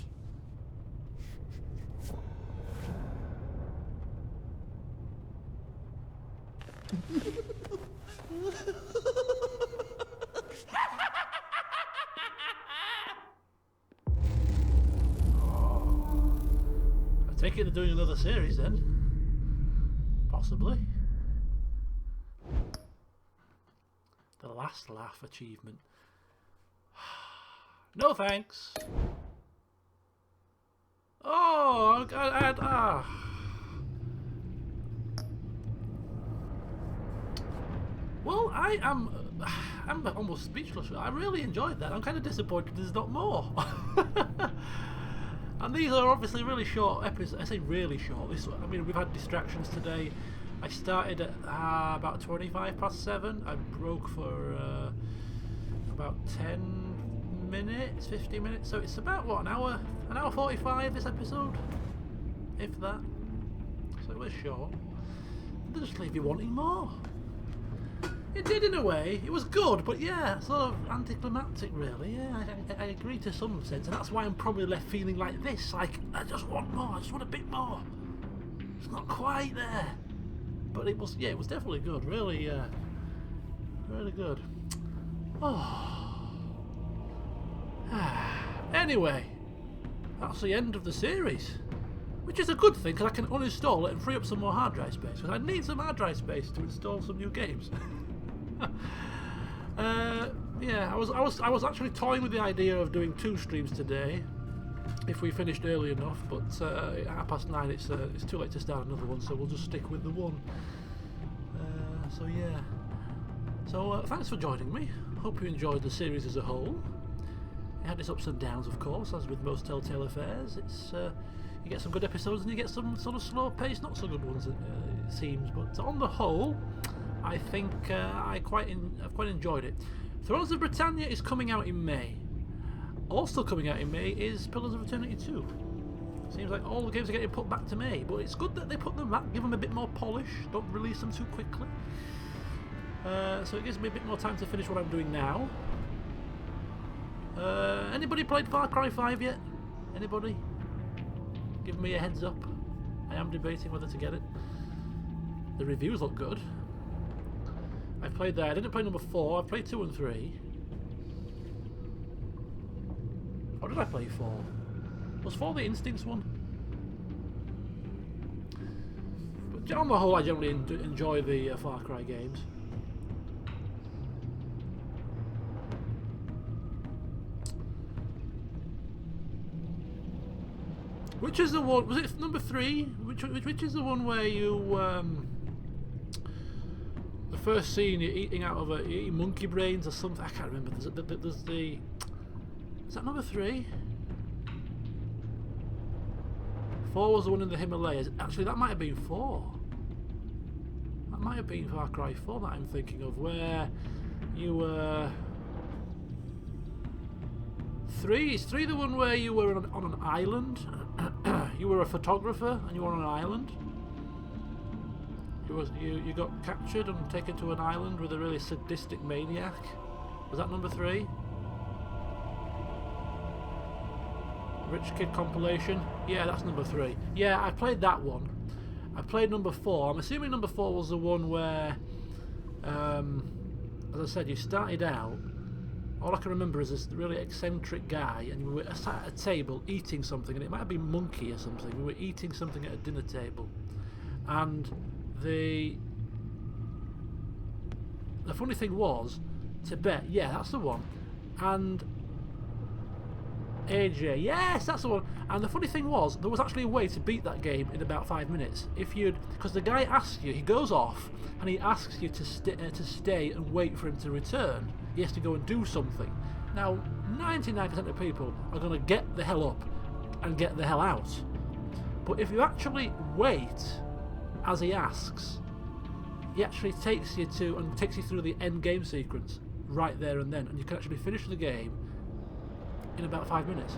Speaker 1: I take it they're doing another series then. Possibly. The last laugh achievement. No thanks. Oh, Well, I'm almost speechless. I really enjoyed that. I'm kind of disappointed there's not more. And these are obviously really short episodes. I say really short. I mean, we've had distractions today. I started at about 7:25. I broke for about 10 minutes, 15 minutes. So it's about what, an hour 45 this episode, if that. So it was short. They just leave you wanting more. It did in a way. It was good, but yeah, sort of anticlimactic, really. Yeah, I agree to some sense, and that's why I'm probably left feeling like this. Like, I just want more. I just want a bit more. It's not quite there, but it was. Yeah, it was definitely good. Really, really good. Oh. Anyway, that's the end of the series, which is a good thing because I can uninstall it and free up some more hard drive space. Because I need some hard drive space to install some new games. Yeah, I was actually toying with the idea of doing 2 streams today if we finished early enough, but at 9:30 it's too late to start another one, so we'll just stick with the one. So yeah. So thanks for joining me. Hope you enjoyed the series as a whole. It had its ups and downs, of course, as with most Telltale affairs. It's you get some good episodes and you get some sort of slow-paced, not so good ones, it seems. But on the whole, I think I've quite enjoyed it. Thrones of Britannia is coming out in May. Also coming out in May is Pillars of Eternity 2. Seems like all the games are getting put back to May, but it's good that they put them back, give them a bit more polish, don't release them too quickly. So it gives me a bit more time to finish what I'm doing now. Anybody played Far Cry 5 yet? Anybody? Give me a heads up. I am debating whether to get it. The reviews look good. I've played that. I didn't play number 4. I've played 2 and 3. Or did I play 4? Was 4 the Instincts one? But on the whole, I generally enjoy the Far Cry games. Which is the one? Was it number 3? Which is the one where you the first scene you're eating out of eating monkey brains or something? I can't remember. There's the. Is that number 3? 4 was the one in the Himalayas. Actually, that might have been 4. That might have been Far Cry 4 that I'm thinking of, where you were. 3? Is 3 the one where you were on an island? You were a photographer and you were on an island. You got captured and taken to an island with a really sadistic maniac. Was that number 3? Rich Kid compilation. Yeah, that's number 3. Yeah, I played that one. I played number 4. I'm assuming number 4 was the one where, as I said, you started out. All I can remember is this really eccentric guy, and we were sat at a table eating something, and it might have been monkey or something. We were eating something at a dinner table, and the funny thing was, Tibet, yeah, that's the one, and AJ, yes, that's the one. And the funny thing was, there was actually a way to beat that game in about 5 minutes. Because the guy asks you, he goes off, and he asks you to stay and wait for him to return. He has to go and do something. Now, 99% of people are going to get the hell up and get the hell out. But if you actually wait, as he asks, he actually takes you through the end game sequence right there and then, and you can actually finish the game in about 5 minutes.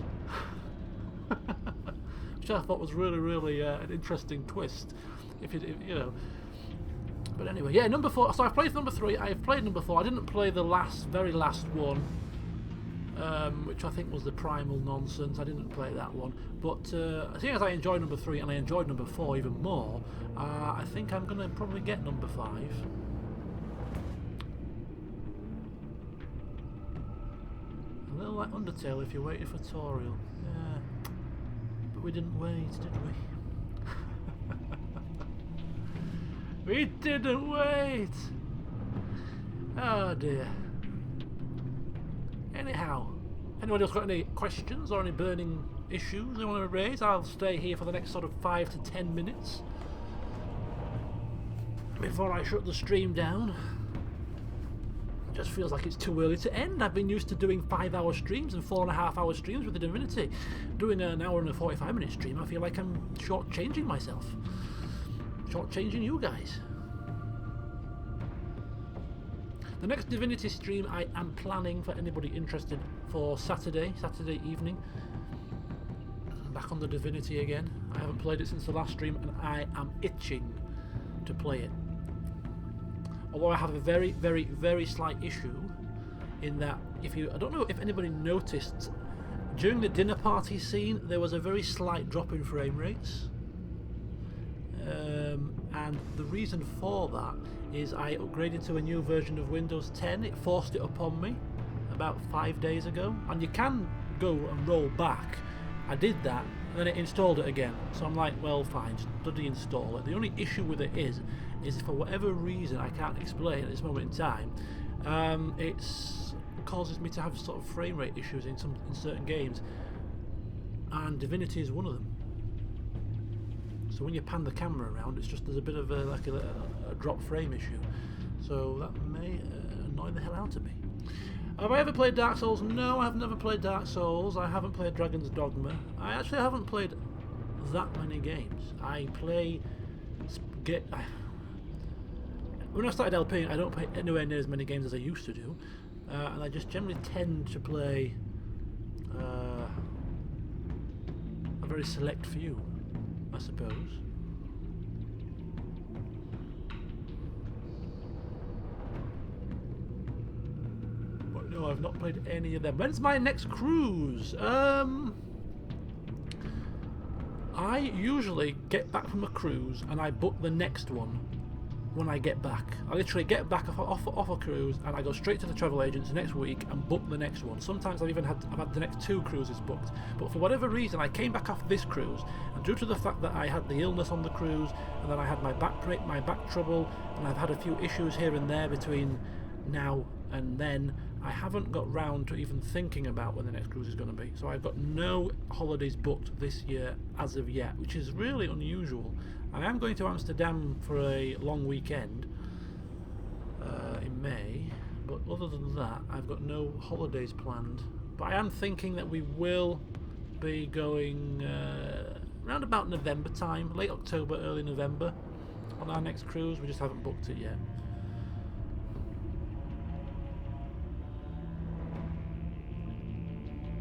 Speaker 1: Which I thought was really, really an interesting twist. If you know. But anyway, yeah, number 4. So I've played number 3. I've played number 4. I didn't play the very last one, which I think was the Primal Nonsense. I didn't play that one. But seeing as I enjoyed number 3 and I enjoyed number 4 even more, I think I'm going to probably get number 5. A little like Undertale if you're waiting for tutorial. Yeah. But we didn't wait, did we? We didn't wait! Oh dear. Anyhow, anybody else got any questions or any burning issues they want to raise? I'll stay here for the next sort of 5 to 10 minutes before I shut the stream down. It just feels like it's too early to end. I've been used to doing 5-hour streams and 4.5-hour streams with the Divinity. Doing an hour and a 45-minute stream, I feel like I'm shortchanging myself. Shortchanging you guys. The next Divinity stream I am planning, for anybody interested, for Saturday evening. Back on the Divinity again. I haven't played it since the last stream and I am itching to play it. Although I have a very, very, very slight issue in that I don't know if anybody noticed, during the dinner party scene there was a very slight drop in frame rates. And the reason for that is I upgraded to a new version of Windows 10. It forced it upon me about 5 days ago, and you can go and roll back. I did that, and then it installed it again. So I'm like, well, fine, just bloody install it. The only issue with it is for whatever reason I can't explain at this moment in time, it causes me to have sort of frame rate issues in certain games, and Divinity is one of them. So when you pan the camera around, it's just there's a bit of a drop frame issue. So that may annoy the hell out of me. Have I ever played Dark Souls? No, I have never played Dark Souls. I haven't played Dragon's Dogma. I actually haven't played that many games. I play... When I started LPing, I don't play anywhere near as many games as I used to do. And I just generally tend to play a very select few, I suppose. But no, I've not played any of them. When's my next cruise? I usually get back from a cruise and I book the next one when I get back. I literally get back off a cruise and I go straight to the travel agents next week and book the next one. Sometimes I've had the next 2 cruises booked. But for whatever reason, I came back off this cruise, and due to the fact that I had the illness on the cruise, and then I had my back trouble, and I've had a few issues here and there between now and then, I haven't got round to even thinking about when the next cruise is going to be. So I've got no holidays booked this year as of yet, which is really unusual. I am going to Amsterdam for a long weekend in May, but other than that, I've got no holidays planned. But I am thinking that we will be going around about November time, late October, early November, on our next cruise. We just haven't booked it yet.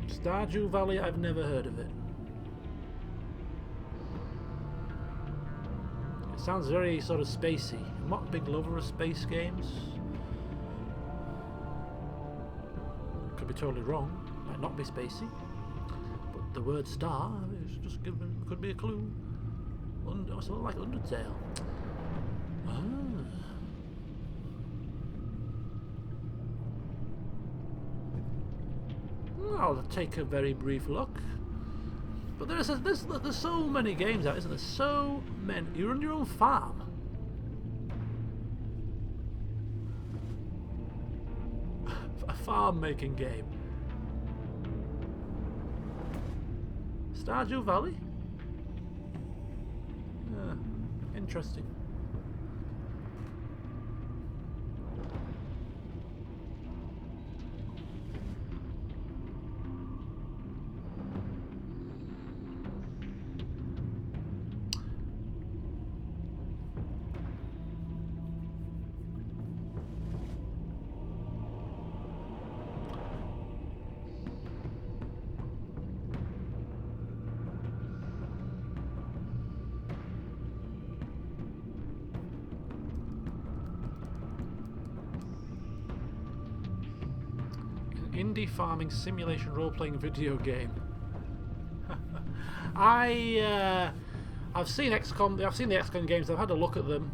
Speaker 1: Stardew Valley, I've never heard of it. It sounds very sort of spacey. I'm not a big lover of space games. Could be totally wrong. Might not be spacey. But the word star is just given, could be a clue. Something like Undertale. Ah. I'll take a very brief look. But there's so many games out, isn't there? So many. You run your own farm. A farm making game. Stardew Valley? Interesting. Indie farming simulation role-playing video game. I've seen XCOM. I've seen the XCOM games. I've had a look at them,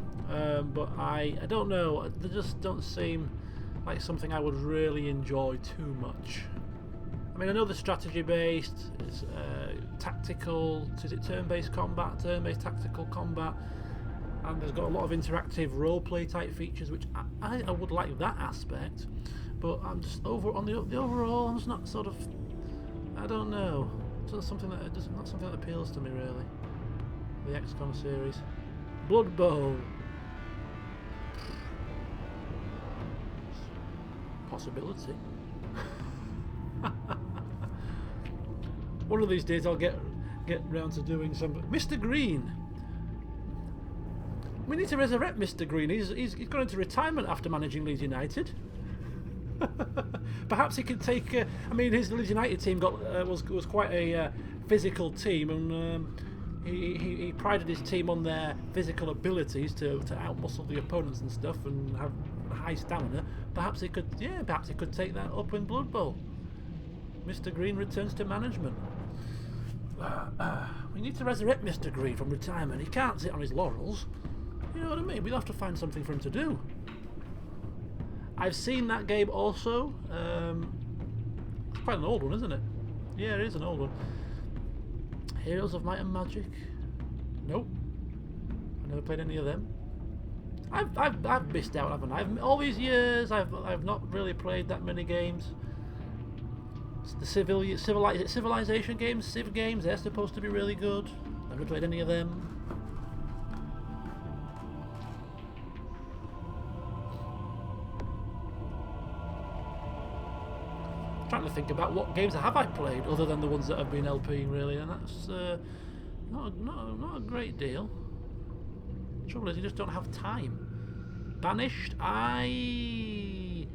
Speaker 1: but I don't know. They just don't seem like something I would really enjoy too much. I mean, I know the strategy-based, it's tactical. Is it turn-based combat, turn-based tactical combat, and there's got a lot of interactive role-play type features, which I would like that aspect. But I'm just the overall. I'm just not sort of. I don't know. It's not something that not something that appeals to me really. The XCOM series, Blood Bowl. Possibility. One of these days I'll get round to doing some. Mr. Green. We need to resurrect Mr. Green. He's gone into retirement after managing Leeds United. Perhaps he could take. I mean, his Leeds United team was quite a physical team, and he prided his team on their physical abilities to outmuscle the opponents and stuff, and have high stamina. Perhaps he could. Yeah, perhaps he could take that up in Blood Bowl. Mr. Green returns to management. We need to resurrect Mr. Green from retirement. He can't sit on his laurels. You know what I mean? We'll have to find something for him to do. I've seen that game also. It's quite an old one, isn't it? Yeah, it is an old one. Heroes of Might and Magic. Nope. I never played any of them. I've missed out, haven't I? All these years, I've not really played that many games. The Civilization games, Civ games, they're supposed to be really good. Never played any of them. Trying to think about what games have I played other than the ones that have been LPing really, and that's not a great deal. The trouble is you just don't have time. Banished, I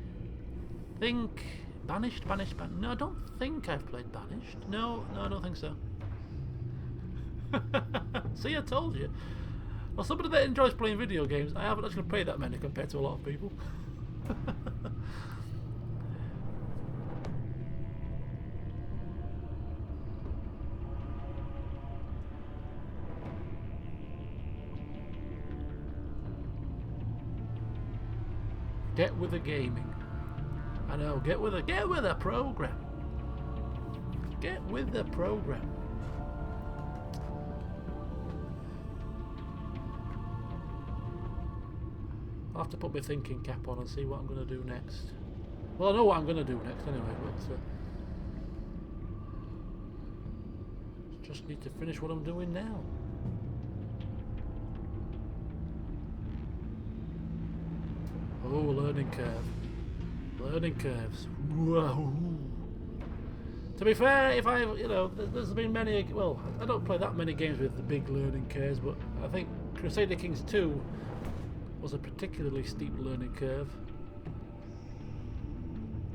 Speaker 1: think Banished. No, I don't think I've played Banished. No, I don't think so. See, I told you. Well, somebody that enjoys playing video games, I haven't actually played that many compared to a lot of people. Get with the gaming. I know, get with the program. Get with the program. I'll have to put my thinking cap on and see what I'm going to do next. Well, I know what I'm going to do next anyway, but just need to finish what I'm doing now. Oh, learning curve. Learning curves. Whoa. To be fair, if there's been many, well, I don't play that many games with the big learning curves, but I think Crusader Kings 2 was a particularly steep learning curve.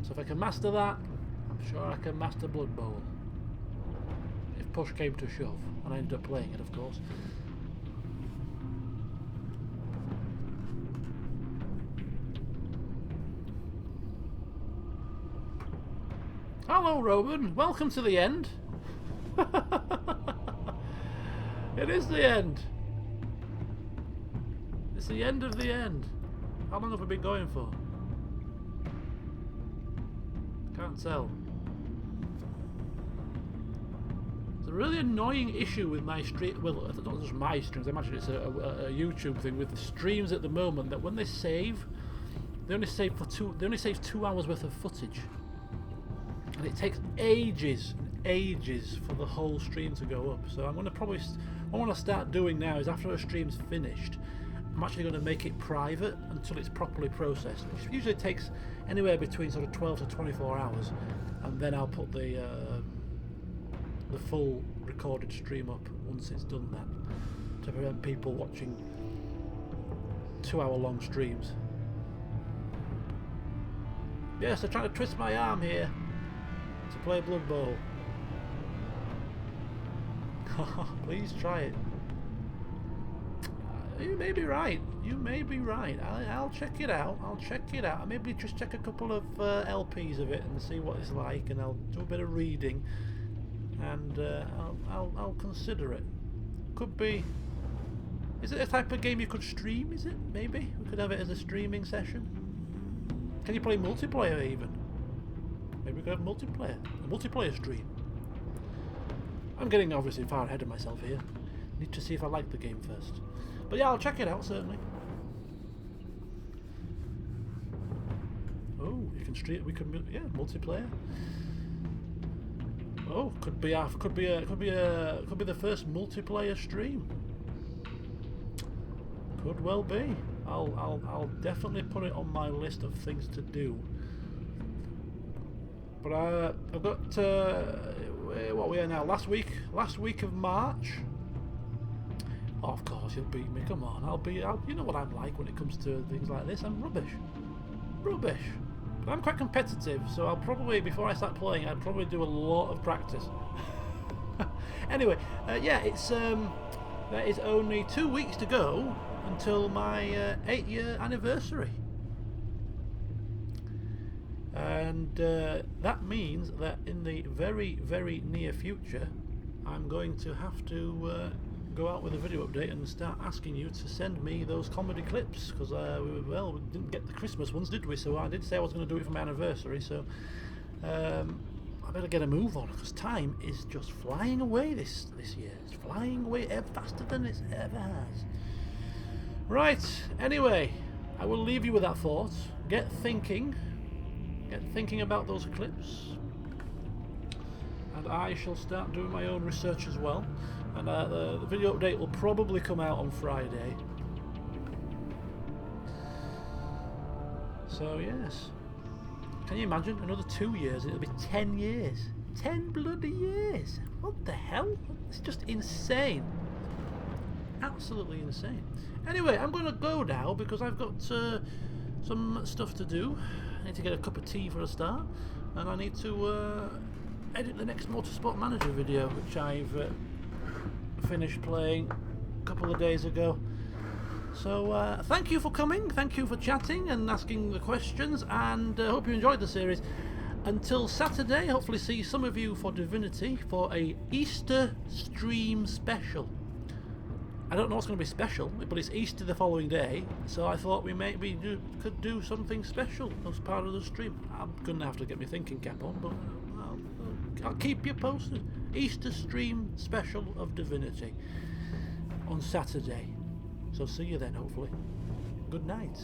Speaker 1: So if I can master that, I'm sure I can master Blood Bowl. If push came to shove, and I ended up playing it, of course. Hello, Roman. Welcome to the end. It is the end. It's the end of the end. How long have we been going for? Can't tell. It's a really annoying issue with my stream. Well, it's not just my streams. I imagine it's a YouTube thing with streams at the moment. That when they save, they only save for 2 hours worth of footage, and it takes ages for the whole stream to go up. So I'm going to probably, what I want to start doing now is after a stream's finished, I'm actually going to make it private until it's properly processed, which usually takes anywhere between sort of 12 to 24 hours, and then I'll put the full recorded stream up once it's done that, to prevent people watching 2-hour-long streams. Yes, they're trying to twist my arm here to play Blood Bowl. Please try it. You may be right. You may be right. I'll check it out. I'll check it out. I'll maybe just check a couple of LPs of it and see what it's like, and I'll do a bit of reading, and I'll consider it. Could be. Is it a type of game you could stream? Is it? Maybe we could have it as a streaming session. Can you play multiplayer even? Maybe we could have multiplayer. A multiplayer stream. I'm getting obviously far ahead of myself here. Need to see if I like the game first. But yeah, I'll check it out certainly. Oh, you can stream. We can, yeah, multiplayer. Oh, could be the first multiplayer stream. Could well be. I'll definitely put it on my list of things to do. But I've got what we are now. Last week of March. Oh, of course you'll beat me. Come on, you know what I'm like when it comes to things like this. I'm rubbish. But I'm quite competitive, so I'll probably, before I start playing, I'll probably do a lot of practice. Anyway, yeah, it's there is only 2 weeks to go until my 8-year anniversary. And that means that in the very, very near future, I'm going to have to go out with a video update and start asking you to send me those comedy clips, because we didn't get the Christmas ones, did we? So I did say I was going to do it for my anniversary, so I better get a move on, because time is just flying away this year. It's flying away faster than it ever has. Right, anyway, I will leave you with that thought. Get thinking about those clips, and I shall start doing my own research as well. And the video update will probably come out on Friday. So yes, can you imagine another 2 years? It'll be 10 years. 10 bloody years. What the hell? It's just insane. Absolutely insane. Anyway, I'm going to go now because I've got some stuff to do. I need to get a cup of tea for a start, and I need to edit the next Motorsport Manager video, which I've finished playing a couple of days ago. So thank you for coming, thank you for chatting and asking the questions, and hope you enjoyed the series. Until Saturday, hopefully see some of you for Divinity for a Easter stream special. I don't know what's going to be special, but it's Easter the following day, so I thought we maybe could do something special as part of the stream. I'm going to have to get my thinking cap on, but I'll keep you posted. Easter stream special of Divinity on Saturday. So see you then, hopefully. Good night.